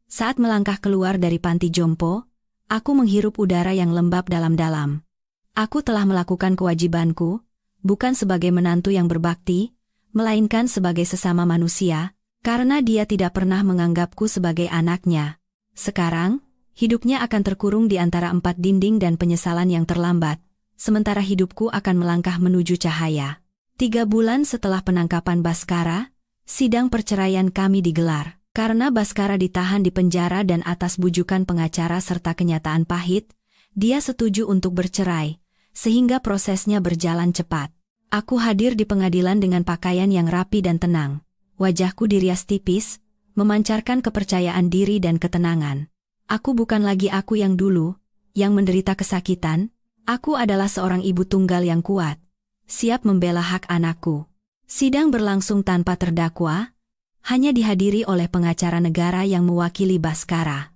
Speaker 1: Saat melangkah keluar dari panti jompo, aku menghirup udara yang lembab dalam-dalam. Aku telah melakukan kewajibanku, bukan sebagai menantu yang berbakti, melainkan sebagai sesama manusia, karena dia tidak pernah menganggapku sebagai anaknya. Sekarang, hidupnya akan terkurung di antara 4 dinding dan penyesalan yang terlambat. sementara hidupku akan melangkah menuju cahaya. 3 bulan setelah penangkapan Baskara, sidang perceraian kami digelar. Karena Baskara ditahan di penjara dan atas bujukan pengacara serta kenyataan pahit, dia setuju untuk bercerai, sehingga prosesnya berjalan cepat. Aku hadir di pengadilan dengan pakaian yang rapi dan tenang. Wajahku dirias tipis, memancarkan kepercayaan diri dan ketenangan. Aku bukan lagi aku yang dulu, yang menderita kesakitan. Aku adalah seorang ibu tunggal yang kuat, siap membela hak anakku. Sidang berlangsung tanpa terdakwa, hanya dihadiri oleh pengacara negara yang mewakili Baskara.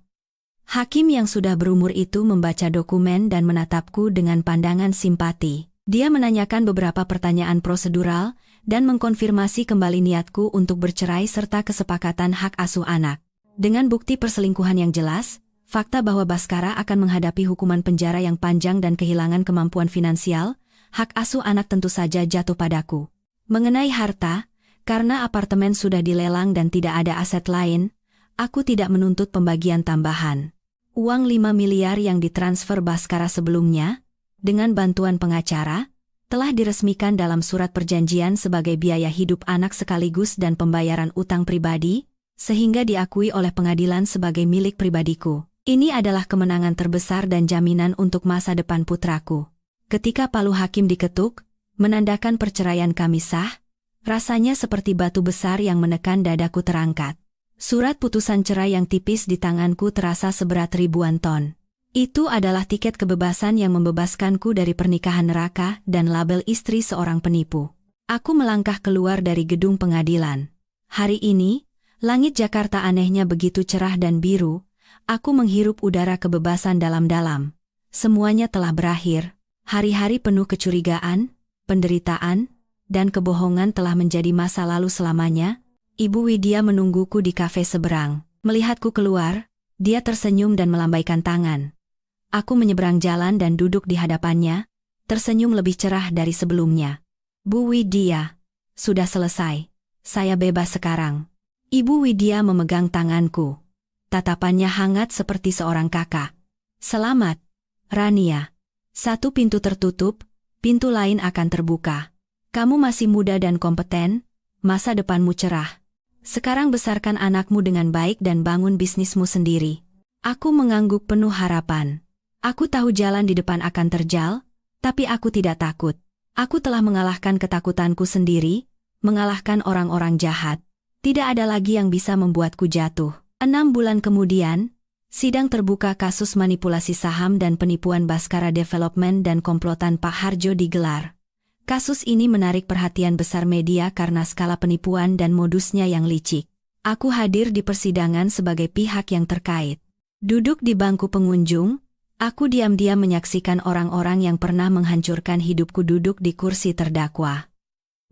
Speaker 1: Hakim yang sudah berumur itu membaca dokumen dan menatapku dengan pandangan simpati. Dia menanyakan beberapa pertanyaan prosedural dan mengkonfirmasi kembali niatku untuk bercerai serta kesepakatan hak asuh anak. Dengan bukti perselingkuhan yang jelas, fakta bahwa Baskara akan menghadapi hukuman penjara yang panjang dan kehilangan kemampuan finansial, hak asuh anak tentu saja jatuh padaku. Mengenai harta, karena apartemen sudah dilelang dan tidak ada aset lain, aku tidak menuntut pembagian tambahan. Uang 5 miliar yang ditransfer Baskara sebelumnya, dengan bantuan pengacara, telah diresmikan dalam surat perjanjian sebagai biaya hidup anak sekaligus dan pembayaran utang pribadi, sehingga diakui oleh pengadilan sebagai milik pribadiku. Ini adalah kemenangan terbesar dan jaminan untuk masa depan putraku. Ketika palu hakim diketuk, menandakan perceraian kami sah, rasanya seperti batu besar yang menekan dadaku terangkat. Surat putusan cerai yang tipis di tanganku terasa seberat ribuan ton. Itu adalah tiket kebebasan yang membebaskanku dari pernikahan neraka dan label istri seorang penipu. Aku melangkah keluar dari gedung pengadilan. Hari ini, langit Jakarta anehnya begitu cerah dan biru. Aku menghirup udara kebebasan dalam-dalam. Semuanya telah berakhir. Hari-hari penuh kecurigaan, penderitaan, dan kebohongan telah menjadi masa lalu selamanya. Ibu Widya menungguku di kafe seberang. Melihatku keluar, dia tersenyum dan melambaikan tangan. Aku menyeberang jalan dan duduk di hadapannya, tersenyum lebih cerah dari sebelumnya. Bu Widya, sudah selesai. Saya bebas sekarang. Ibu Widya memegang tanganku. Tatapannya hangat seperti seorang kakak. Selamat, Rania. Satu pintu tertutup, pintu lain akan terbuka. Kamu masih muda dan kompeten, masa depanmu cerah. Sekarang besarkan anakmu dengan baik dan bangun bisnismu sendiri. Aku mengangguk penuh harapan. Aku tahu jalan di depan akan terjal, tapi aku tidak takut. Aku telah mengalahkan ketakutanku sendiri, mengalahkan orang-orang jahat. Tidak ada lagi yang bisa membuatku jatuh. 6 bulan kemudian, sidang terbuka kasus manipulasi saham dan penipuan Baskara Development dan komplotan Pak Harjo digelar. Kasus ini menarik perhatian besar media karena skala penipuan dan modusnya yang licik. Aku hadir di persidangan sebagai pihak yang terkait. Duduk di bangku pengunjung, aku diam-diam menyaksikan orang-orang yang pernah menghancurkan hidupku duduk di kursi terdakwa.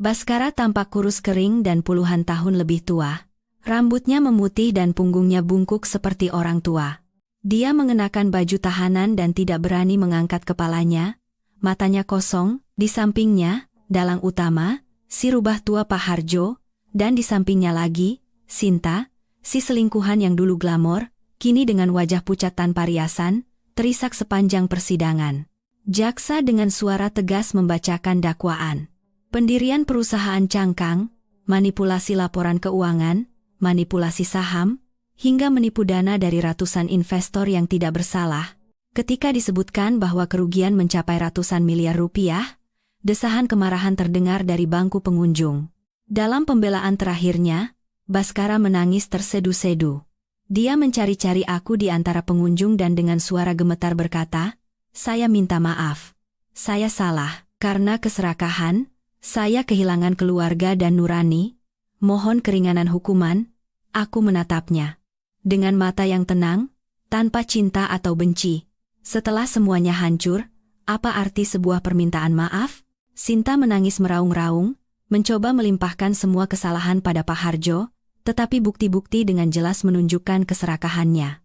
Speaker 1: Baskara tampak kurus kering dan puluhan tahun lebih tua. Rambutnya memutih dan punggungnya bungkuk seperti orang tua. Dia mengenakan baju tahanan dan tidak berani mengangkat kepalanya. Matanya kosong, di sampingnya, dalang utama, si rubah tua Pak Harjo, dan di sampingnya lagi, Sinta, si selingkuhan yang dulu glamor, kini dengan wajah pucat tanpa riasan, terisak sepanjang persidangan. Jaksa dengan suara tegas membacakan dakwaan. Pendirian perusahaan cangkang, manipulasi laporan keuangan, manipulasi saham, hingga menipu dana dari ratusan investor yang tidak bersalah. Ketika disebutkan bahwa kerugian mencapai ratusan miliar rupiah, desahan kemarahan terdengar dari bangku pengunjung. Dalam pembelaan terakhirnya, Baskara menangis tersedu-sedu. Dia mencari-cari aku di antara pengunjung dan dengan suara gemetar berkata, "Saya minta maaf. Saya salah. Karena keserakahan, saya kehilangan keluarga dan nurani. Mohon keringanan hukuman." Aku menatapnya. Dengan mata yang tenang, tanpa cinta atau benci. Setelah semuanya hancur, apa arti sebuah permintaan maaf? Sinta menangis meraung-raung, mencoba melimpahkan semua kesalahan pada Pak Harjo, tetapi bukti-bukti dengan jelas menunjukkan keserakahannya.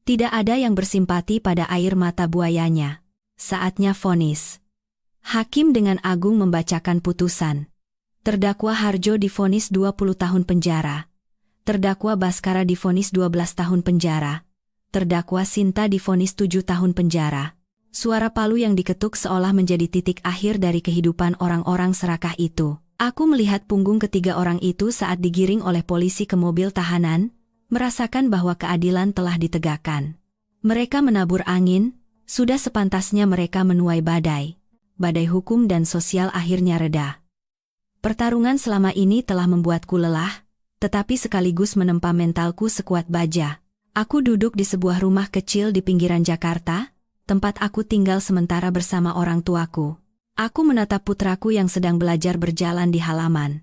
Speaker 1: Tidak ada yang bersimpati pada air mata buayanya. Saatnya vonis. Hakim dengan agung membacakan putusan. Terdakwa Harjo divonis 20 tahun penjara. Terdakwa Baskara divonis 12 tahun penjara. Terdakwa Sinta divonis 7 tahun penjara. Suara palu yang diketuk seolah menjadi titik akhir dari kehidupan orang-orang serakah itu. Aku melihat punggung ketiga orang itu saat digiring oleh polisi ke mobil tahanan, merasakan bahwa keadilan telah ditegakkan. Mereka menabur angin, sudah sepantasnya mereka menuai badai. Badai hukum dan sosial akhirnya reda. Pertarungan selama ini telah membuatku lelah, tetapi sekaligus menempa mentalku sekuat baja. Aku duduk di sebuah rumah kecil di pinggiran Jakarta, tempat aku tinggal sementara bersama orang tuaku. Aku menatap putraku yang sedang belajar berjalan di halaman.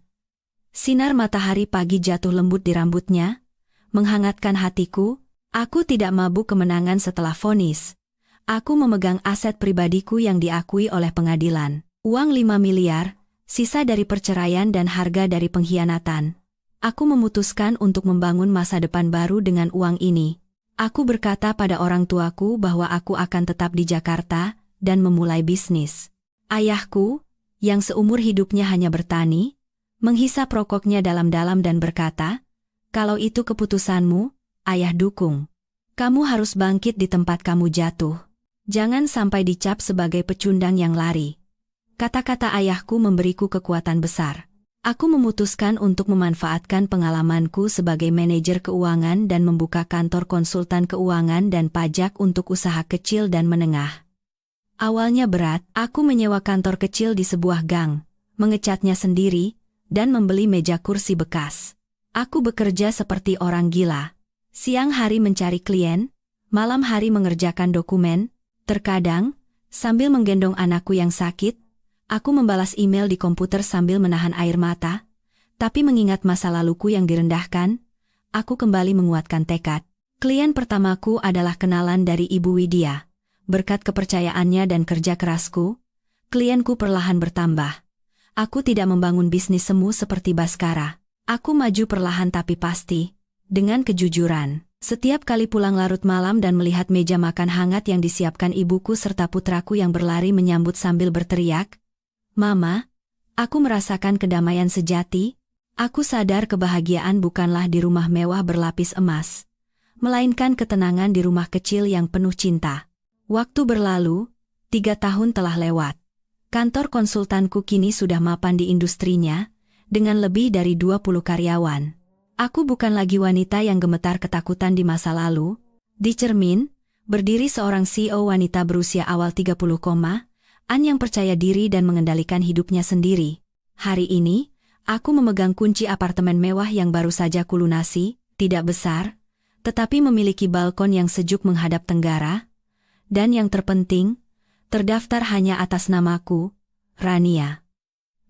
Speaker 1: Sinar matahari pagi jatuh lembut di rambutnya, menghangatkan hatiku. Aku tidak mabuk kemenangan setelah vonis. Aku memegang aset pribadiku yang diakui oleh pengadilan. Uang 5 miliar, sisa dari perceraian dan harga dari pengkhianatan. Aku memutuskan untuk membangun masa depan baru dengan uang ini. Aku berkata pada orang tuaku bahwa aku akan tetap di Jakarta dan memulai bisnis. Ayahku, yang seumur hidupnya hanya bertani, menghisap rokoknya dalam-dalam dan berkata, "Kalau itu keputusanmu, ayah dukung. Kamu harus bangkit di tempat kamu jatuh. Jangan sampai dicap sebagai pecundang yang lari." Kata-kata ayahku memberiku kekuatan besar. Aku memutuskan untuk memanfaatkan pengalamanku sebagai manajer keuangan dan membuka kantor konsultan keuangan dan pajak untuk usaha kecil dan menengah. Awalnya berat, aku menyewa kantor kecil di sebuah gang, mengecatnya sendiri, dan membeli meja kursi bekas. Aku bekerja seperti orang gila. Siang hari mencari klien, malam hari mengerjakan dokumen, terkadang, sambil menggendong anakku yang sakit, aku membalas email di komputer sambil menahan air mata, tapi mengingat masa laluku yang direndahkan, aku kembali menguatkan tekad. Klien pertamaku adalah kenalan dari Ibu Widya. Berkat kepercayaannya dan kerja kerasku, klienku perlahan bertambah. Aku tidak membangun bisnis semu seperti Baskara. Aku maju perlahan tapi pasti, dengan kejujuran. Setiap kali pulang larut malam dan melihat meja makan hangat yang disiapkan ibuku serta putraku yang berlari menyambut sambil berteriak, "Mama," aku merasakan kedamaian sejati. Aku sadar kebahagiaan bukanlah di rumah mewah berlapis emas, melainkan ketenangan di rumah kecil yang penuh cinta. Waktu berlalu, 3 tahun telah lewat. Kantor konsultanku kini sudah mapan di industrinya, dengan lebih dari 20 karyawan. Aku bukan lagi wanita yang gemetar ketakutan di masa lalu. Di cermin, berdiri seorang CEO wanita berusia awal 30-an yang percaya diri dan mengendalikan hidupnya sendiri. Hari ini, aku memegang kunci apartemen mewah yang baru saja kulunasi, tidak besar, tetapi memiliki balkon yang sejuk menghadap tenggara. Dan yang terpenting, terdaftar hanya atas namaku, Rania.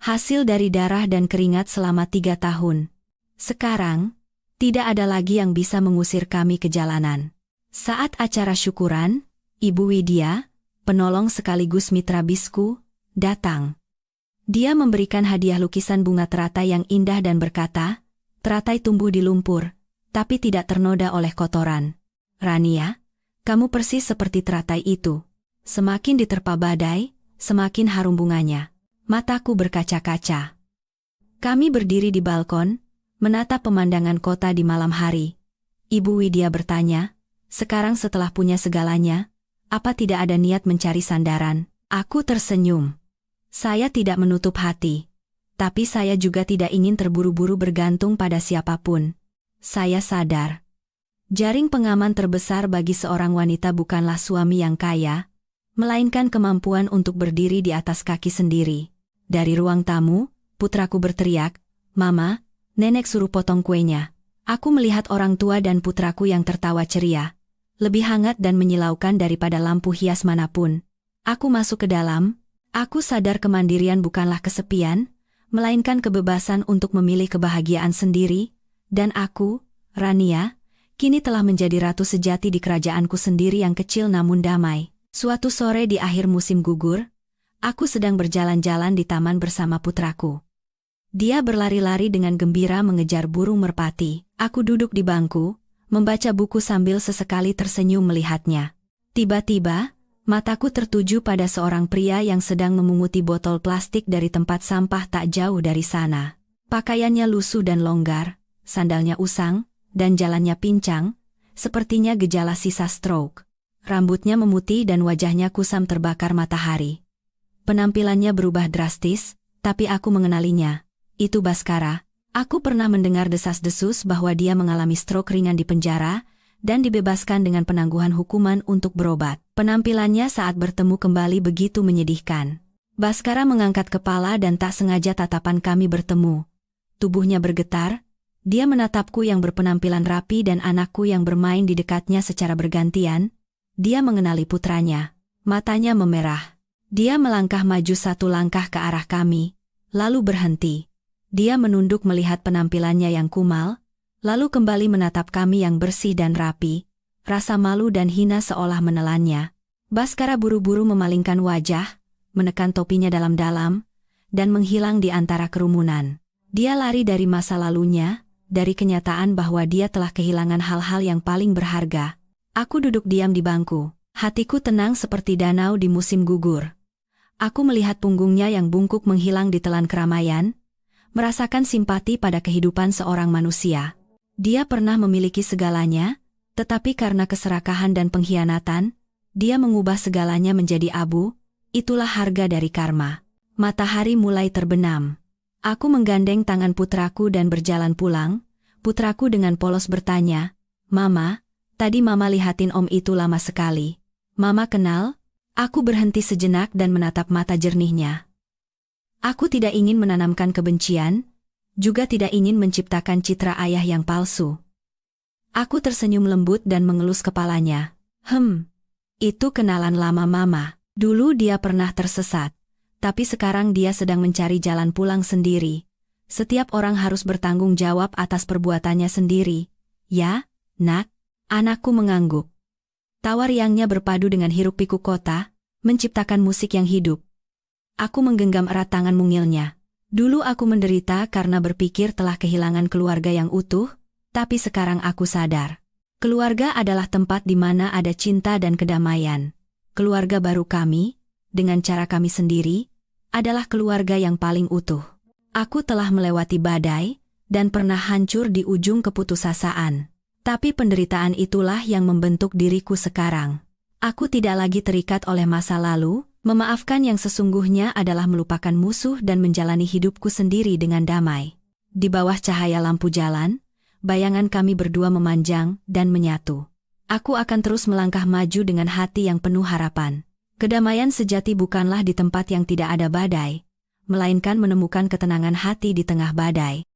Speaker 1: Hasil dari darah dan keringat selama 3 tahun. Sekarang, tidak ada lagi yang bisa mengusir kami ke jalanan. Saat acara syukuran, Ibu Widya, penolong sekaligus mitra bisku, datang. Dia memberikan hadiah lukisan bunga teratai yang indah dan berkata, "Teratai tumbuh di lumpur, tapi tidak ternoda oleh kotoran. Rania, kamu persis seperti teratai itu. Semakin diterpa badai, semakin harum bunganya." Mataku berkaca-kaca. Kami berdiri di balkon, menatap pemandangan kota di malam hari. Ibu Widya bertanya, "Sekarang setelah punya segalanya, apa tidak ada niat mencari sandaran?" Aku tersenyum. Saya tidak menutup hati. Tapi saya juga tidak ingin terburu-buru bergantung pada siapapun. Saya sadar. Jaring pengaman terbesar bagi seorang wanita bukanlah suami yang kaya, melainkan kemampuan untuk berdiri di atas kaki sendiri. Dari ruang tamu, putraku berteriak, "Mama, nenek suruh potong kuenya." Aku melihat orang tua dan putraku yang tertawa ceria, lebih hangat dan menyilaukan daripada lampu hias manapun. Aku masuk ke dalam. Aku sadar kemandirian bukanlah kesepian, melainkan kebebasan untuk memilih kebahagiaan sendiri, dan aku, Rania, kini telah menjadi ratu sejati di kerajaanku sendiri yang kecil namun damai. Suatu sore di akhir musim gugur, aku sedang berjalan-jalan di taman bersama putraku. Dia berlari-lari dengan gembira mengejar burung merpati. Aku duduk di bangku, membaca buku sambil sesekali tersenyum melihatnya. Tiba-tiba, mataku tertuju pada seorang pria yang sedang memunguti botol plastik dari tempat sampah tak jauh dari sana. Pakaiannya lusuh dan longgar, sandalnya usang, dan jalannya pincang, sepertinya gejala sisa stroke. rambutnya memutih dan wajahnya kusam terbakar matahari. Penampilannya berubah drastis, tapi aku mengenalinya. Itu Baskara. Aku pernah mendengar desas-desus bahwa dia mengalami stroke ringan di penjara dan dibebaskan dengan penangguhan hukuman untuk berobat. Penampilannya saat bertemu kembali begitu menyedihkan. Baskara mengangkat kepala dan tak sengaja tatapan kami bertemu. Tubuhnya bergetar, dia menatapku yang berpenampilan rapi dan anakku yang bermain di dekatnya secara bergantian. Dia mengenali putranya. Matanya memerah. Dia melangkah maju satu langkah ke arah kami, lalu berhenti. Dia menunduk melihat penampilannya yang kumal, lalu kembali menatap kami yang bersih dan rapi. Rasa malu dan hina seolah menelannya. Baskara buru-buru memalingkan wajah, menekan topinya dalam-dalam, dan menghilang di antara kerumunan. Dia lari dari masa lalunya, dari kenyataan bahwa dia telah kehilangan hal-hal yang paling berharga. Aku duduk diam di bangku. Hatiku tenang seperti danau di musim gugur. Aku melihat punggungnya yang bungkuk menghilang di telan keramaian, merasakan simpati pada kehidupan seorang manusia. Dia pernah memiliki segalanya, tetapi karena keserakahan dan pengkhianatan, dia mengubah segalanya menjadi abu. Itulah harga dari karma. Matahari mulai terbenam. Aku menggandeng tangan putraku dan berjalan pulang. Putraku dengan polos bertanya, "Mama, tadi Mama lihatin Om itu lama sekali. Mama kenal?" Aku berhenti sejenak dan menatap mata jernihnya. Aku tidak ingin menanamkan kebencian, juga tidak ingin menciptakan citra ayah yang palsu. Aku tersenyum lembut dan mengelus kepalanya. Itu kenalan lama Mama. Dulu dia pernah tersesat, tapi sekarang dia sedang mencari jalan pulang sendiri. Setiap orang harus bertanggung jawab atas perbuatannya sendiri. Ya, Nak? Anakku mengangguk. Tawa riangnya berpadu dengan hiruk-pikuk kota, menciptakan musik yang hidup. Aku menggenggam erat tangan mungilnya. Dulu aku menderita karena berpikir telah kehilangan keluarga yang utuh, tapi sekarang aku sadar. Keluarga adalah tempat di mana ada cinta dan kedamaian. Keluarga baru kami, dengan cara kami sendiri, adalah keluarga yang paling utuh. Aku telah melewati badai, dan pernah hancur di ujung keputusasaan. Tapi penderitaan itulah yang membentuk diriku sekarang. Aku tidak lagi terikat oleh masa lalu. Memaafkan yang sesungguhnya adalah melupakan musuh dan menjalani hidupku sendiri dengan damai. Di bawah cahaya lampu jalan, bayangan kami berdua memanjang dan menyatu. Aku akan terus melangkah maju dengan hati yang penuh harapan. Kedamaian sejati bukanlah di tempat yang tidak ada badai, melainkan menemukan ketenangan hati di tengah badai.